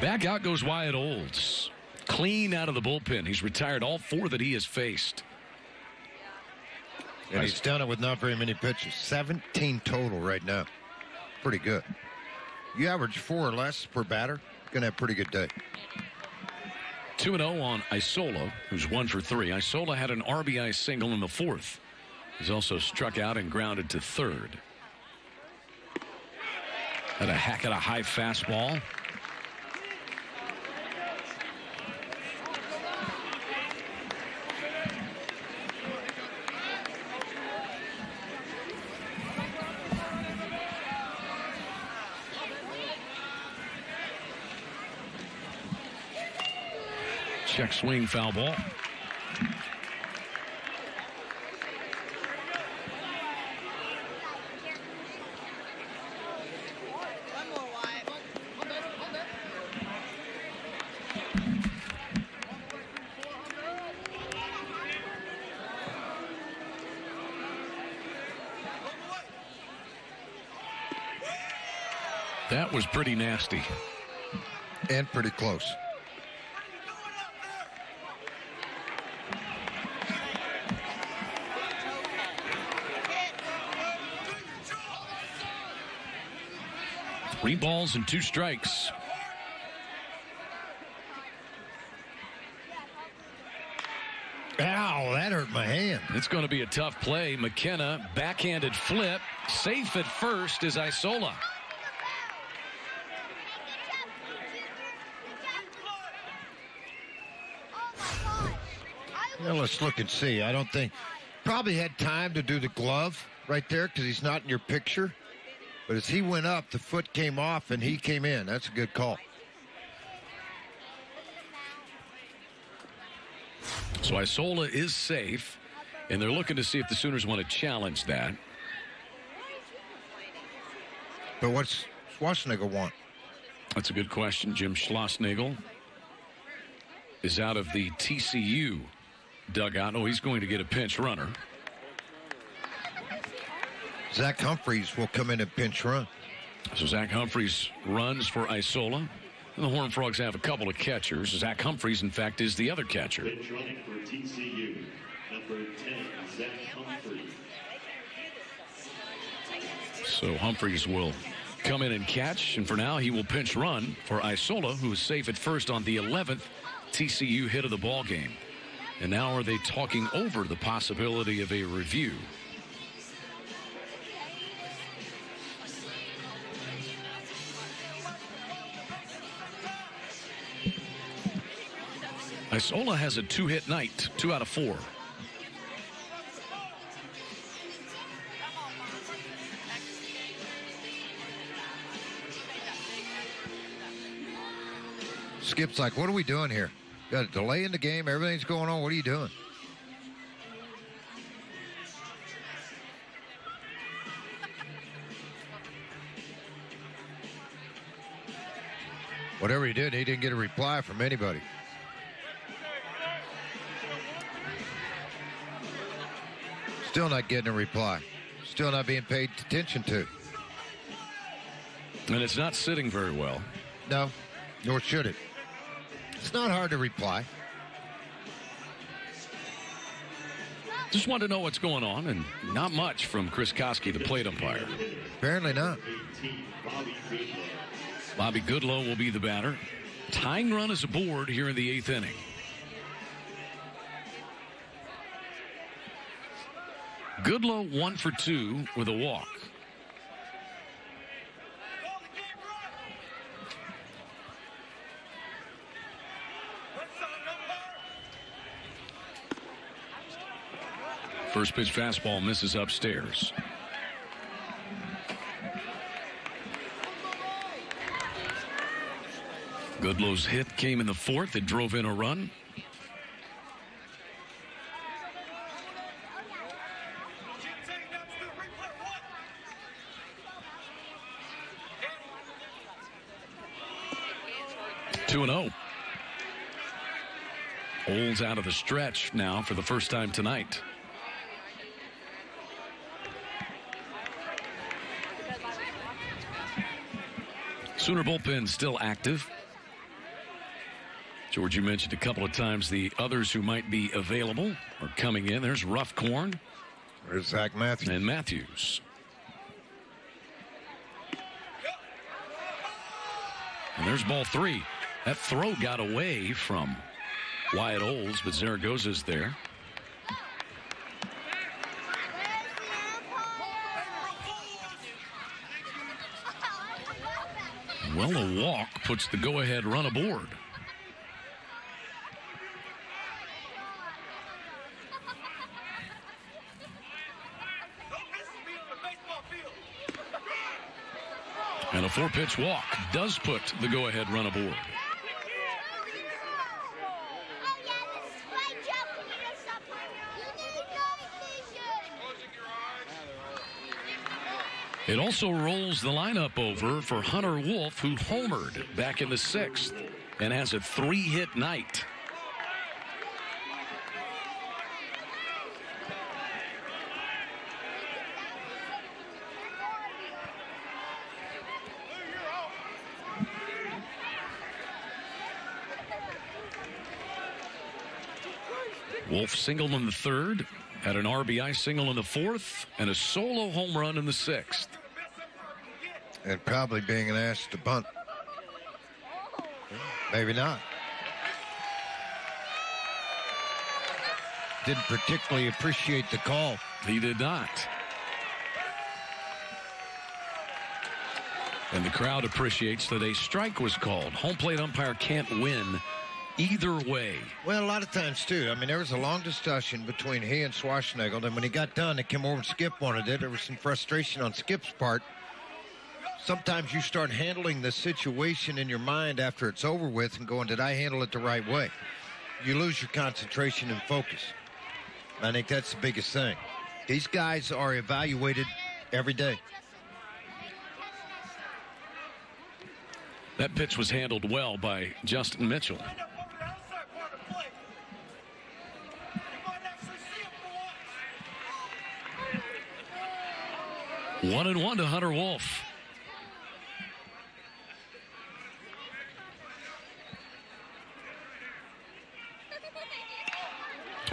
Back out goes Wyatt Olds. Clean out of the bullpen. He's retired all 4 that he has faced. And he's done it with not very many pitches. 17 total right now. Pretty good. You average 4 or less per batter, you're going to have a pretty good day. 2-0 on Isola, who's 1 for 3. Isola had an RBI single in the 4th. He's also struck out and grounded to 3rd. Had a hack at a high fastball. Check swing, foul ball. That was pretty nasty. And pretty close. Three balls and 2 strikes. Ow, that hurt my hand. It's going to be a tough play. McKenna, backhanded flip. Safe at first is Isola. Well, let's look and see. I don't think. Probably had time to do the glove right there because he's not in your picture. But as he went up, the foot came off and he came in. That's a good call. So Isola is safe, and they're looking to see if the Sooners want to challenge that. But what's Schwarzenegger want? That's a good question. Jim Schlossnagle is out of the TCU dugout. Oh, he's going to get a pinch runner. Zach Humphreys will come in and pinch run. So Zach Humphreys runs for Isola. And the Horned Frogs have a couple of catchers. Zach Humphreys, in fact, is the other catcher. Pinch running for TCU, number 10, Zach Humphreys. So Humphreys will come in and catch, and for now he will pinch run for Isola, who is safe at first on the 11th TCU hit of the ball game. And now are they talking over the possibility of a review? Isola has a 2-hit night, 2 out of 4. Skip's like, what are we doing here? Got a delay in the game. Everything's going on. What are you doing? Whatever he did, he didn't get a reply from anybody. Still not getting a reply. Still not being paid attention to. And it's not sitting very well. No, nor should it. It's not hard to reply. Just wanted to know what's going on, and not much from Chris Koski, the plate umpire. Apparently not. 18, Bobby Goodlow. Bobby Goodlow will be the batter. Tying run is aboard here in the 8th inning. Goodlow 1 for 2 with a walk. First pitch fastball misses upstairs. Goodlow's hit came in the 4th. It drove in a run. Two and 0. Olds out of the stretch now for the first time tonight. Sooner bullpen still active. George, you mentioned a couple of times the others who might be available are coming in. There's Ruffcorn. There's Zach Matthews. And Matthews. And there's ball 3. That throw got away from Wyatt Olds, but Zaragoza's there. Well, a walk puts the go-ahead run aboard. And a 4-pitch walk does put the go-ahead run aboard. It also rolls the lineup over for Hunter Wolf, who homered back in the 6th and has a 3-hit night. Wolf singled in the 3rd, had an RBI single in the 4th, and a solo home run in the 6th. And probably being asked to bunt. Maybe not. Didn't particularly appreciate the call. He did not. And the crowd appreciates that a strike was called. Home plate umpire can't win either way. Well, a lot of times, too. I mean, there was a long discussion between he and Schwarzenegger, and when he got done, they came over and Skip wanted it. There was some frustration on Skip's part. Sometimes you start handling the situation in your mind after it's over with and going, did I handle it the right way? You lose your concentration and focus. I think that's the biggest thing. These guys are evaluated every day. That pitch was handled well by Justin Mitchell. 1-1 to Hunter Wolf.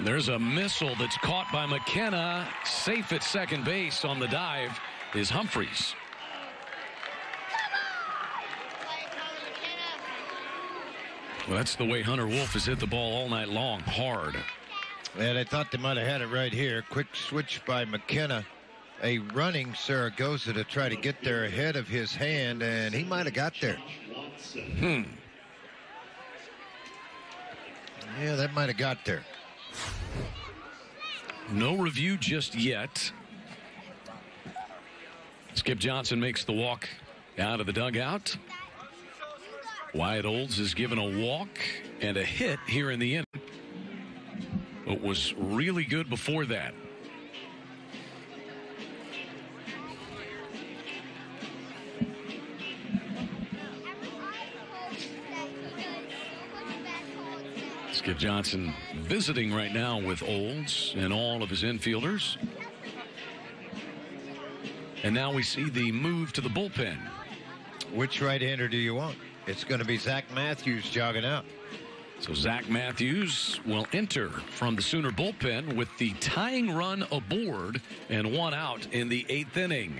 There's a missile that's caught by McKenna. Safe at second base on the dive is Humphreys. Well, that's the way Hunter Wolf has hit the ball all night long, hard. And I thought they might have had it right here. Quick switch by McKenna. A running Zaragoza to try to get there ahead of his hand, and he might have got there. Yeah, that might have got there. No review just yet. Skip Johnson makes the walk out of the dugout. Wyatt Olds is given a walk and a hit here in the inning. It was really good before that. Skip Johnson visiting right now with Olds and all of his infielders. And now we see the move to the bullpen. Which right-hander do you want? It's going to be Zach Matthews jogging out. So Zach Matthews will enter from the Sooner bullpen with the tying run aboard and 1 out in the 8th inning.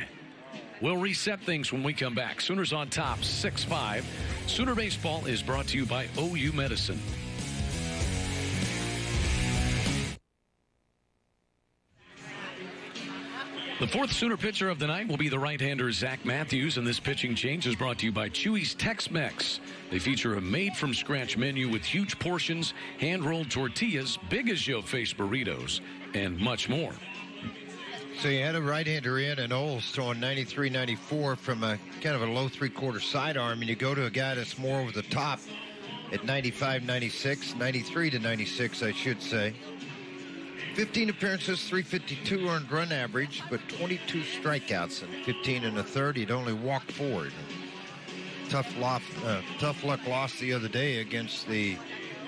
We'll reset things when we come back. Sooners on top, 6-5. Sooner Baseball is brought to you by OU Medicine. The 4th Sooner pitcher of the night will be the right-hander Zach Matthews, and this pitching change is brought to you by Chewy's Tex-Mex. They feature a made-from-scratch menu with huge portions, hand-rolled tortillas, big as your face burritos, and much more. So you had a right-hander in, and Olds throwing 93-94 from a kind of a low three-quarter sidearm, and you go to a guy that's more over the top at 95-96, 93-96, I should say. 15 appearances, 352 earned run average, but 22 strikeouts and 15 in the 3rd. He'd only walked 4. Tough luck loss the other day against the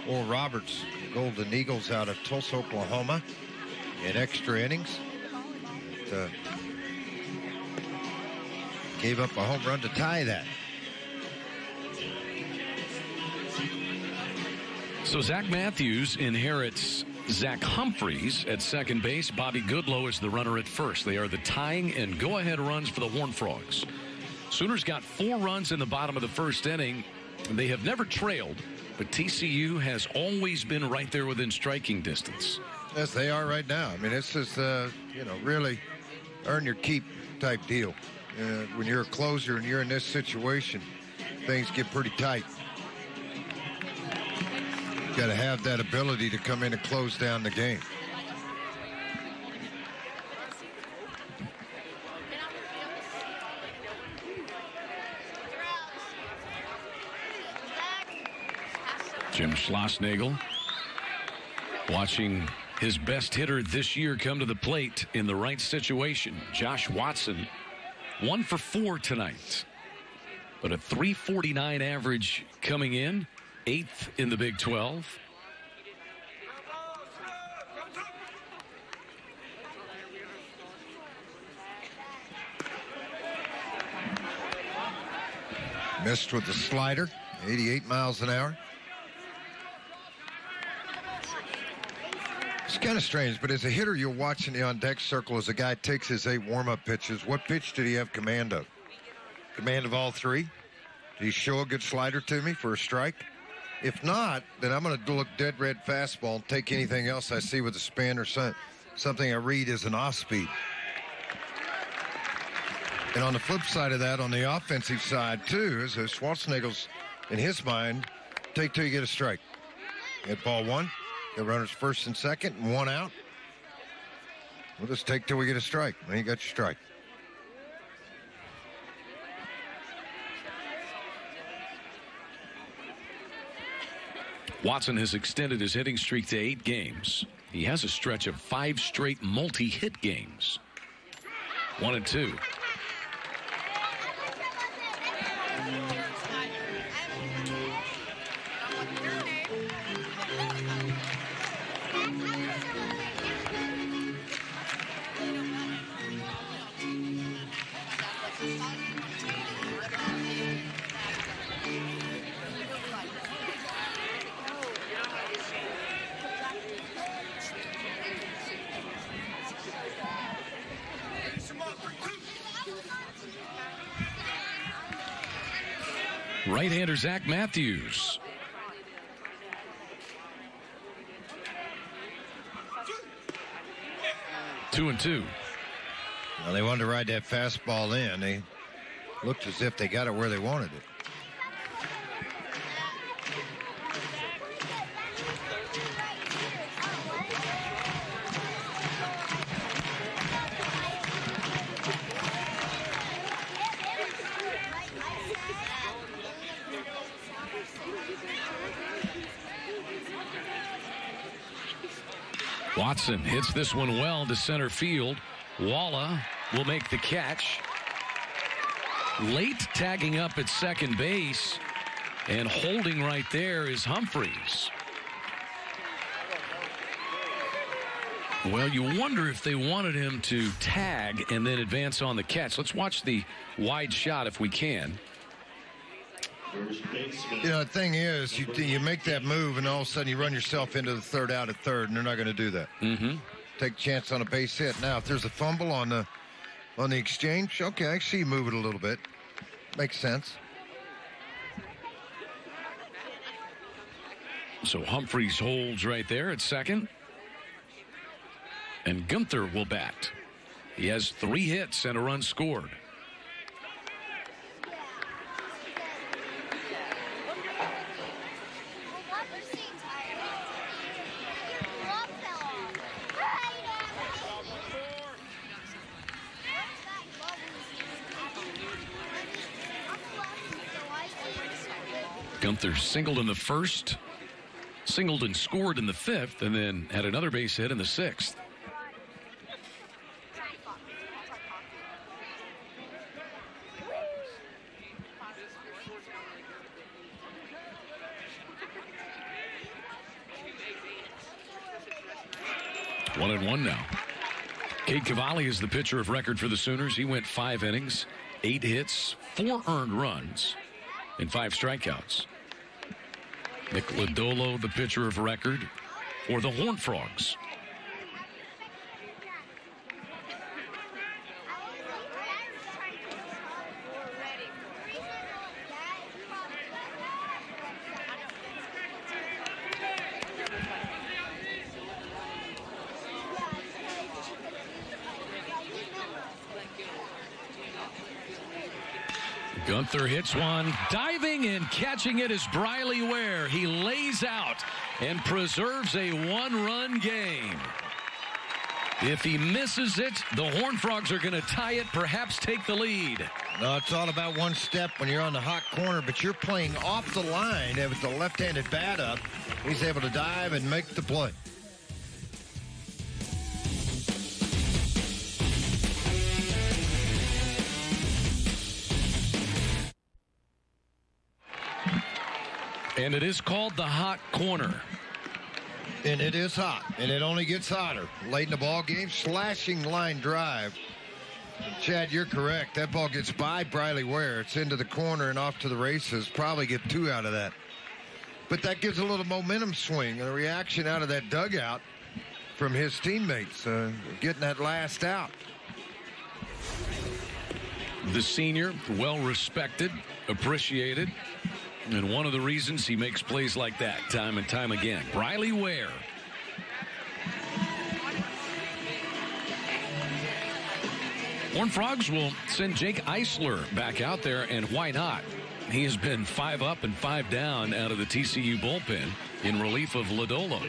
Oral Roberts Golden Eagles out of Tulsa, Oklahoma in extra innings. Gave up a home run to tie that. So Zach Matthews inherits Zach Humphreys at second base. Bobby Goodlow is the runner at first. They are the tying and go-ahead runs for the Horned Frogs. Sooners got 4 runs in the bottom of the first inning. They have never trailed, but TCU has always been right there within striking distance. Yes, they are right now. I mean, this is, really earn your keep type deal. When you're a closer and you're in this situation, things get pretty tight. Got to have that ability to come in and close down the game. Jim Schlossnagle watching his best hitter this year come to the plate in the right situation. Josh Watson, 1 for 4 tonight, but a .349 average coming in. 8th in the Big 12. Missed with the slider, 88 miles an hour. It's kind of strange, but as a hitter, you're watching the on-deck circle as a guy takes his 8 warm-up pitches. What pitch did he have command of? Command of all 3? Did he show a good slider to me for a strike? If not, then I'm going to look dead red fastball and take anything else I see with a spin or something I read as an off-speed. And on the flip side of that, on the offensive side, too, is Schwarzenegger's, in his mind, take 2, you get a strike. Hit ball 1, the runners first and second, and 1 out. We'll just take till we get a strike. Then you got your strike. Watson has extended his hitting streak to 8 games. He has a stretch of 5 straight multi-hit games. 1-2. Right-hander Zach Matthews. Two and two. Well, they wanted to ride that fastball in. They looked as if they got it where they wanted it. Watson hits this one well to center field. Walla will make the catch. Late tagging up at second base, and holding right there is Humphreys. Well, you wonder if they wanted him to tag and then advance on the catch. Let's watch the wide shot if we can. You know, the thing is, you make that move, and all of a sudden you run yourself into the third out at third, and they're not going to do that. Take a chance on a base hit. Now, if there's a fumble on the exchange, okay, I see you move it a little bit. Makes sense. So Humphreys holds right there at second. And Gunther will bat. He has 3 hits and a run scored. Gunther singled in the first, singled and scored in the 5th, and then had another base hit in the 6th. One and one now. Cade Cavalli is the pitcher of record for the Sooners. He went 5 innings, 8 hits, 4 earned runs, and 5 strikeouts. Nick Lodolo, the pitcher of record for the Horned Frogs. Gunther hits one. Diving and catching it is Briley Ware. He lays out and preserves a one-run game. If he misses it, the Horned Frogs are going to tie it, perhaps take the lead. No, it's all about one step when you're on the hot corner, but you're playing off the line with the left-handed bat up. He's able to dive and make the play. And it is called the hot corner. And it is hot, and it only gets hotter. Late in the ball game, slashing line drive. And Chad, you're correct. That ball gets by Briley Ware. It's into the corner and off to the races. Probably get 2 out of that. But that gives a little momentum swing and a reaction out of that dugout from his teammates, getting that last out. The senior, well respected, appreciated. And one of the reasons he makes plays like that time and time again. Briley Ware. Horned Frogs will send Jake Eisler back out there, and why not? He has been 5 up and 5 down out of the TCU bullpen in relief of Lodolo.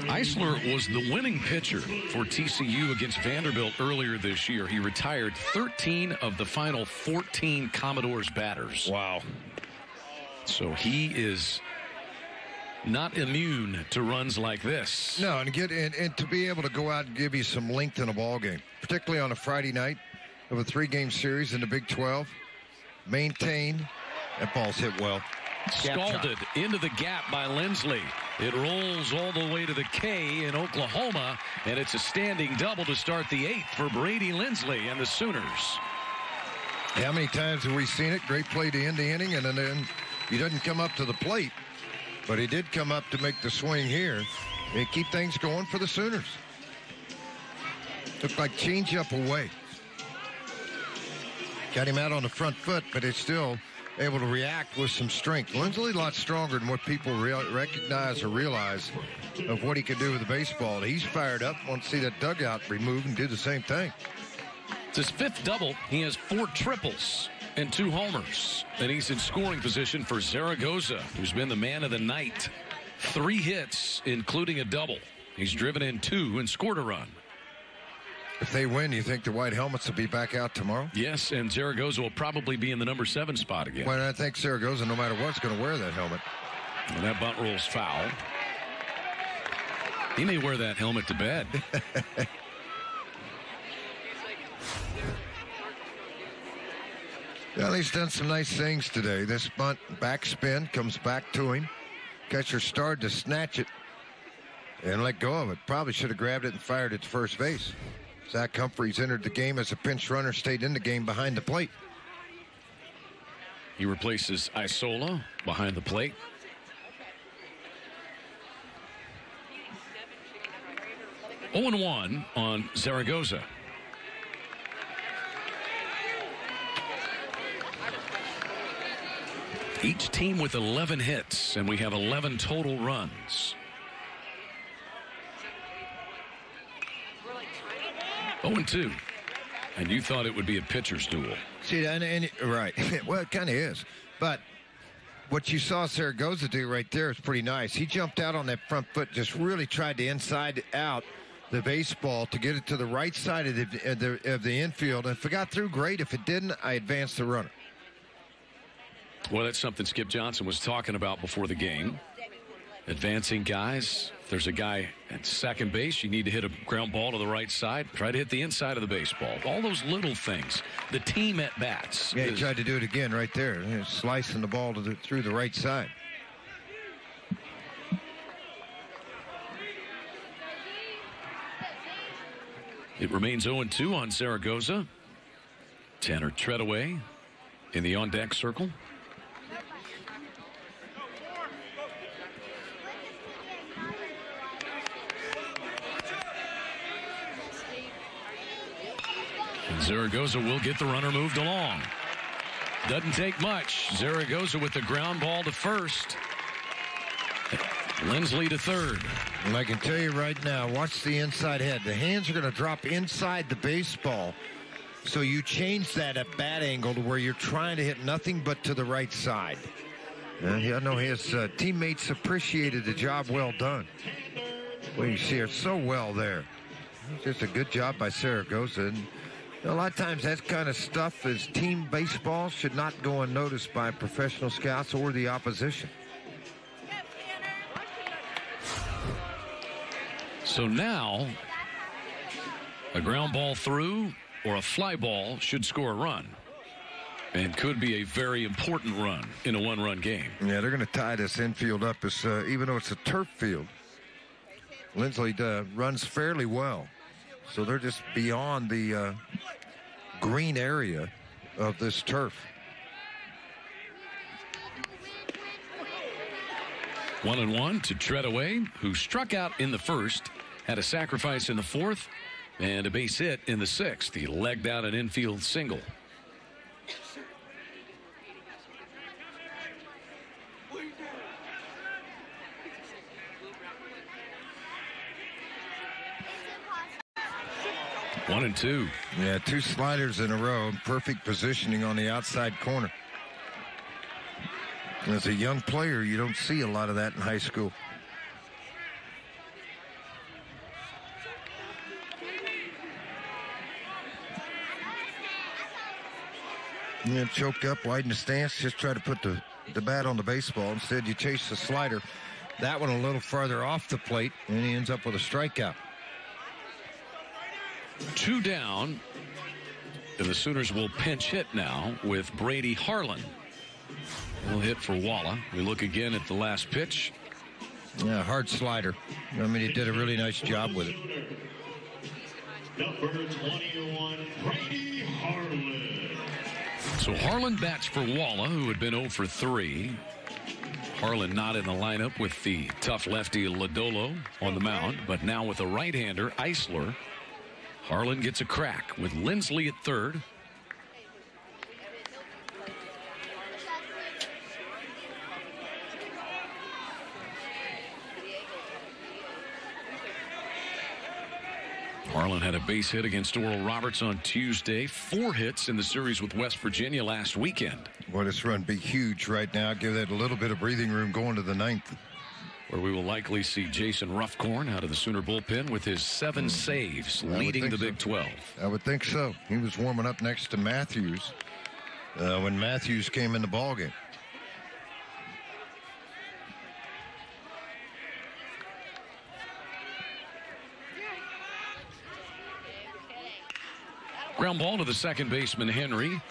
Eisler was the winning pitcher for TCU against Vanderbilt earlier this year. He retired 13 of the final 14 Commodores batters. Wow. So he is not immune to runs like this. No, and to be able to go out and give you some length in a ball game, particularly on a Friday night of a 3-game series in the Big 12. Maintain. That ball's hit well. Scalded into the gap by Lindsley. It rolls all the way to the K in Oklahoma, and it's a standing double to start the 8th for Brady Lindsley and the Sooners. How many times have we seen it? Great play to end the inning, and then he doesn't come up to the plate, but he did come up to make the swing here and keep things going for the Sooners. Looked like change-up away. Got him out on the front foot, but it's still able to react with some strength. Lindsley a lot stronger than what people recognize or realize of what he can do with the baseball. He's fired up, wants to see that dugout removed and do the same thing. It's his 5th double. He has 4 triples and 2 homers. And he's in scoring position for Zaragoza, who's been the man of the night. 3 hits, including a double. He's driven in 2 and scored a run. If they win, you think the white helmets will be back out tomorrow? Yes, and Zaragoza will probably be in the number 7 spot again. Well, I think Zaragoza, no matter what, is going to wear that helmet. And that bunt rolls foul. He may wear that helmet to bed. Well, he's done some nice things today. This bunt backspin comes back to him. Catcher started to snatch it and let go of it. Probably should have grabbed it and fired it to first base. Zach Humphreys entered the game as a pinch runner, stayed in the game behind the plate. He replaces Isola behind the plate. Oh and 1 on Zaragoza. Each team with 11 hits, and we have 11 total runs. 0-2. And you thought it would be a pitcher's duel. See, right. Well, it kind of is. But what you saw Zaragoza do right there is pretty nice. He jumped out on that front foot, just really tried to inside out the baseball to get it to the right side of the infield. And if it got through, great. If it didn't, I advanced the runner. Well, that's something Skip Johnson was talking about before the game. Advancing guys. If there's a guy at second base, you need to hit a ground ball to the right side. Try to hit the inside of the baseball. All those little things. The team at bats. Yeah, he tried to do it again right there. Slicing the ball through the right side. It remains 0-2 on Zaragoza. Tanner Treadaway in the on-deck circle. And Zaragoza will get the runner moved along. Doesn't take much. Zaragoza with the ground ball to first. Lindsley to third. And I can tell you right now, watch the inside head. The hands are going to drop inside the baseball. So you change that at bat angle to where you're trying to hit nothing but to the right side. I know his teammates appreciated the job well done. Well, you see it so well there. Just a good job by Zaragoza. And a lot of times that kind of stuff is team baseball should not go unnoticed by professional scouts or the opposition. So now a ground ball through or a fly ball should score a run and could be a very important run in a one-run game. Yeah, they're going to tie this infield up as even though it's a turf field. Lindsley runs fairly well. So they're just beyond the green area of this turf. 1-1 to Treadaway, who struck out in the first, had a sacrifice in the fourth, and a base hit in the sixth. He legged out an infield single. One and two. Yeah, two sliders in a row. Perfect positioning on the outside corner. As a young player, you don't see a lot of that in high school. Yeah, choke up, widen the stance, just try to put the bat on the baseball. Instead, you chase the slider. That one a little farther off the plate, and he ends up with a strikeout. Two down, and the Sooners will pinch hit now with Brady Harlan. He'll hit for Walla. We look again at the last pitch. Yeah, hard slider. I mean, he did a really nice job with it. Number 21, Brady Harlan. So Harlan bats for Walla, who had been 0 for 3. Harlan not in the lineup with the tough lefty Lodolo on the mound, but now with a right-hander, Eisler. Harlan gets a crack with Lindsley at third. Harlan had a base hit against Oral Roberts on Tuesday. 4 hits in the series with West Virginia last weekend. Boy, this run be huge right now. Give that a little bit of breathing room going to the ninth. Where we will likely see Jason Ruffcorn out of the Sooner bullpen with his 7 saves, leading the Big 12. I would think so. He was warming up next to Matthews when Matthews came in the ballgame. Ground ball to the second baseman, Henry.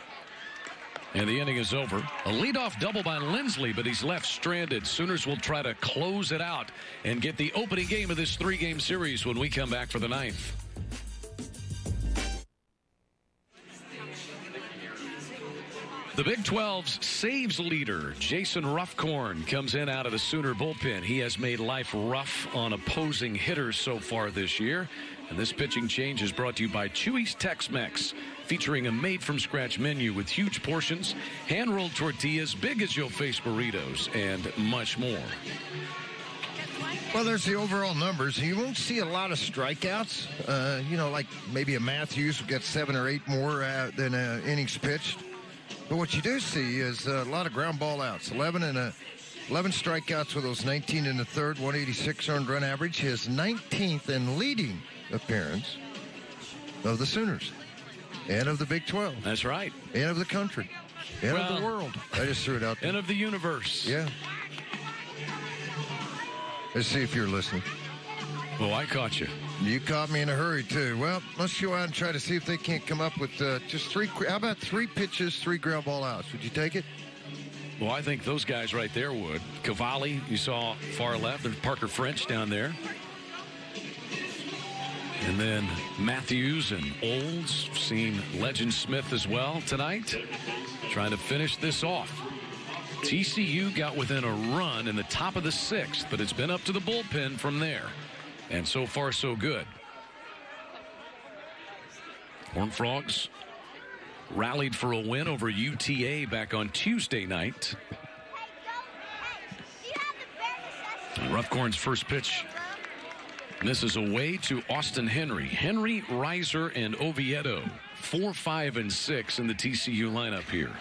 And the inning is over. A leadoff double by Lindsley, but he's left stranded. Sooners will try to close it out and get the opening game of this 3-game series when we come back for the 9th. The Big 12's saves leader, Jason Ruffcorn, comes in out of the Sooner bullpen. He has made life rough on opposing hitters so far this year. And this pitching change is brought to you by Chewy's Tex-Mex, featuring a made-from-scratch menu with huge portions, hand-rolled tortillas, big as you'll face burritos, and much more. Well, there's the overall numbers. You won't see a lot of strikeouts. Like maybe a Matthews will get 7 or 8 more than innings pitched. But what you do see is a lot of ground ball outs. 11 strikeouts with those 19 in the third, 186 earned run average. His 19th and leading appearance of the Sooners and of the Big 12. That's right. And of the country. And of the world. I just threw it out there. And of the universe. Yeah. Let's see if you're listening. Oh, I caught you. You caught me in a hurry, too. Well, let's go out and try to see if they can't come up with just 3. How about 3 pitches, 3 ground ball outs? Would you take it? Well, I think those guys right there would. Cavalli, you saw far left. There's Parker French down there. And then Matthews and Olds, seen Legend Smith as well tonight, trying to finish this off. TCU got within a run in the top of the 6th, but it's been up to the bullpen from there. And so far, so good. Horned Frogs rallied for a win over UTA back on Tuesday night. Roughcorn's first pitch misses away to Austin Henry. Henry, Reiser, and Oviedo. 4, 5, and 6 in the TCU lineup here.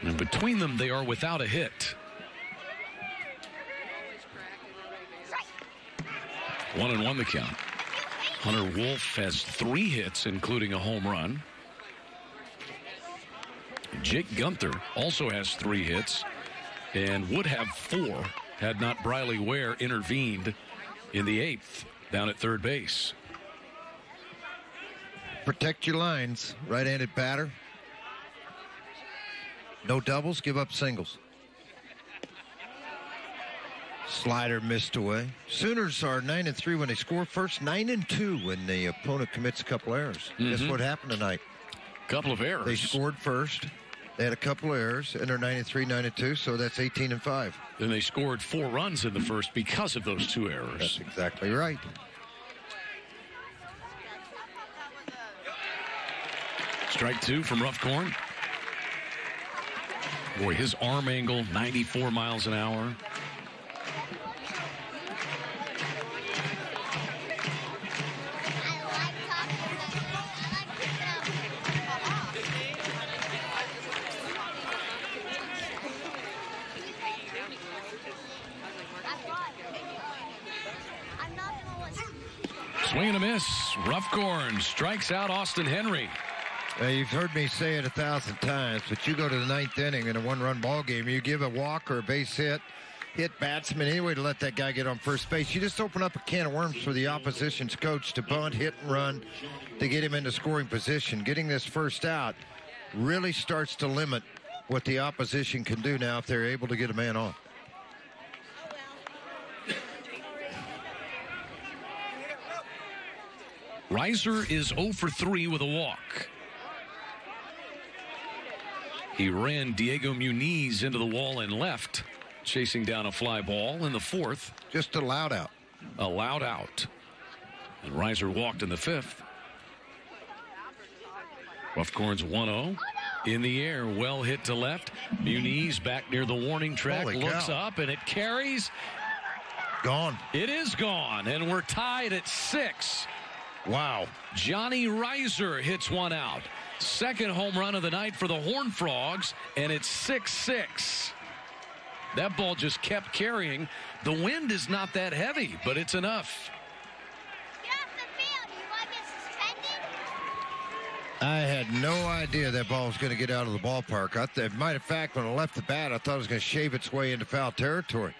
And between them, they are without a hit. 1-1 the count. Hunter Wolf has 3 hits, including a home run. Jake Gunther also has 3 hits and would have 4 had not Briley Ware intervened in the 8th down at third base. Protect your lines. Right-handed batter. No doubles, give up singles. Slider missed away. Sooners are 9-3 when they score first, 9-2 when the opponent commits a couple errors. Guess what happened tonight? Couple of errors. They scored first. They had a couple of errors, and they're 9-3, 9-2, so that's 18-5. Then they scored 4 runs in the first because of those 2 errors. That's exactly right. Strike 2 from Roughcorn. Boy, his arm angle, 94 miles an hour. Swing and a miss. Roughcorn strikes out Austin Henry. You've heard me say it 1,000 times, but you go to the 9th inning in a 1-run ball game, you give a walk or a base hit batsman anyway to let that guy get on first base. You just open up a can of worms for the opposition's coach to bunt, hit, and run to get him into scoring position. Getting this first out really starts to limit what the opposition can do now if they're able to get a man on. Reiser is 0 for 3 with a walk. He ran Diego Muniz into the wall and left, chasing down a fly ball in the 4th. Just a loud out. A loud out. And Reiser walked in the 5th. Roughcorn's 1-0. In the air, well hit to left. Muniz back near the warning track. Holy looks cow. up, and it carries. Gone. It is gone, and we're tied at 6. Wow. Johnny Reiser hits one out. Second home run of the night for the Horned Frogs, and it's 6-6. That ball just kept carrying. The wind is not that heavy, but it's enough. Get off the field. You want to get suspended? I had no idea that ball was going to get out of the ballpark. Matter of fact, when I left the bat, I thought it was going to shave its way into foul territory.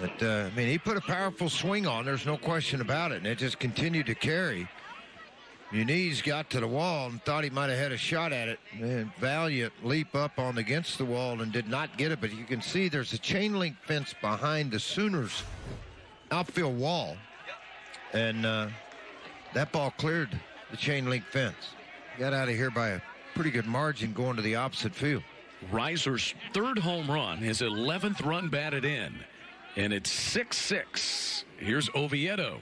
But, I mean, he put a powerful swing on. There's no question about it. And it just continued to carry. Muniz got to the wall and thought he might have had a shot at it. And valiant leap up on against the wall and did not get it. But you can see there's a chain link fence behind the Sooners outfield wall. And that ball cleared the chain link fence. Got out of here by a pretty good margin going to the opposite field. Reiser's 3rd home run, his 11th run batted in. And it's 6-6. Here's Oviedo.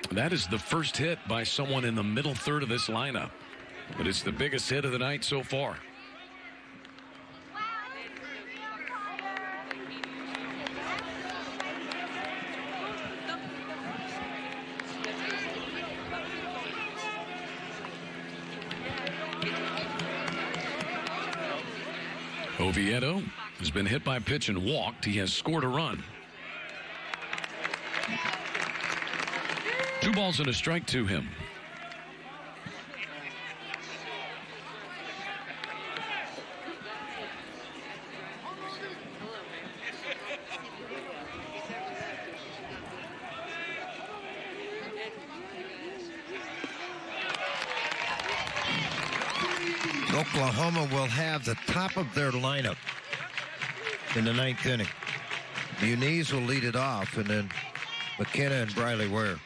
That is the first hit by someone in the middle third of this lineup. But it's the biggest hit of the night so far. Oviedo has been hit by a pitch and walked. He has scored a run. 2 balls and a strike to him. Oklahoma will have the top of their lineup in the 9th inning. Muniz will lead it off, and then McKenna and Briley Ware.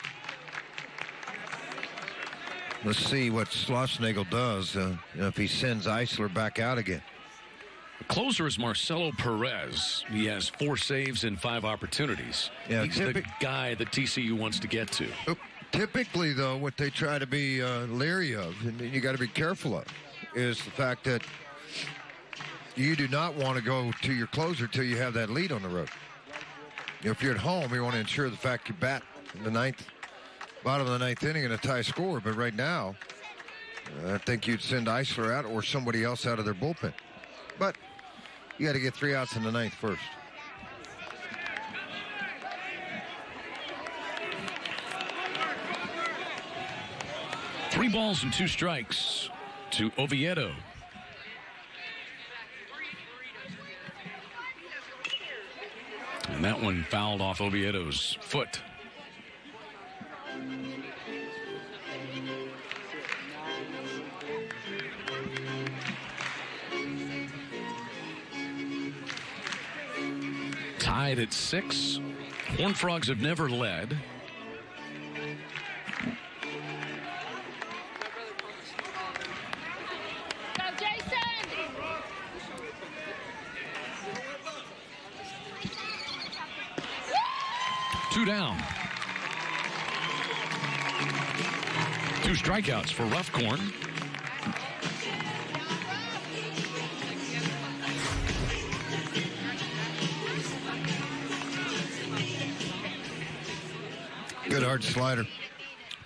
Let's see what Schlossnagle does if he sends Eisler back out again. The closer is Marcelo Perez. He has 4 saves and 5 opportunities. Yeah, he's the guy that TCU wants to get to. Typically, though, what they try to be leery of, and you got to be careful of, is the fact that you do not want to go to your closer till you have that lead on the road. If you're at home, you want to ensure the fact you bat in the bottom of the 9th inning in a tie score. But right now, I think you'd send Eisler out or somebody else out of their bullpen. But you got to get 3 outs in the 9th first. Three balls and 2 strikes to Oviedo. And that one fouled off Oviedo's foot. Tied at 6. Horned Frogs have never led. Two down. 2 strikeouts for Roughcorn. Good hard slider.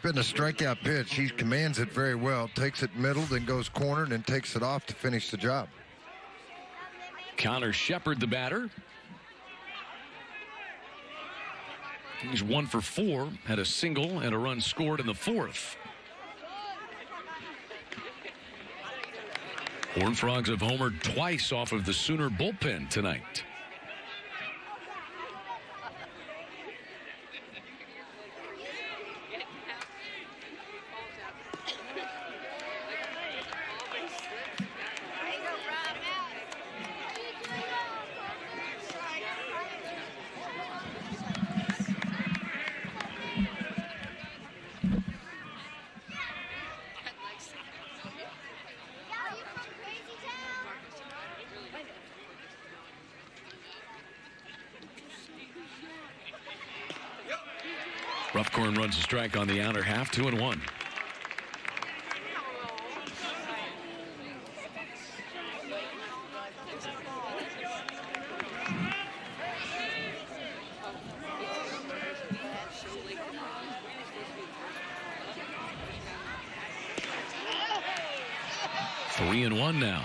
Been a strikeout pitch. He commands it very well. Takes it middle, then goes corner, and then takes it off to finish the job. Connor Shepard, the batter. He's 1 for 4. Had a single and a run scored in the 4th. Horned Frogs have homered twice off of the Sooner bullpen tonight. Roughcorn runs a strike on the outer half, 2-1. Three and one now.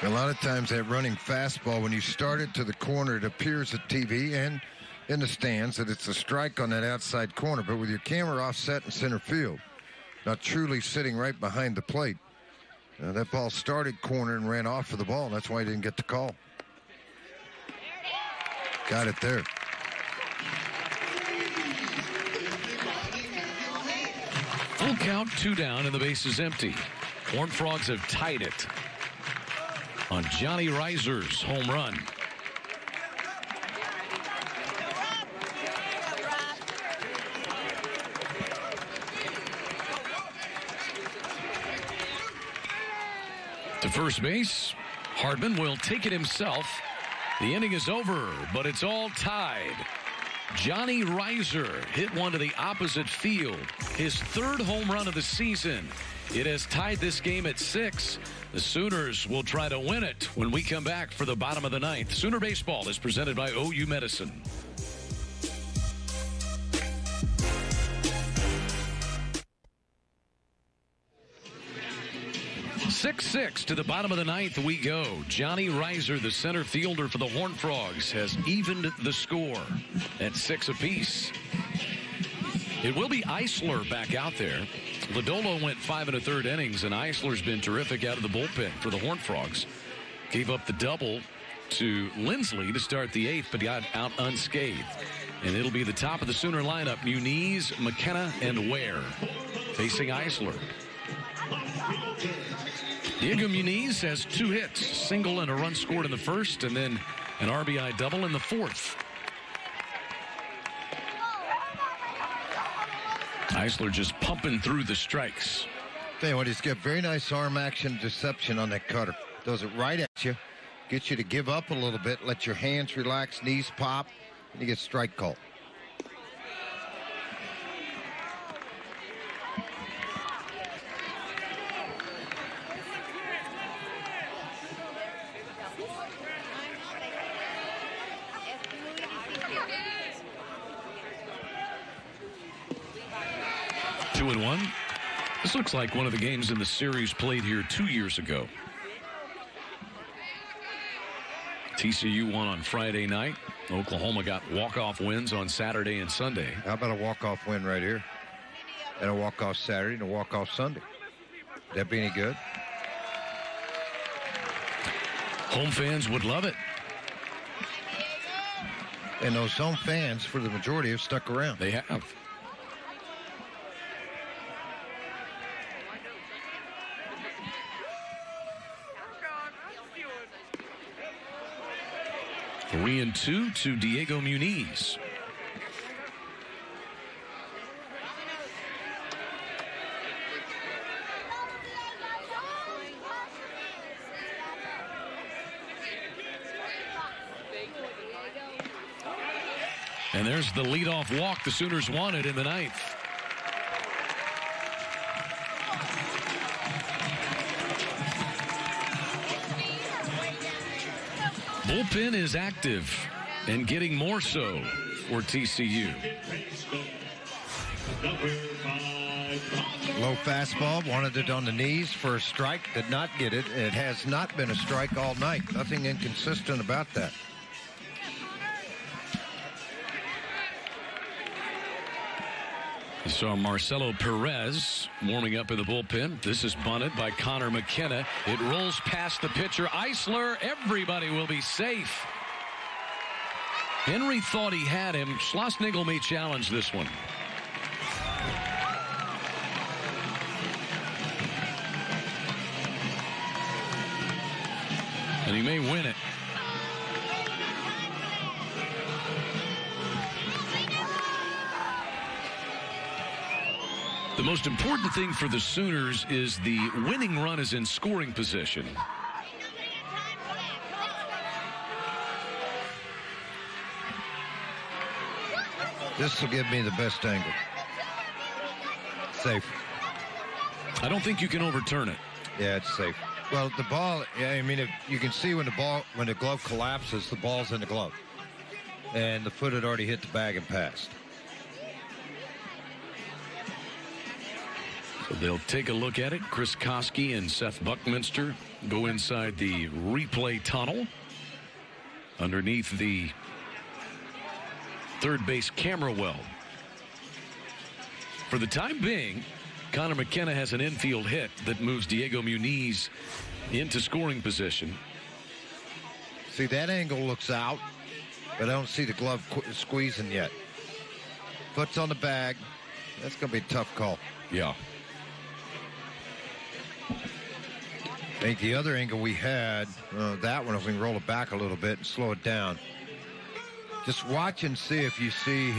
A lot of times that running fastball, when you start it to the corner, it appears at TV and in the stands that it's a strike on that outside corner, but with your camera offset in center field, not truly sitting right behind the plate, that ball started corner and ran off for the ball. That's why he didn't get the call. Got it there. Full count, 2 down, and the base is empty. Horned Frogs have tied it on Johnny Reiser's home run. To first base, Hardman will take it himself. The inning is over, but it's all tied. Johnny Reiser hit one to the opposite field. His 3rd home run of the season. It has tied this game at 6. The Sooners will try to win it when we come back for the bottom of the 9th. Sooner Baseball is presented by OU Medicine. 6-6 to the bottom of the 9th we go. Johnny Reiser, the center fielder for the Horned Frogs, has evened the score at 6 apiece. It will be Eisler back out there. Lodolo went 5 1/3 innings, and Eisler's been terrific out of the bullpen for the Horned Frogs. Gave up the double to Lindsley to start the 8th, but got out unscathed. And it'll be the top of the Sooner lineup: Muniz, McKenna, and Ware facing Eisler. Diego Muniz has 2 hits, single and a run scored in the 1st, and then An RBI double in the fourth. Eisler just pumping through the strikes. Tell you what, he's got very nice arm action deception on that cutter. Does it right at you, gets you to give up a little bit, let your hands relax, knees pop, and you get strike call. Two and one. This looks like one of the games in the series played here 2 years ago. TCU won on Friday night. Oklahoma got walk-off wins on Saturday and Sunday. How about a walk-off win right here? And a walk-off Saturday and a walk-off Sunday. Would that be any good? Home fans would love it. And those home fans, for the majority, have stuck around. They have. 3-2 to Diego Muniz. And there's the leadoff walk the Sooners wanted in the ninth. Bullpen is active and getting more so for TCU. Low fastball, wanted it on the knees for a strike, did not get it. It has not been a strike all night. Nothing inconsistent about that. You saw Marcelo Perez warming up in the bullpen. This is bunted by Connor McKenna. It rolls past the pitcher. Eisler, everybody will be safe. Henry thought he had him. Schlossnagel may challenge this one. And he may win it. The most important thing for the Sooners is the winning run is in scoring position. This will give me the best angle. Safe. I don't think you can overturn it. Yeah, it's safe. Well, the ball, yeah, I mean, you can see when the glove collapses, the ball's in the glove. And the foot had already hit the bag and passed. So they'll take a look at it. Chris Koski and Seth Buckminster go inside the replay tunnel underneath the third base camera well. For the time being, Connor McKenna has an infield hit that moves Diego Muniz into scoring position. See, that angle looks out, but I don't see the glove squeezing yet. Foot's on the bag. That's going to be a tough call. Yeah. I think the other angle we had, that one, if we can roll it back a little bit and slow it down. Just watch and see if you see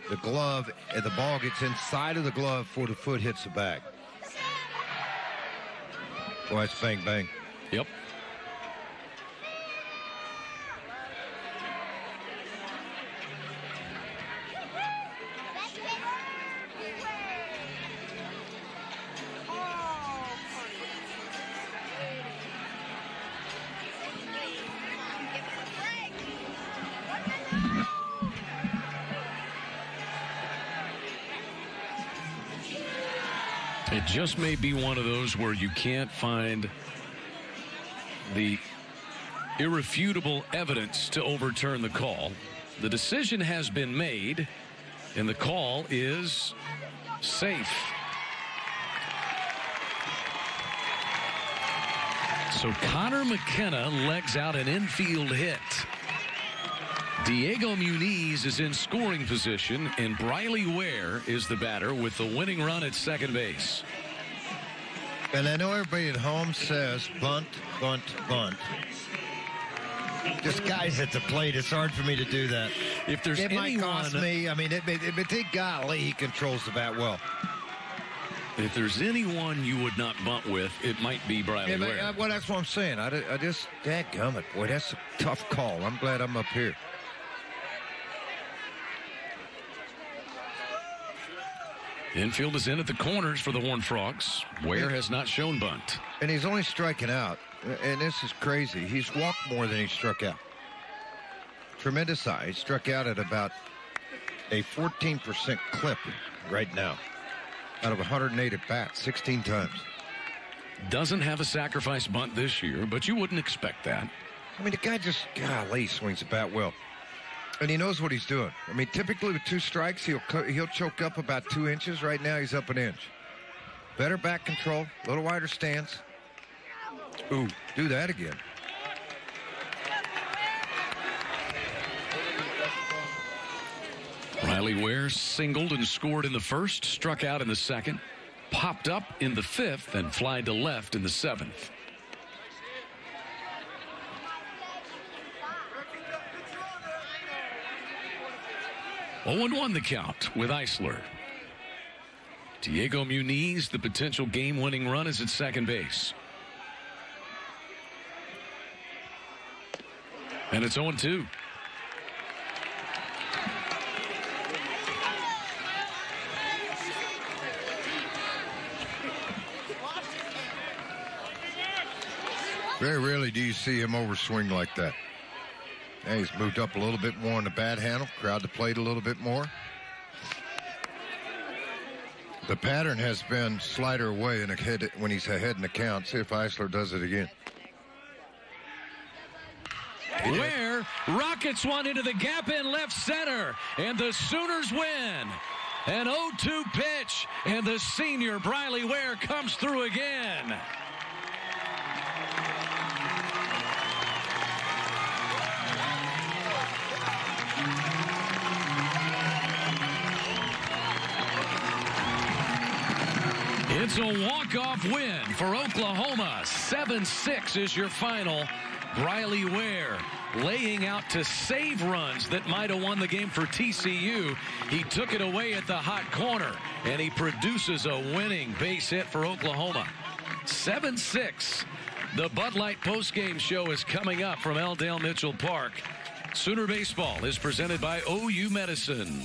the glove, and the ball gets inside of the glove before the foot hits the bag. Boy, it's bang, bang. Yep. It just may be one of those where you can't find the irrefutable evidence to overturn the call. The decision has been made, and the call is safe. So Connor McKenna legs out an infield hit. Diego Muniz is in scoring position, and Briley Ware is the batter with the winning run at second base. And I know everybody at home says bunt, bunt, bunt. Just guys at the plate, it's hard for me to do that. If there's it might anyone, cost me. I mean, golly, he controls the bat well. If there's anyone you would not bunt with, it might be Briley Ware. Well, that's what I'm saying. I just, dadgummit, boy, that's a tough call. I'm glad I'm up here. Infield is in at the corners for the Horned Frogs. Ware has not shown bunt. And he's only striking out. And this is crazy. He's walked more than he struck out. Tremendous eye. He struck out at about a 14% clip right now. Out of 108 at bats, 16 times. Doesn't have a sacrifice bunt this year, but you wouldn't expect that. I mean, the guy just, golly, swings the bat well. And he knows what he's doing. I mean, typically with 2 strikes, he'll choke up about 2 inches. Right now, he's up an inch. Better back control, a little wider stance. Ooh, do that again. Riley Ware singled and scored in the first, struck out in the second, popped up in the 5th, and flied to left in the 7th. Oh, 0-1 the count with Eisler. Diego Muniz, the potential game-winning run, is at second base. And it's 0-2. Very rarely do you see him overswing like that. And he's moved up a little bit more on the bat handle, crowd the plate a little bit more. The pattern has been slider away in when he's ahead in the count. See if Eisler does it again. Ware rockets one into the gap in left center, and the Sooners win. An 0-2 pitch, and the senior Briley Ware comes through again. It's a walk-off win for Oklahoma. 7-6 is your final. Briley Ware laying out to save runs that might have won the game for TCU. He took it away at the hot corner, and he produces a winning base hit for Oklahoma. 7-6. The Bud Light postgame show is coming up from L. Dale Mitchell Park. Sooner Baseball is presented by OU Medicine.